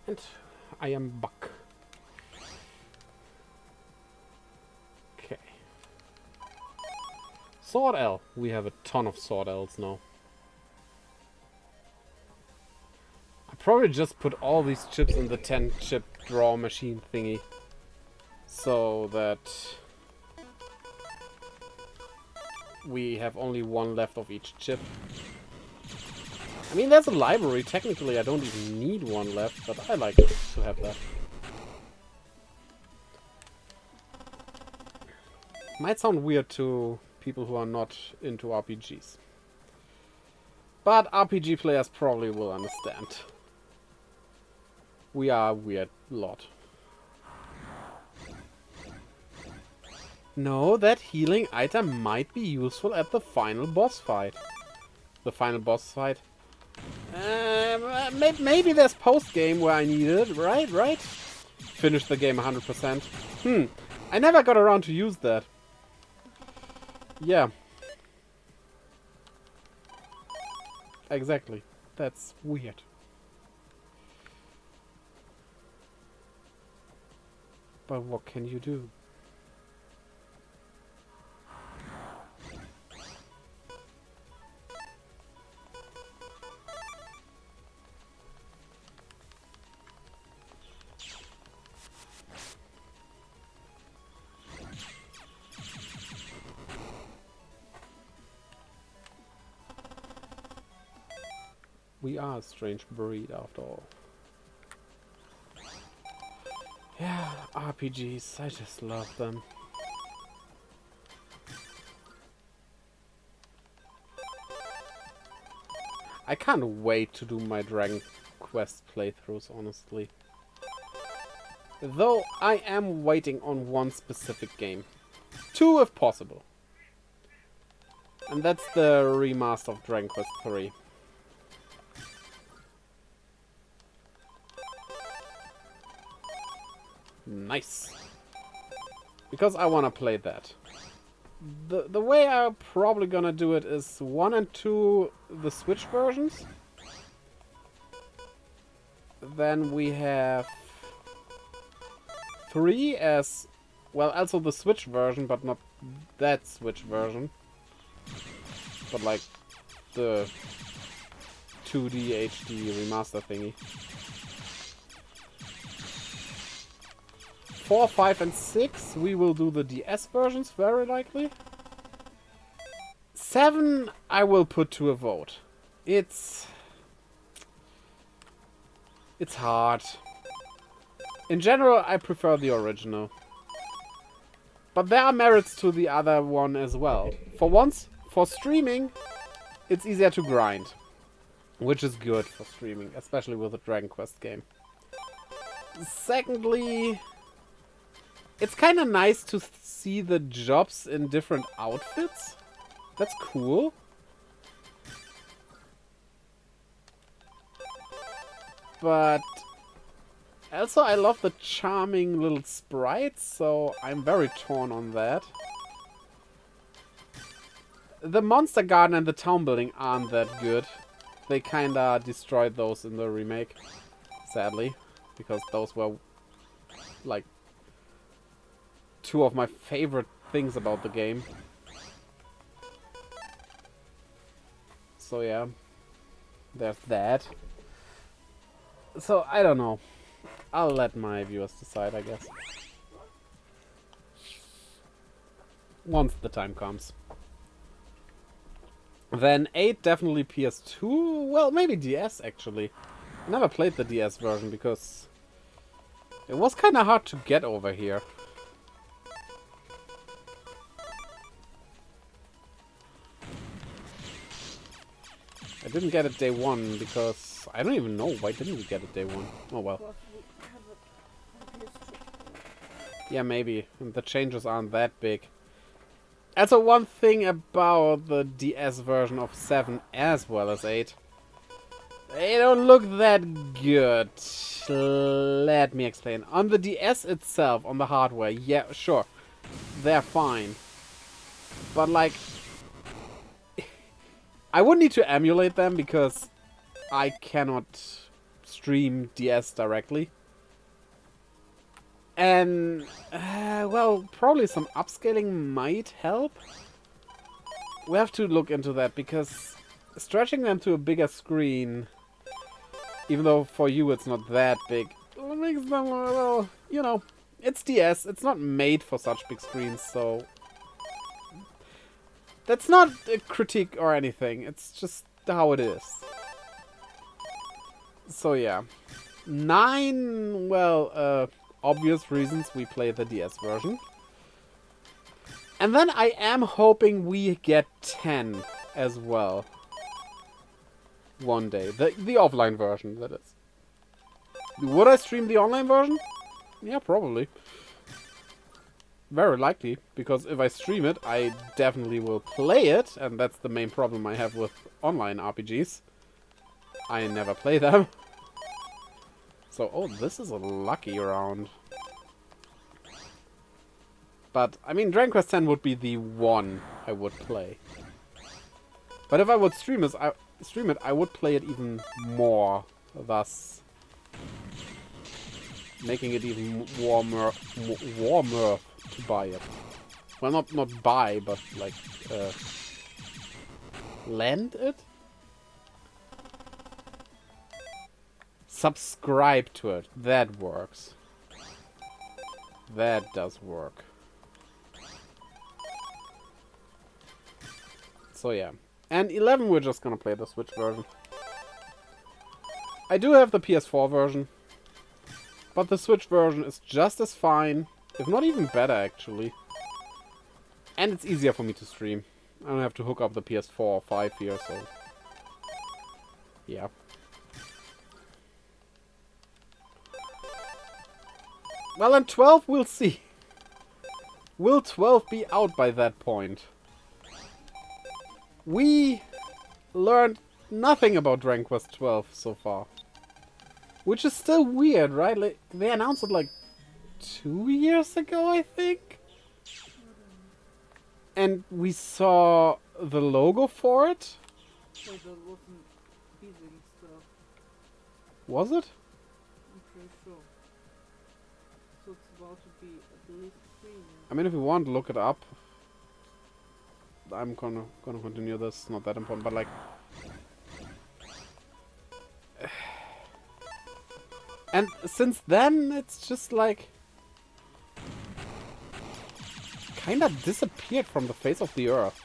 And I am back. Okay. Sword L. We have a ton of Sword Ls now. I probably just put all these chips in the 10 chip draw machine thingy. So that we have only one left of each chip. I mean, there's a library. Technically, I don't even need one left, but I like to have that. Might sound weird to people who are not into RPGs. But RPG players probably will understand. We are a weird lot. No, that healing item might be useful at the final boss fight. The final boss fight. Maybe there's post-game where I need it, right? Finish the game 100%. I never got around to use that. Yeah. Exactly. That's weird. But what can you do? We are a strange breed after all. Yeah, RPGs, I just love them. I can't wait to do my Dragon Quest playthroughs, honestly. Though I am waiting on one specific game. 2 if possible. And that's the remaster of Dragon Quest 3. Nice. Because I want to play that. The way I'm probably gonna do it is 1 and 2 the Switch versions. Then we have 3 as Well, also the Switch version, but not that Switch version. But like the 2D HD remaster thingy. 4, 5, and 6, we will do the DS versions, very likely. 7, I will put to a vote. It's hard. In general, I prefer the original. But there are merits to the other one as well. For once, for streaming, it's easier to grind. Which is good for streaming, especially with a Dragon Quest game. Secondly, it's kind of nice to see the jobs in different outfits. That's cool. But also I love the charming little sprites, so I'm very torn on that. The monster garden and the town building aren't that good. They kinda destroyed those in the remake, sadly, because those were like two of my favorite things about the game. So yeah, there's that. So I don't know. I'll let my viewers decide, I guess. Once the time comes. Then 8, definitely PS2. Well, maybe DS, actually. I never played the DS version because it was kind of hard to get over here. I didn't get it day one because I don't even know why didn't we get it day one. Oh well. Because we have it on PS2. Yeah, maybe. The changes aren't that big. Also, one thing about the DS version of 7 as well as 8. They don't look that good. Let me explain. On the DS itself, on the hardware, yeah, sure. They're fine. But like, I would need to emulate them because I cannot stream DS directly. And, well, probably some upscaling might help. We have to look into that because stretching them to a bigger screen, even though for you it's not that big, makes them, well, you know, it's DS. It's not made for such big screens, so that's not a critique or anything. It's just how it is. So yeah. 9, well, obvious reasons we play the DS version. And then I am hoping we get 10 as well. One day. The offline version, that is. Would I stream the online version? Yeah, probably. Very likely, because if I stream it, I definitely will play it, and that's the main problem I have with online RPGs. I never play them. So, oh, this is a lucky round. But, I mean, Dragon Quest X would be the one I would play. But if I would stream it, I would play it even more, thus making it even warmer to buy it. Well, not buy, but like lend it? Subscribe to it. That works. That does work. So yeah. And 11 we're just gonna play the Switch version. I do have the PS4 version. But the Switch version is just as fine. If not even better, actually. And it's easier for me to stream. I don't have to hook up the PS4 or 5 here, so... yeah. Well, and 12 we'll see. Will 12 be out by that point? We learned nothing about Dragon Quest 12 so far. Which is still weird, right? Like, they announced it like 2 years ago, I think? And we saw the logo for it? So that wasn't teasing stuff. Was it? I'm pretty sure. so it's about to be at least 3 years. I mean, if you want to look it up, I'm gonna continue this. Not that important, but like, and since then it's just like kind of disappeared from the face of the earth.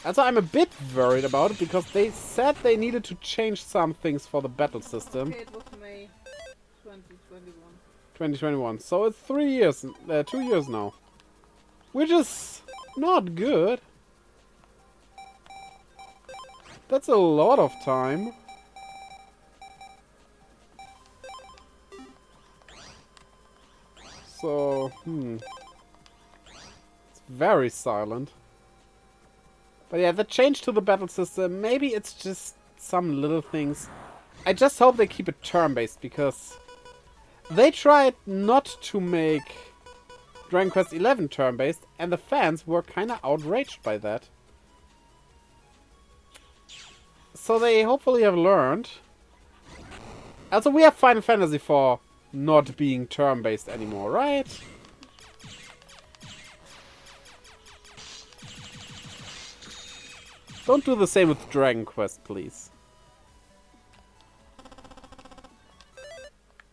And so I'm a bit worried about it because they said they needed to change some things for the battle system. Okay, it was May 2021. 2021. So it's 3 years, 2 years now, which is not good. That's a lot of time. So, it's very silent. But yeah, the change to the battle system, maybe it's just some little things. I just hope they keep it turn-based, because they tried not to make Dragon Quest XI turn-based, and the fans were kind of outraged by that. So they hopefully have learned. Also, we have Final Fantasy IV not being turn-based anymore, right? Don't do the same with Dragon Quest, please.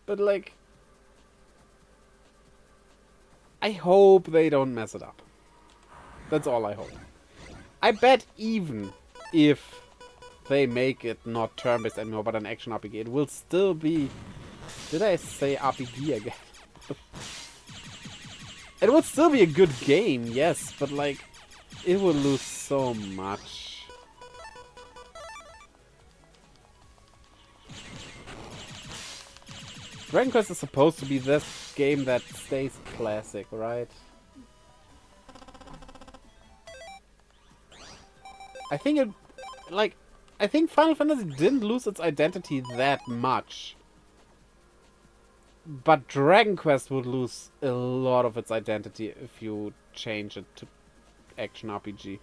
But like, I hope they don't mess it up. That's all I hope. I bet even if they make it not turn-based anymore, but an action RPG, it will still be... Did I say RPG again? It would still be a good game, yes, but like, it would lose so much. Dragon Quest is supposed to be this game that stays classic, right? I think it... Like, I think Final Fantasy didn't lose its identity that much. But Dragon Quest would lose a lot of its identity if you change it to action RPG.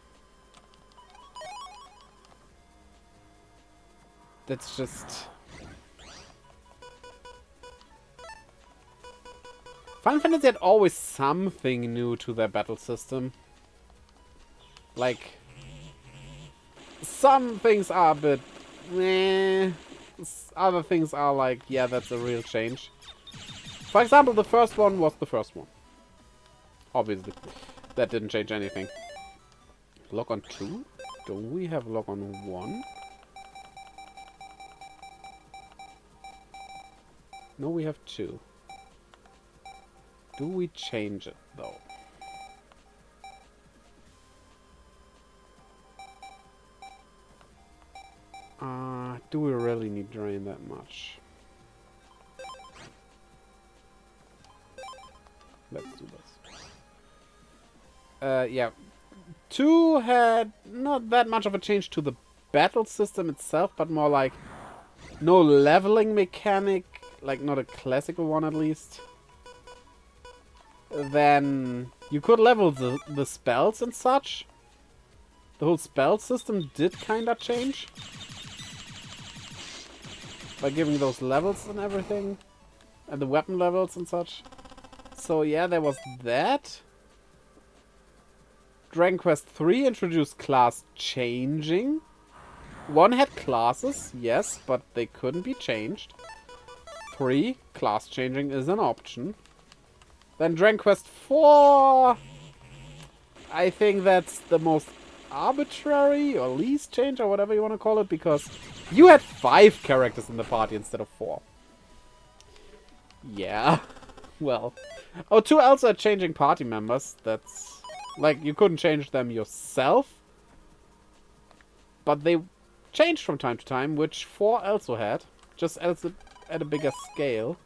That's just... Final Fantasy had always something new to their battle system. Like, some things are a bit meh. Other things are like, yeah, that's a real change. For example, the first one was the first one. Obviously, that didn't change anything. Lock on 2? Don't we have lock on 1? No, we have 2. Do we change it, though? Do we really need Drain that much? Let's do this. Yeah. 2 had not that much of a change to the battle system itself, but more like no leveling mechanic, like not a classical one at least. Then you could level the spells and such. The whole spell system did kinda change. By giving those levels and everything. And the weapon levels and such. So yeah, there was that. Dragon Quest III introduced class changing. 1 had classes, yes, but they couldn't be changed. 3, class changing is an option. Then Dragon Quest IV, I think that's the most arbitrary or least change or whatever you want to call it, because you had 5 characters in the party instead of 4. Yeah, well. Oh, 2 also are changing party members. That's, like, you couldn't change them yourself. But they changed from time to time, which 4 also had. Just at a bigger scale.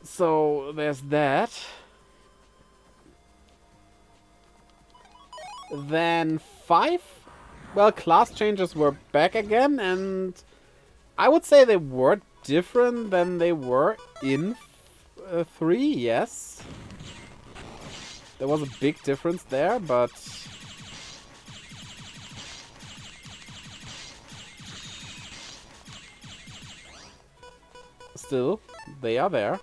So, there's that. Then 5? Well, class changes were back again, and I would say they were different than they were in 3, yes. There was a big difference there, but... still, they are there.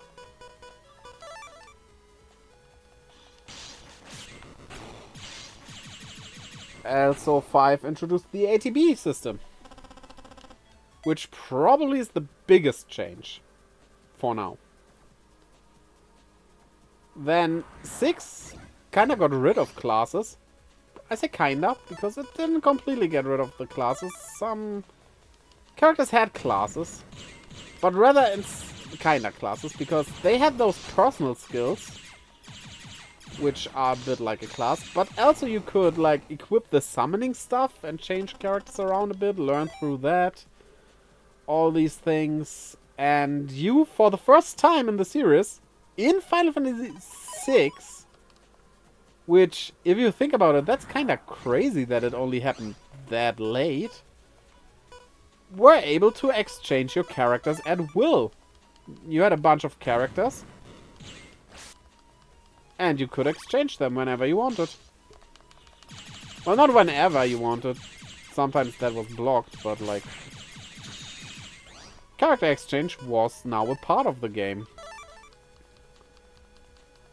Also 5 introduced the ATB system, which probably is the biggest change for now. Then 6 kinda got rid of classes. I say kinda, because it didn't completely get rid of the classes. Some characters had classes, but rather in kinda classes, because they had those personal skills, which are a bit like a class, but also you could like equip the summoning stuff and change characters around a bit, learn through that, all these things, and you, for the first time in the series, in Final Fantasy VI, which, if you think about it, that's kinda crazy that it only happened that late, were able to exchange your characters at will. You had a bunch of characters, and you could exchange them whenever you wanted. Well, not whenever you wanted. Sometimes that was blocked, but like... character exchange was now a part of the game.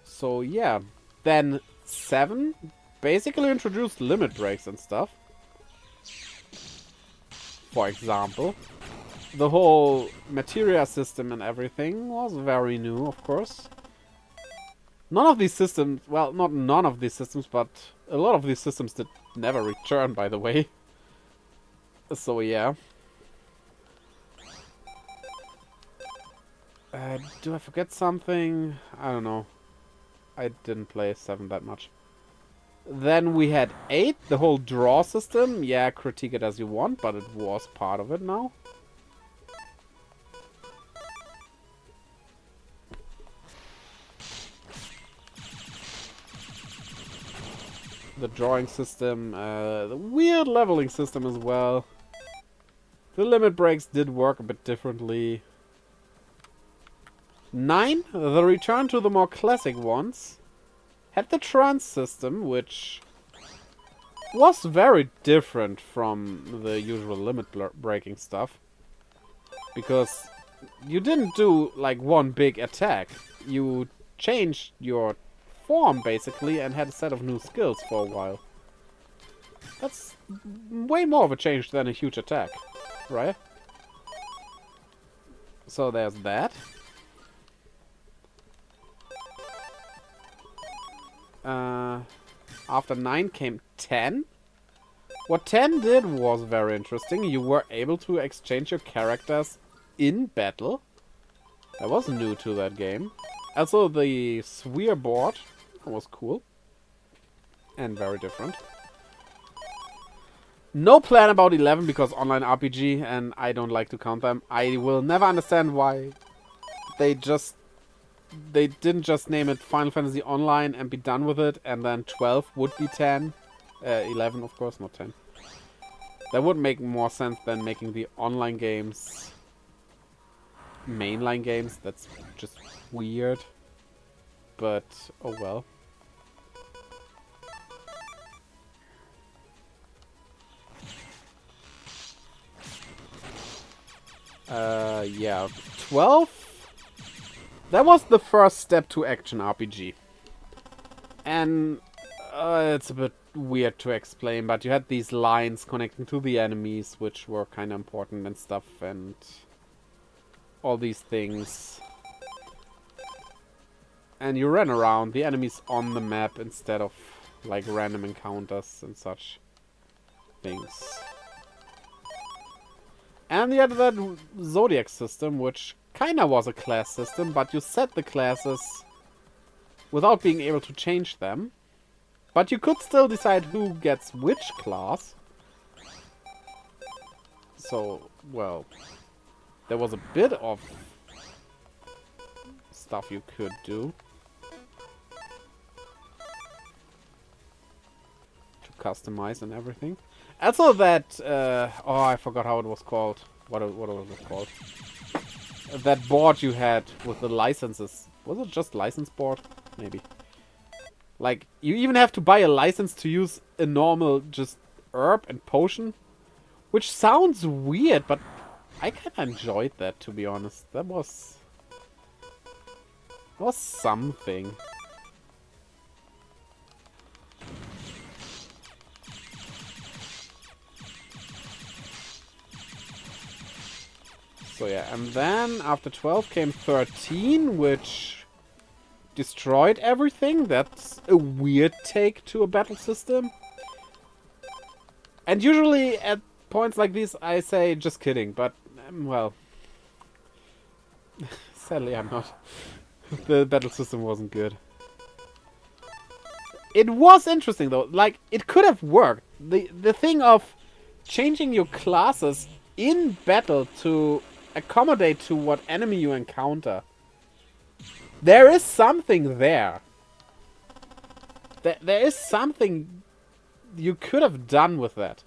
So yeah. Then 7 basically introduced limit breaks and stuff. For example. The whole materia system and everything was very new, of course. None of these systems, well, not none of these systems, but a lot of these systems did never return, by the way. So, yeah. Do I forget something? I don't know. I didn't play 7 that much. Then we had 8, the whole draw system. Yeah, critique it as you want, but it was part of it now. The drawing system, the weird leveling system as well. The limit breaks did work a bit differently. 9, the return to the more classic ones, had the trance system, which was very different from the usual limit breaking stuff. Because you didn't do like one big attack. You changed your form, basically, and had a set of new skills for a while. That's way more of a change than a huge attack, right? So there's that. After 9 came 10. What 10 did was very interesting. You were able to exchange your characters in battle. That was new to that game. Also, the sphere board was cool. And very different. No plan about 11 because online RPG and I don't like to count them. I will never understand why they didn't just name it Final Fantasy Online and be done with it, and then 12 would be 10. 11, of course, not 10. That would make more sense than making the online games mainline games. That's just weird. But, oh well. Yeah. 12? That was the first step to action RPG. And it's a bit weird to explain, but you had these lines connecting to the enemies, which were kind of important and stuff, and all these things. And you ran around, the enemies on the map instead of like random encounters and such things. And you had that Zodiac system, which kinda was a class system, but you set the classes without being able to change them. But you could still decide who gets which class. So, well, there was a bit of stuff you could do to customize and everything. Also that, oh, I forgot how it was called. What was it called? That board you had with the licenses. Was it just license board? Maybe. Like, you even have to buy a license to use a normal just herb and potion. Which sounds weird, but I kind of enjoyed that, to be honest. That was something. So yeah, and then after 12 came 13, which destroyed everything. That's a weird take to a battle system. And usually at points like this I say just kidding, but well, sadly I'm not. The battle system wasn't good. It was interesting though, like it could have worked. The thing of changing your classes in battle to accommodate to what enemy you encounter. There is something there. There is something you could have done with that.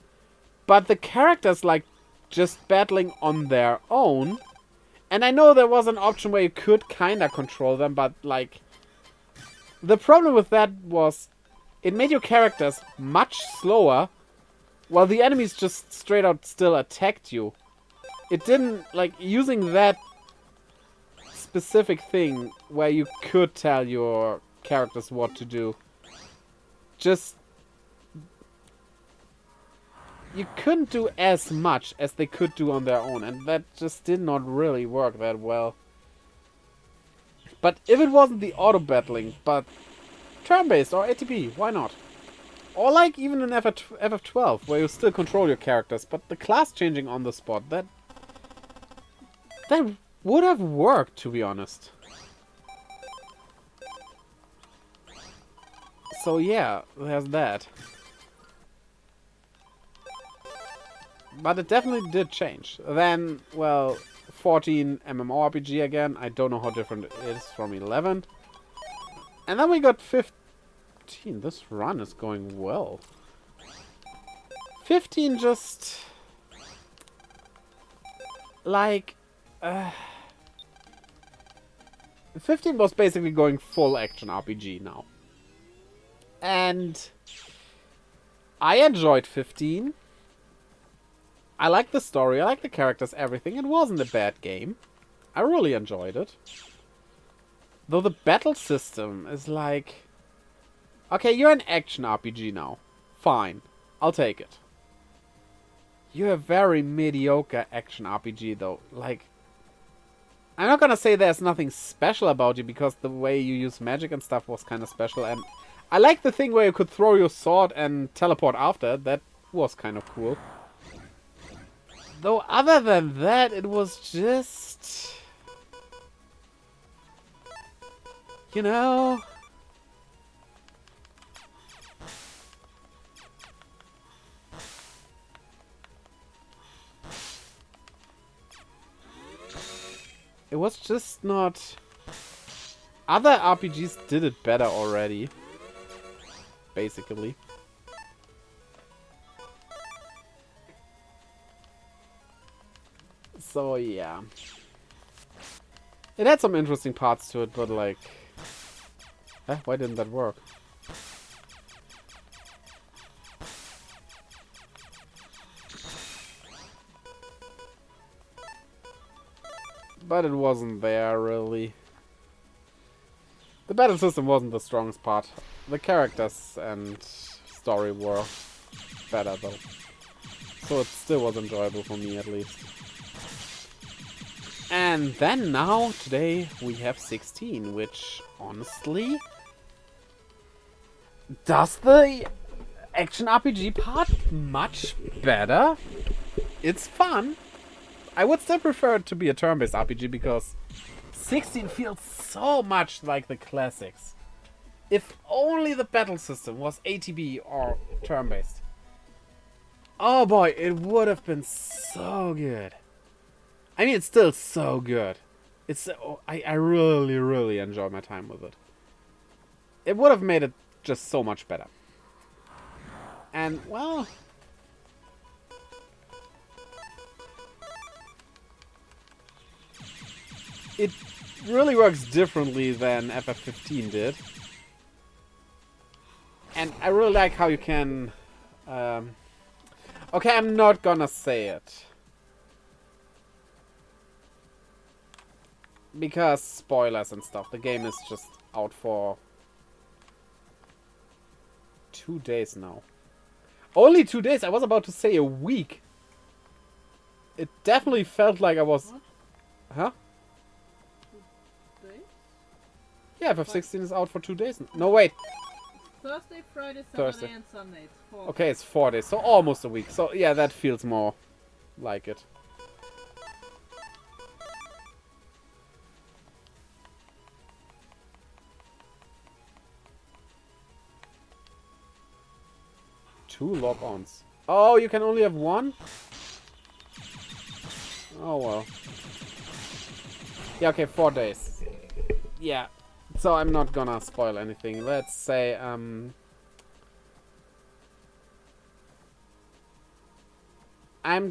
But the characters like just battling on their own. And I know there was an option where you could kinda control them, but like the problem with that was it made your characters much slower while the enemies just straight out still attacked you. It didn't, like, using that specific thing where you could tell your characters what to do. Just, you couldn't do as much as they could do on their own, and that just did not really work that well. But if it wasn't the auto-battling, but turn-based or ATB, why not? Or like even in FF12, where you still control your characters, but the class changing on the spot, that would have worked, to be honest. So yeah, there's that. But it definitely did change. Then, well, 14 MMORPG again. I don't know how different it is from 11. And then we got 15. This run is going well. 15 just... like... 15 was basically going full action RPG now. And... I enjoyed 15. I like the story, I like the characters, everything. It wasn't a bad game. I really enjoyed it. Though the battle system is like... okay, you're an action RPG now. Fine. I'll take it. You're a very mediocre action RPG though. Like... I'm not gonna say there's nothing special about you, because the way you use magic and stuff was kind of special. And I like the thing where you could throw your sword and teleport after. That was kind of cool. Though other than that, it was just... you know... it was just not... other RPGs did it better already. Basically. So, yeah. It had some interesting parts to it, but like... why didn't that work? But it wasn't there, really. The battle system wasn't the strongest part. The characters and story were better, though. So it still was enjoyable for me, at least. And then now, today, we have 16, which, honestly, does the action RPG part much better. It's fun. I would still prefer it to be a turn-based RPG, because 16 feels so much like the classics. If only the battle system was ATB or turn-based. Oh boy, it would have been so good. I mean, it's still so good. It's I really, really enjoy my time with it. It would have made it just so much better. And, well... it really works differently than FF15 did. And I really like how you can... okay, I'm not gonna say it. Because spoilers and stuff. The game is just out for 2 days now. Only 2 days? I was about to say a week. It definitely felt like I was... What? Huh? 2 days? Yeah, FF16 is out for 2 days. No, wait. Thursday, Friday, Saturday, Thursday. and Sunday. It's 4. Okay, it's 4 days. So almost a week. So yeah, that feels more like it. Two lock-ons. Oh, you can only have one? Oh, well. Yeah, okay, 4 days. Yeah. So I'm not gonna spoil anything. Let's say, I'm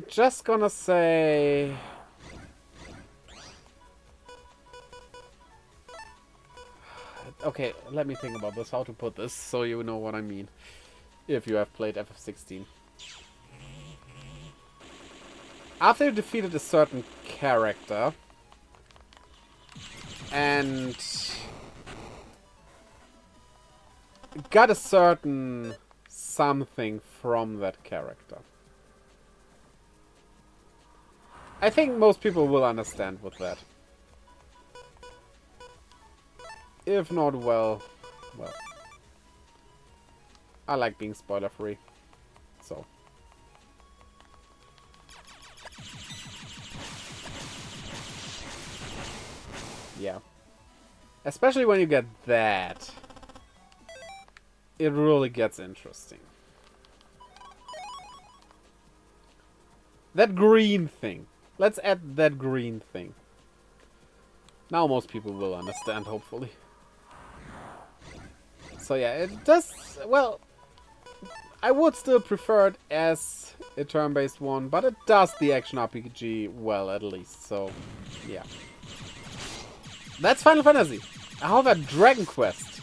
just gonna say... Okay, let me think about this, how to put this, so you know what I mean. If you have played FF16. After you defeated a certain character, and got a certain something from that character. I think most people will understand with that. If not, well. I like being spoiler free. So. Yeah. Especially when you get that. It really gets interesting. That green thing. Let's add that green thing. Now most people will understand, hopefully. So yeah, it does... Well, I would still prefer it as a turn-based one, but it does the action RPG well, at least. So, yeah. That's Final Fantasy. However, Dragon Quest.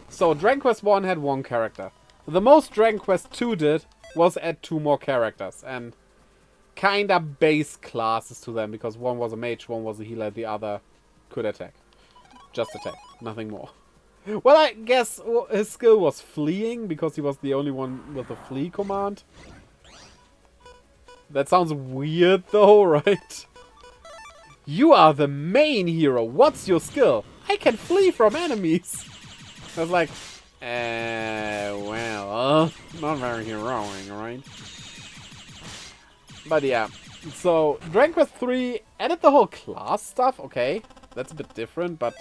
So, Dragon Quest 1 had 1 character. The most Dragon Quest 2 did was add 2 more characters. And kinda base classes to them, because one was a mage, one was a healer, the other could attack. Just attack, nothing more. Well, I guess his skill was fleeing, because he was the only one with a flee command. That sounds weird though, right? You are the main hero, what's your skill? I can flee from enemies. I was like, well, not very heroic, right? But yeah, so Dragon Quest 3 added the whole class stuff, okay. That's a bit different, but...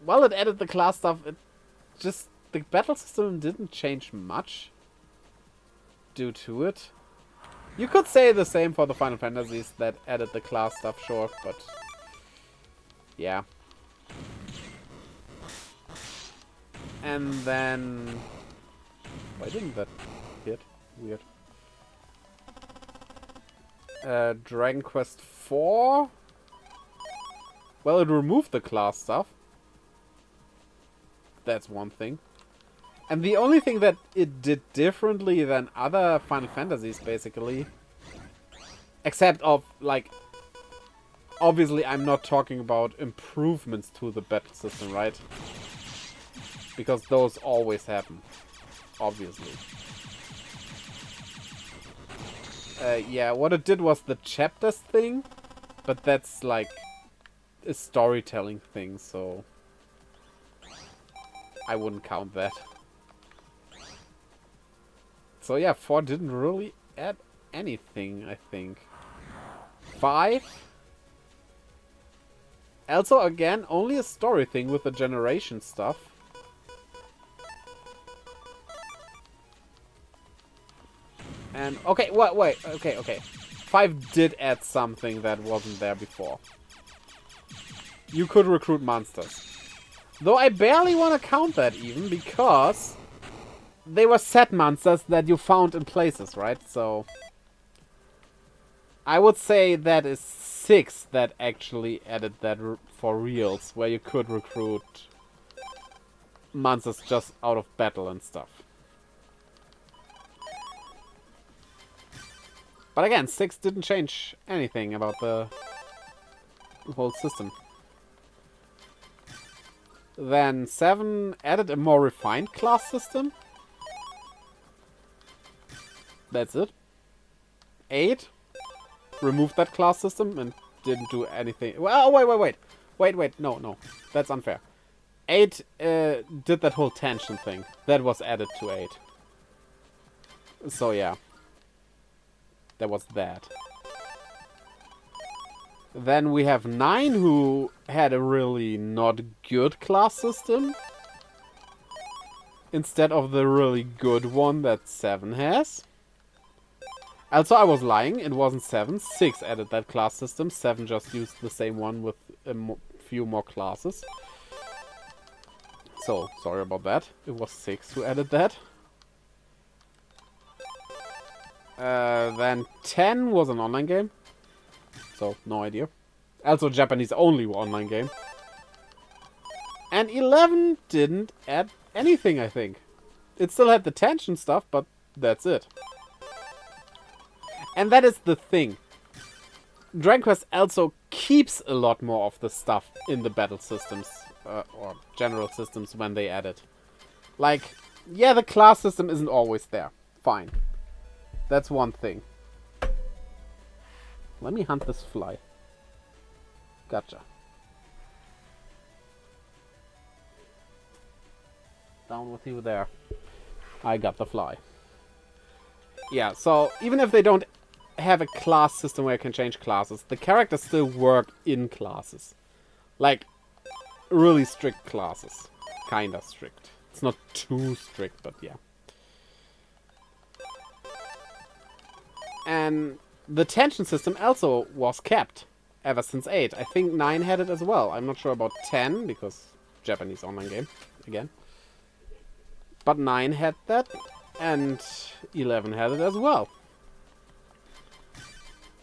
While it added the class stuff, it just... The battle system didn't change much due to it. You could say the same for the Final Fantasies that added the class stuff, sure, but... Yeah. And then... Why didn't that hit? Weird. Dragon Quest 4? Well, it removed the class stuff. That's one thing. And the only thing that it did differently than other Final Fantasies, basically... Except of, like... Obviously, I'm not talking about improvements to the battle system, right? Because those always happen. Obviously. Yeah, what it did was the chapters thing. But that's, like... a storytelling thing, so... I wouldn't count that. So yeah, 4 didn't really add anything, I think. 5? Also, again, only a story thing with the generation stuff. And, okay, wait, okay. 5 did add something that wasn't there before. You could recruit monsters. Though I barely want to count that even, because they were set monsters that you found in places, right? So I would say that is 6 that actually added that for reals, where you could recruit monsters just out of battle and stuff. But again, 6 didn't change anything about the whole system. Then 7 added a more refined class system. That's it. 8 removed that class system and didn't do anything. Well, wait. No. That's unfair. 8 did that whole tension thing. That was added to 8. So yeah. There was that. Then we have 9 who had a really not good class system. Instead of the really good one that 7 has. Also, I was lying. It wasn't 7. 6 added that class system. 7 just used the same one with a few more classes. So, sorry about that. It was 6 who added that. Then 10 was an online game. So, no idea. Also, Japanese only online game. And 11 didn't add anything, I think. It still had the tension stuff, but that's it. And that is the thing. Dragon Quest also keeps a lot more of the stuff in the battle systems. Or general systems when they add it. Like, yeah, the class system isn't always there. Fine. That's one thing. Let me hunt this fly. Gotcha. Down with you there. I got the fly. Yeah, so even if they don't have a class system where you can change classes, the characters still work in classes. Like, really strict classes. Kinda strict. It's not too strict, but yeah. And the tension system also was kept ever since 8. I think 9 had it as well. I'm not sure about 10, because Japanese online game, again. But 9 had that, and 11 had it as well.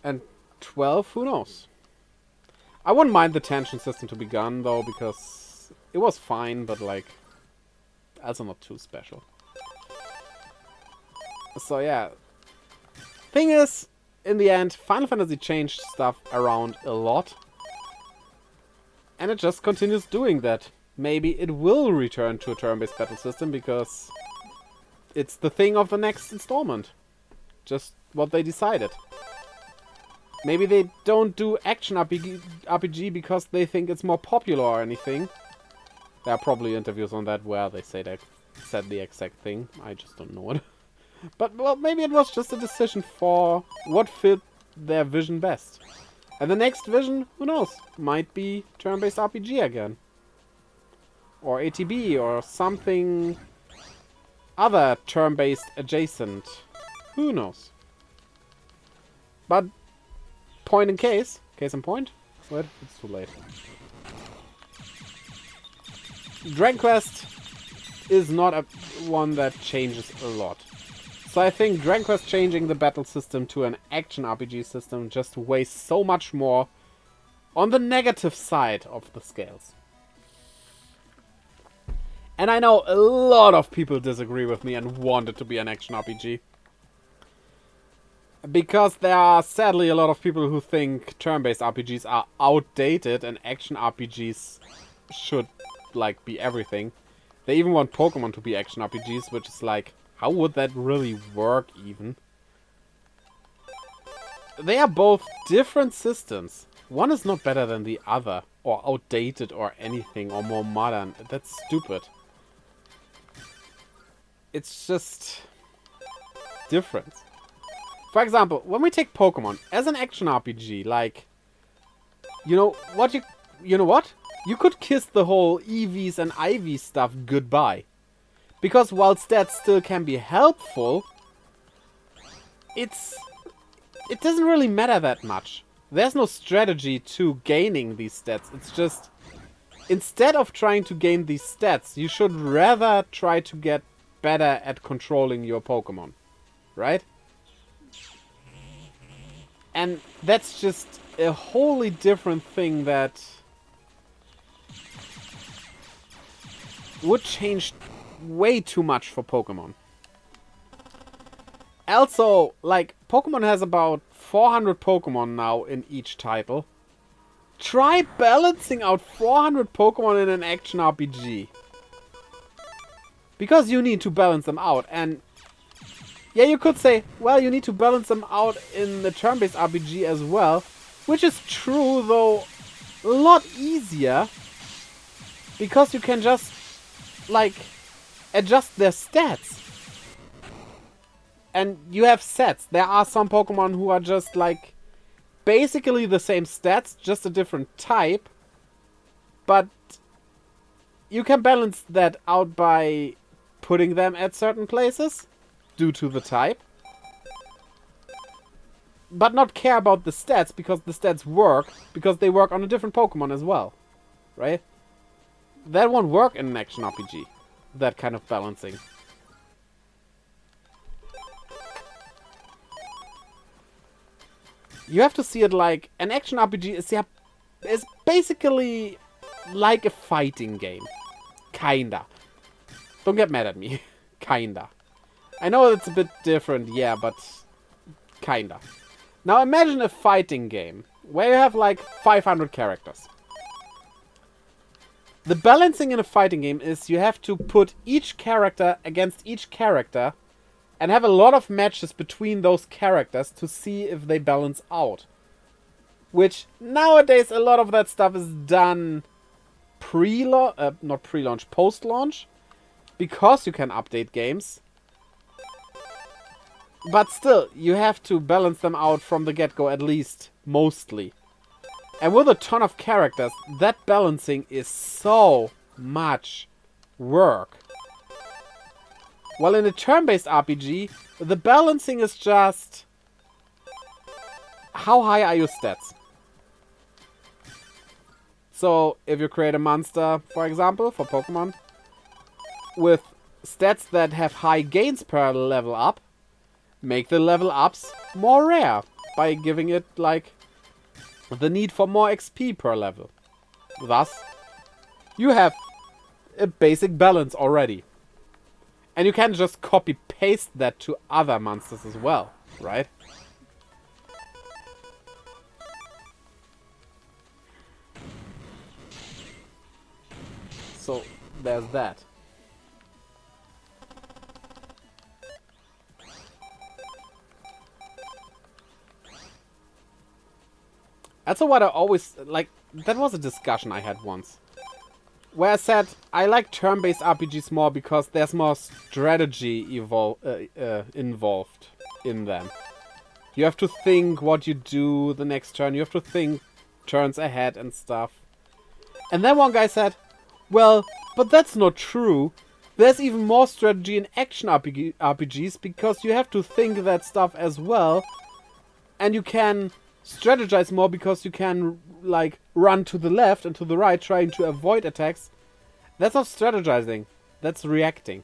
And 12, who knows? I wouldn't mind the tension system to be gone, though, because it was fine, but, like, also not too special. So, yeah. Thing is, in the end, Final Fantasy changed stuff around a lot. And it just continues doing that. Maybe it will return to a turn-based battle system, because it's the thing of the next installment. Just what they decided. Maybe they don't do action RPG because they think it's more popular or anything. There are probably interviews on that where they say they said the exact thing. I just don't know it. But, well, maybe it was just a decision for what fit their vision best. And the next vision, who knows, might be turn-based RPG again. Or ATB, or something other turn-based adjacent. Who knows? But, point in case in point. Wait, it's too late. Dragon Quest is not a one that changes a lot. So I think Dragon Quest changing the battle system to an action RPG system just weighs so much more on the negative side of the scales. And I know a lot of people disagree with me and want it to be an action RPG. Because there are sadly a lot of people who think turn-based RPGs are outdated and action RPGs should, like, be everything. They even want Pokemon to be action RPGs, which is like, how would that really work even? They are both different systems. One is not better than the other, or outdated or anything, or more modern. That's stupid. It's just different. For example, when we take Pokemon as an action RPG, like, you know what? You could kiss the whole EVs and IVs stuff goodbye. Because whilst that still can be helpful, it doesn't really matter that much. There's no strategy to gaining these stats. It's just, instead of trying to gain these stats, you should rather try to get better at controlling your Pokemon. Right? And that's just a wholly different thing that would change way too much for Pokemon. Also, like, Pokemon has about 400 Pokemon now in each title. Try balancing out 400 Pokemon in an action RPG. Because you need to balance them out. And yeah, you could say, well, you need to balance them out in the turn-based RPG as well. Which is true, though a lot easier. Because you can just, like, adjust their stats. And you have sets. There are some Pokemon who are just, like, basically the same stats, just a different type. But you can balance that out by putting them at certain places due to the type. But not care about the stats, because the stats work, because they work on a different Pokemon as well. Right? That won't work in an action RPG. That kind of balancing. You have to see it like an action RPG is basically like a fighting game. Kinda. Don't get mad at me. Kinda. I know it's a bit different, yeah, but kinda. Now imagine a fighting game where you have like 500 characters. The balancing in a fighting game is you have to put each character against each character and have a lot of matches between those characters to see if they balance out. Which, nowadays, a lot of that stuff is done not pre-launch, post-launch. Because you can update games. But still, you have to balance them out from the get-go, at least, mostly. And with a ton of characters, that balancing is so much work. While in a turn-based RPG, the balancing is just how high are your stats? So, if you create a monster, for example, for Pokemon, with stats that have high gains per level up, make the level ups more rare by giving it, like, the need for more XP per level. Thus, you have a basic balance already. And you can just copy-paste that to other monsters as well, right? So, there's that. That's what I always, like, that was a discussion I had once. Where I said, I like turn-based RPGs more because there's more strategy involved in them. You have to think what you do the next turn. You have to think turns ahead and stuff. And then one guy said, well, but that's not true. There's even more strategy in action RPGs because you have to think that stuff as well. And you can strategize more because you can, like, run to the left and to the right trying to avoid attacks. That's not strategizing. That's reacting.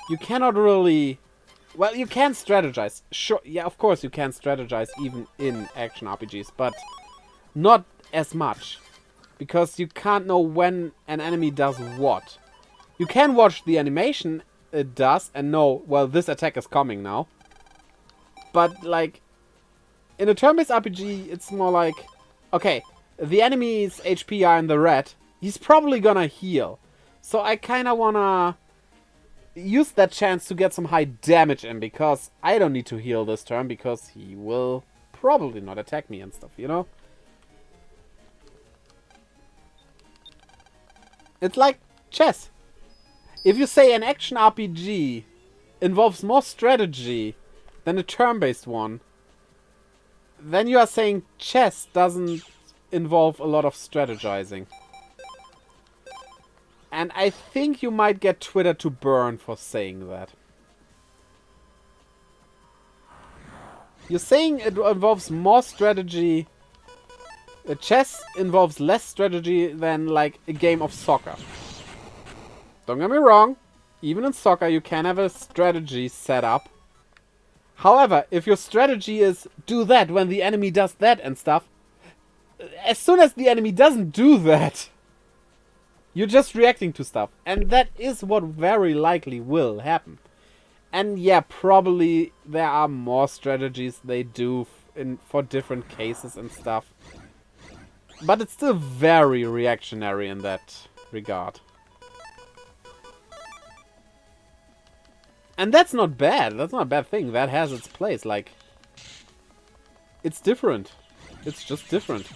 You cannot really... Well, you can strategize. Sure, yeah, of course you can strategize even in action RPGs, but not as much. Because you can't know when an enemy does what. You can watch the animation it does and know, well, this attack is coming now. But, like, in a turn-based RPG, it's more like, okay, the enemy's HP are in the red. He's probably gonna heal. So I kinda wanna use that chance to get some high damage in, because I don't need to heal this turn, because he will probably not attack me and stuff, you know? It's like chess. If you say an action RPG involves more strategy than a turn-based one, then you are saying chess doesn't involve a lot of strategizing. And I think you might get Twitter to burn for saying that. You're saying it involves more strategy. Chess involves less strategy than, like, a game of soccer. Don't get me wrong. Even in soccer, you can have a strategy set up. However, if your strategy is do that when the enemy does that and stuff, as soon as the enemy doesn't do that, you're just reacting to stuff. And that is what very likely will happen. And yeah, probably there are more strategies they do for different cases and stuff. But it's still very reactionary in that regard. And that's not bad. That's not a bad thing. That has its place. Like, it's different. It's just different.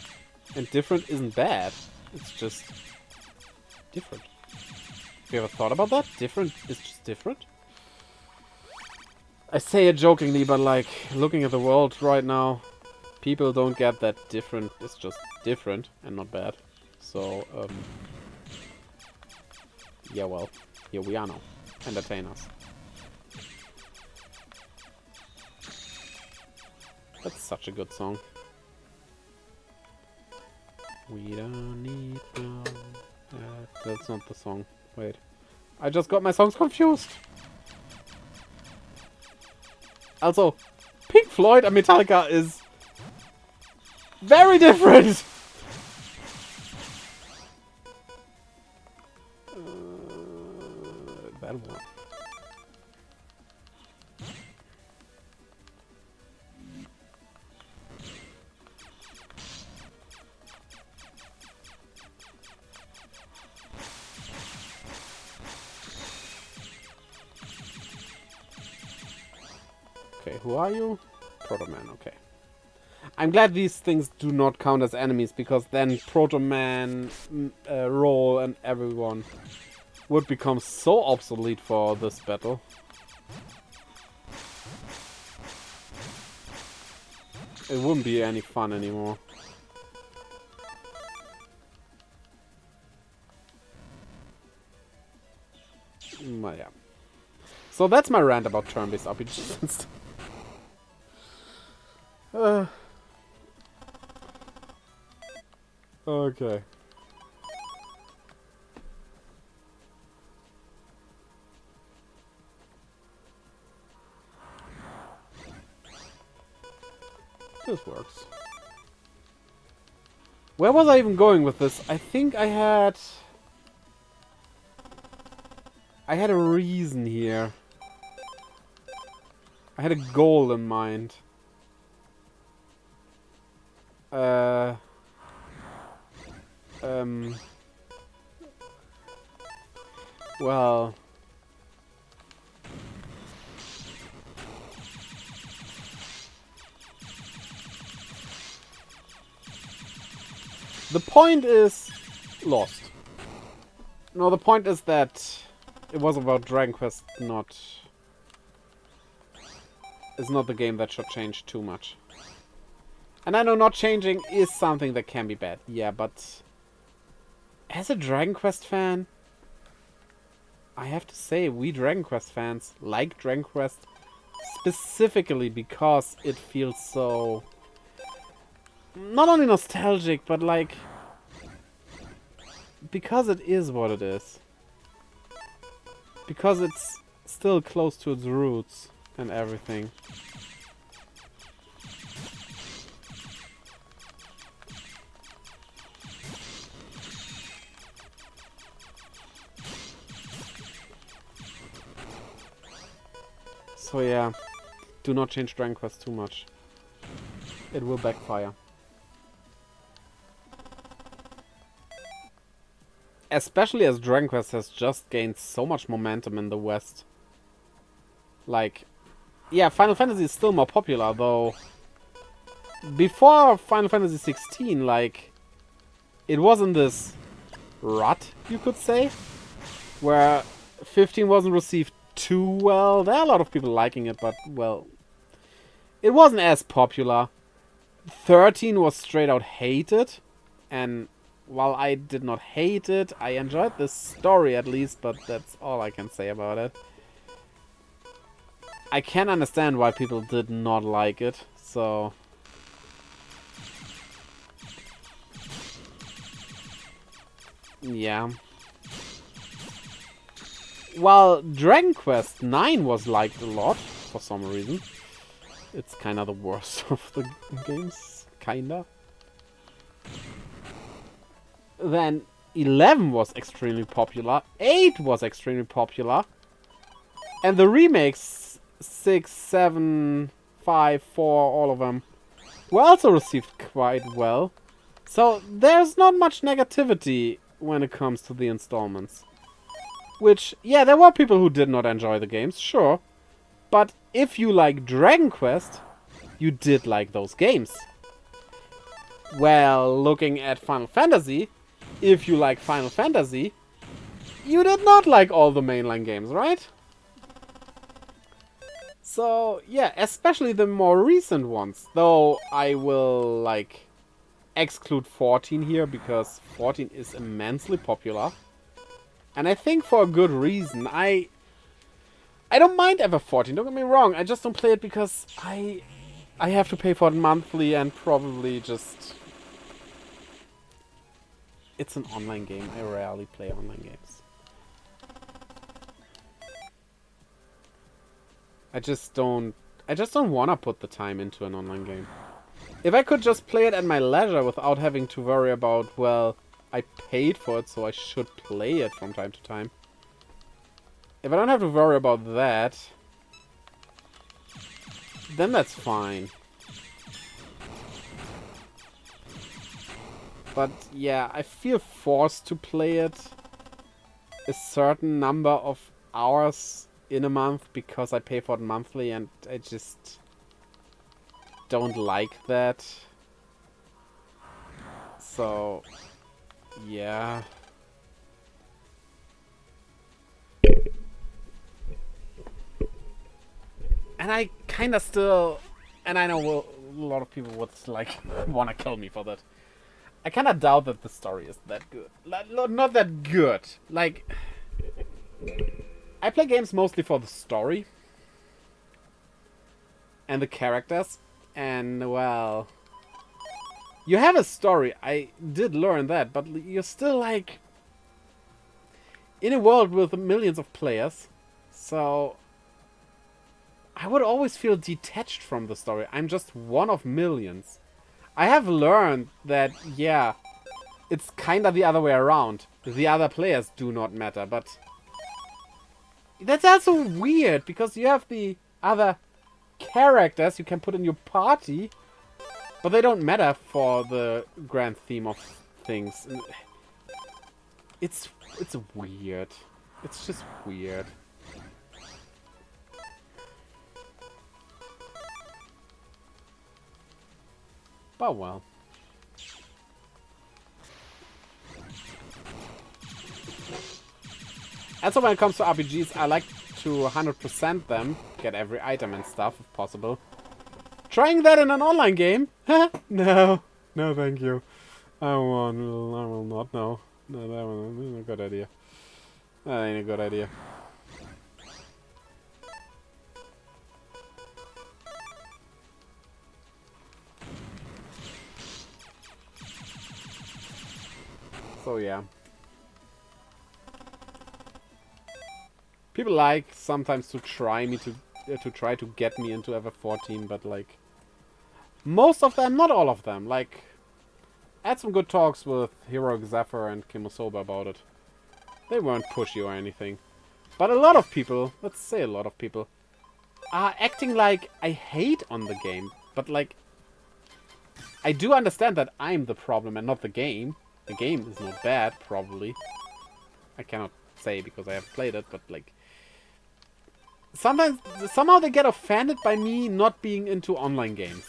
And different isn't bad. It's just different. Have you ever thought about that? Different is just different? I say it jokingly, but like, looking at the world right now, people don't get that different. It's just different and not bad. So, yeah, well, here we are now. Entertain us. That's such a good song. We don't need no... that's not the song. Wait. I just got my songs confused. Also, Pink Floyd and Metallica is very different. That one. Okay, who are you? Proto Man, okay. I'm glad these things do not count as enemies, because then Proto Man, Roll, and everyone would become so obsolete for this battle. It wouldn't be any fun anymore. Well, yeah. So that's my rant about turn-based RPGs and stuff. Okay. This works. Where was I even going with this? I think I had a reason here. I had a goal in mind. Well... The point is... lost. No, the point is that it was about Dragon Quest, not... It's not the game that should change too much. And I know not changing is something that can be bad. Yeah, but... As a Dragon Quest fan... I have to say, we Dragon Quest fans like Dragon Quest specifically because it feels so... Not only nostalgic, but like... Because it is what it is. Because it's still close to its roots and everything. So yeah, do not change Dragon Quest too much. It will backfire. Especially as Dragon Quest has just gained so much momentum in the West. Like, yeah, Final Fantasy is still more popular, though. Before Final Fantasy 16, like, it was in this rut, you could say, where 15 wasn't received too well. There are a lot of people liking it, but, well, it wasn't as popular. 13 was straight out hated, and while I did not hate it, I enjoyed the story at least, but that's all I can say about it. I can understand why people did not like it, so... Yeah. While Dragon Quest 9 was liked a lot, for some reason. It's kinda the worst of the games, kinda. Then 11 was extremely popular, 8 was extremely popular, and the remakes 6, 7, 5, 4, all of them were also received quite well. So there's not much negativity when it comes to the installments. Which, yeah, there were people who did not enjoy the games, sure. But if you like Dragon Quest, you did like those games. Well, looking at Final Fantasy, if you like Final Fantasy, you did not like all the mainline games, right? So, yeah, especially the more recent ones. Though I will, like, exclude 14 here because 14 is immensely popular. And I think for a good reason. I don't mind ever 14, don't get me wrong. I just don't play it because I have to pay for it monthly and probably just... It's an online game. I rarely play online games. I just don't want to put the time into an online game. If I could just play it at my leisure without having to worry about, well, I paid for it, so I should play it from time to time. If I don't have to worry about that, then that's fine. But yeah, I feel forced to play it a certain number of hours in a month because I pay for it monthly and I just don't like that. So, yeah. And I kind of still, and I know a lot of people would like want to kill me for that. I kind of doubt that the story is that good. Not that good. Like, I play games mostly for the story and the characters. And, well, you have a story. I did learn that, but you're still, like, in a world with millions of players. So I would always feel detached from the story. I'm just one of millions. I have learned that, yeah, it's kind of the other way around. The other players do not matter, but that's also weird, because you have the other characters you can put in your party, but they don't matter for the grand theme of things. It's weird. It's just weird. But well. And so when it comes to RPGs, I like to 100% them, get every item and stuff if possible. Trying that in an online game? No. No, thank you. I will not, no. No, that ain't a good idea. That ain't a good idea. So yeah. People like sometimes to try to get me into ever 14, but like most of them, not all of them. Like, I had some good talks with Heroic Zephyr and Kimosoba about it. They weren't pushy or anything. But a lot of people, let's say a lot of people, are acting like I hate on the game. But like, I do understand that I'm the problem and not the game. The game is not bad, probably. I cannot say because I haven't played it, but like... somehow they get offended by me not being into online games.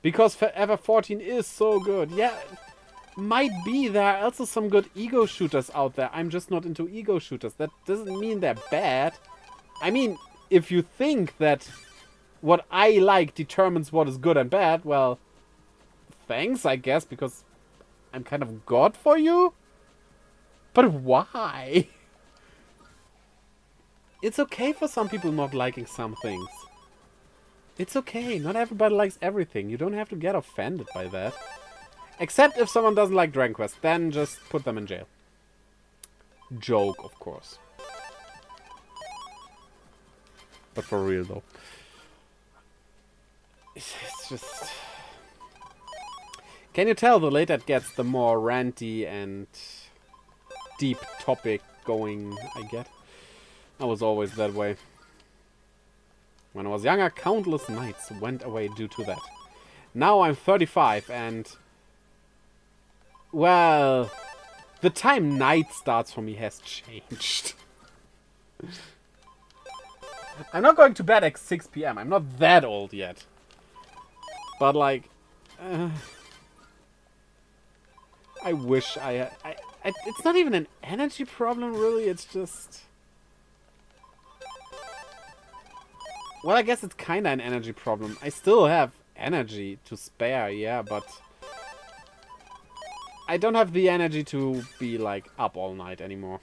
Because Forever 14 is so good. Yeah, might be there are also some good ego shooters out there. I'm just not into ego shooters. That doesn't mean they're bad. I mean, if you think that what I like determines what is good and bad, well, thanks, I guess, because I'm kind of God for you? But why? It's okay for some people not liking some things. It's okay. Not everybody likes everything. You don't have to get offended by that. Except if someone doesn't like Dragon Quest. Then just put them in jail. Joke, of course. But for real, though. It's just... Can you tell the later it gets, the more ranty and deep topic going I get? I was always that way. When I was younger, countless nights went away due to that. Now I'm 35 and... Well... The time night starts for me has changed. I'm not going to bed at 6 p.m. I'm not that old yet. But like... I wish I it's not even an energy problem, really. It's just... Well, I guess it's kinda an energy problem. I still have energy to spare, yeah, but... I don't have the energy to be, like, up all night anymore.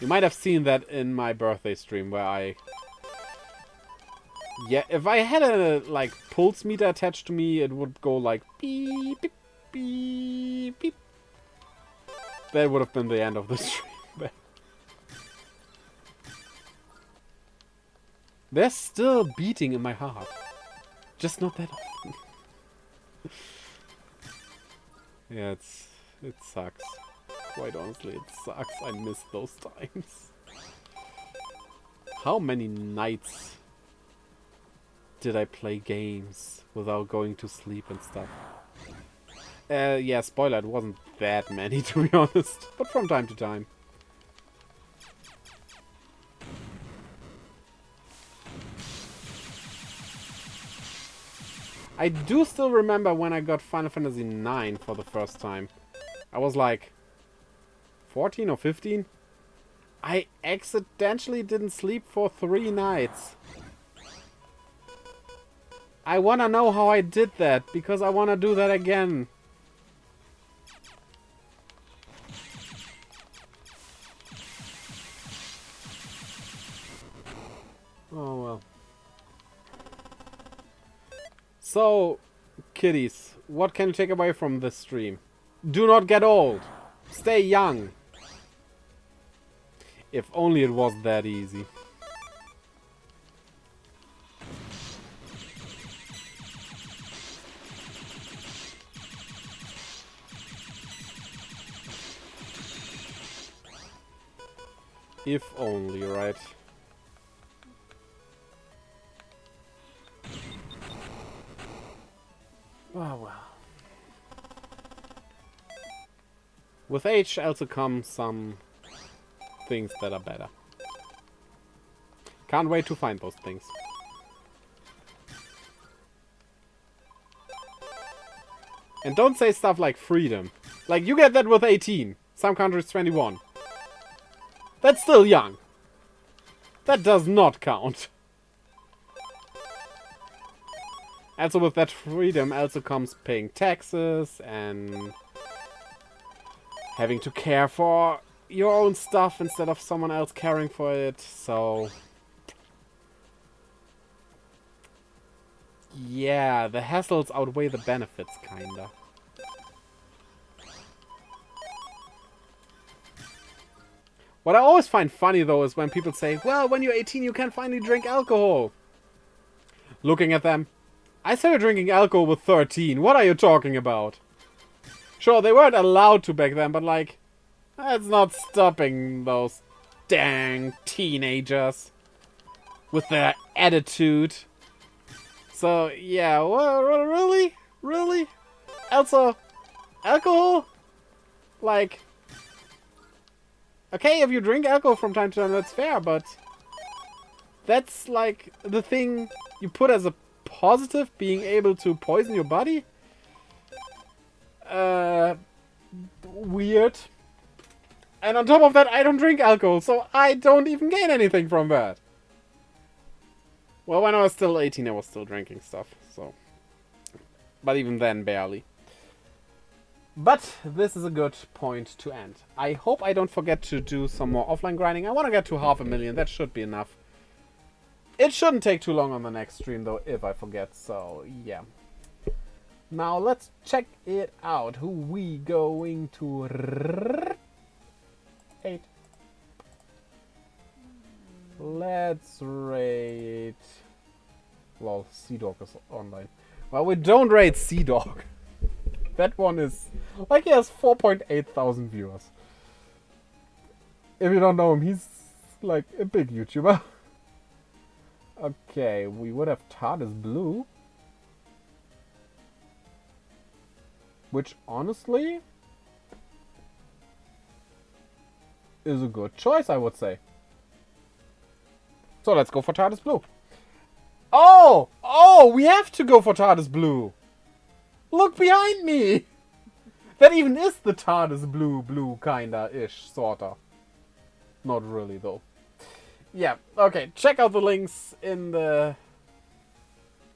You might have seen that in my birthday stream where I... Yeah, if I had a, like, pulse meter attached to me, it would go like beep, beep, beep, beep. That would have been the end of the stream. They're still beating in my heart. Just not that often. Yeah, it sucks. Quite honestly, it sucks. I miss those times. How many nights did I play games without going to sleep and stuff? Yeah, spoiler, it wasn't that many to be honest, but from time to time. I do still remember when I got Final Fantasy IX for the first time. I was like 14 or 15. I accidentally didn't sleep for 3 nights. I wanna know how I did that, because I wanna do that again. Oh well. So, kiddies, what can you take away from this stream? Do not get old. Stay young. If only it was that easy. If only, right? Oh well. With age also come some things that are better. Can't wait to find those things. And don't say stuff like freedom. Like, you get that with 18. Some countries 21. That's still young. That does not count. Also with that freedom also comes paying taxes and having to care for your own stuff instead of someone else caring for it, so... Yeah, the hassles outweigh the benefits, kinda. What I always find funny, though, is when people say, well, when you're 18 you can finally drink alcohol. Looking at them, I started drinking alcohol with 13. What are you talking about? Sure, they weren't allowed to back then, but like, that's not stopping those dang teenagers with their attitude. So, yeah, well, really? Really? Also, alcohol? Like, okay, if you drink alcohol from time to time, that's fair, but that's like the thing you put as a positive, being able to poison your body? Weird. And on top of that, I don't drink alcohol, so I don't even gain anything from that. Well, when I was still 18, I was still drinking stuff, so... But even then, barely. But this is a good point to end. I hope I don't forget to do some more offline grinding. I want to get to 500,000, that should be enough. It shouldn't take too long on the next stream, though, if I forget, so yeah. Now, let's check it out. Who we going to raid? Let's raid... Well, Sea-Dog is online. Well, we don't raid Sea-Dog. That one is... Like, he has 4.8 thousand viewers. If you don't know him, he's like a big YouTuber. Okay, we would have TARDIS blue. Which, honestly, is a good choice, I would say. So let's go for TARDIS blue. Oh! Oh, we have to go for TARDIS blue. Look behind me! That even is the TARDIS blue kinda-ish, sorta. Not really, though. Yeah, okay. Check out the links in the...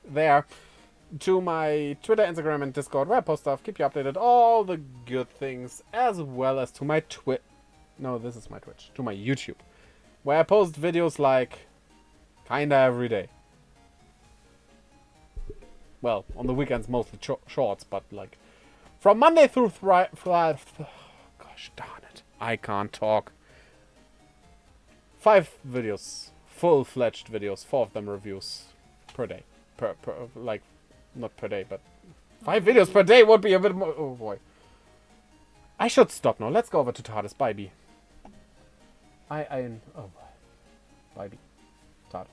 there. To my Twitter, Instagram, and Discord, where I post stuff, keep you updated, all the good things, as well as to my Twitch. No, this is my Twitch. To my YouTube, where I post videos like kinda every day. Well, on the weekends mostly shorts, but like from Monday through Friday. Gosh darn it, I can't talk. 5 videos, full-fledged videos, 4 of them reviews per day, like. Not per day, but 5 videos per day would be a bit more. Oh boy. I should stop now. Let's go over to TARDIS. Bye, B. Oh boy. Bye, B. TARDIS.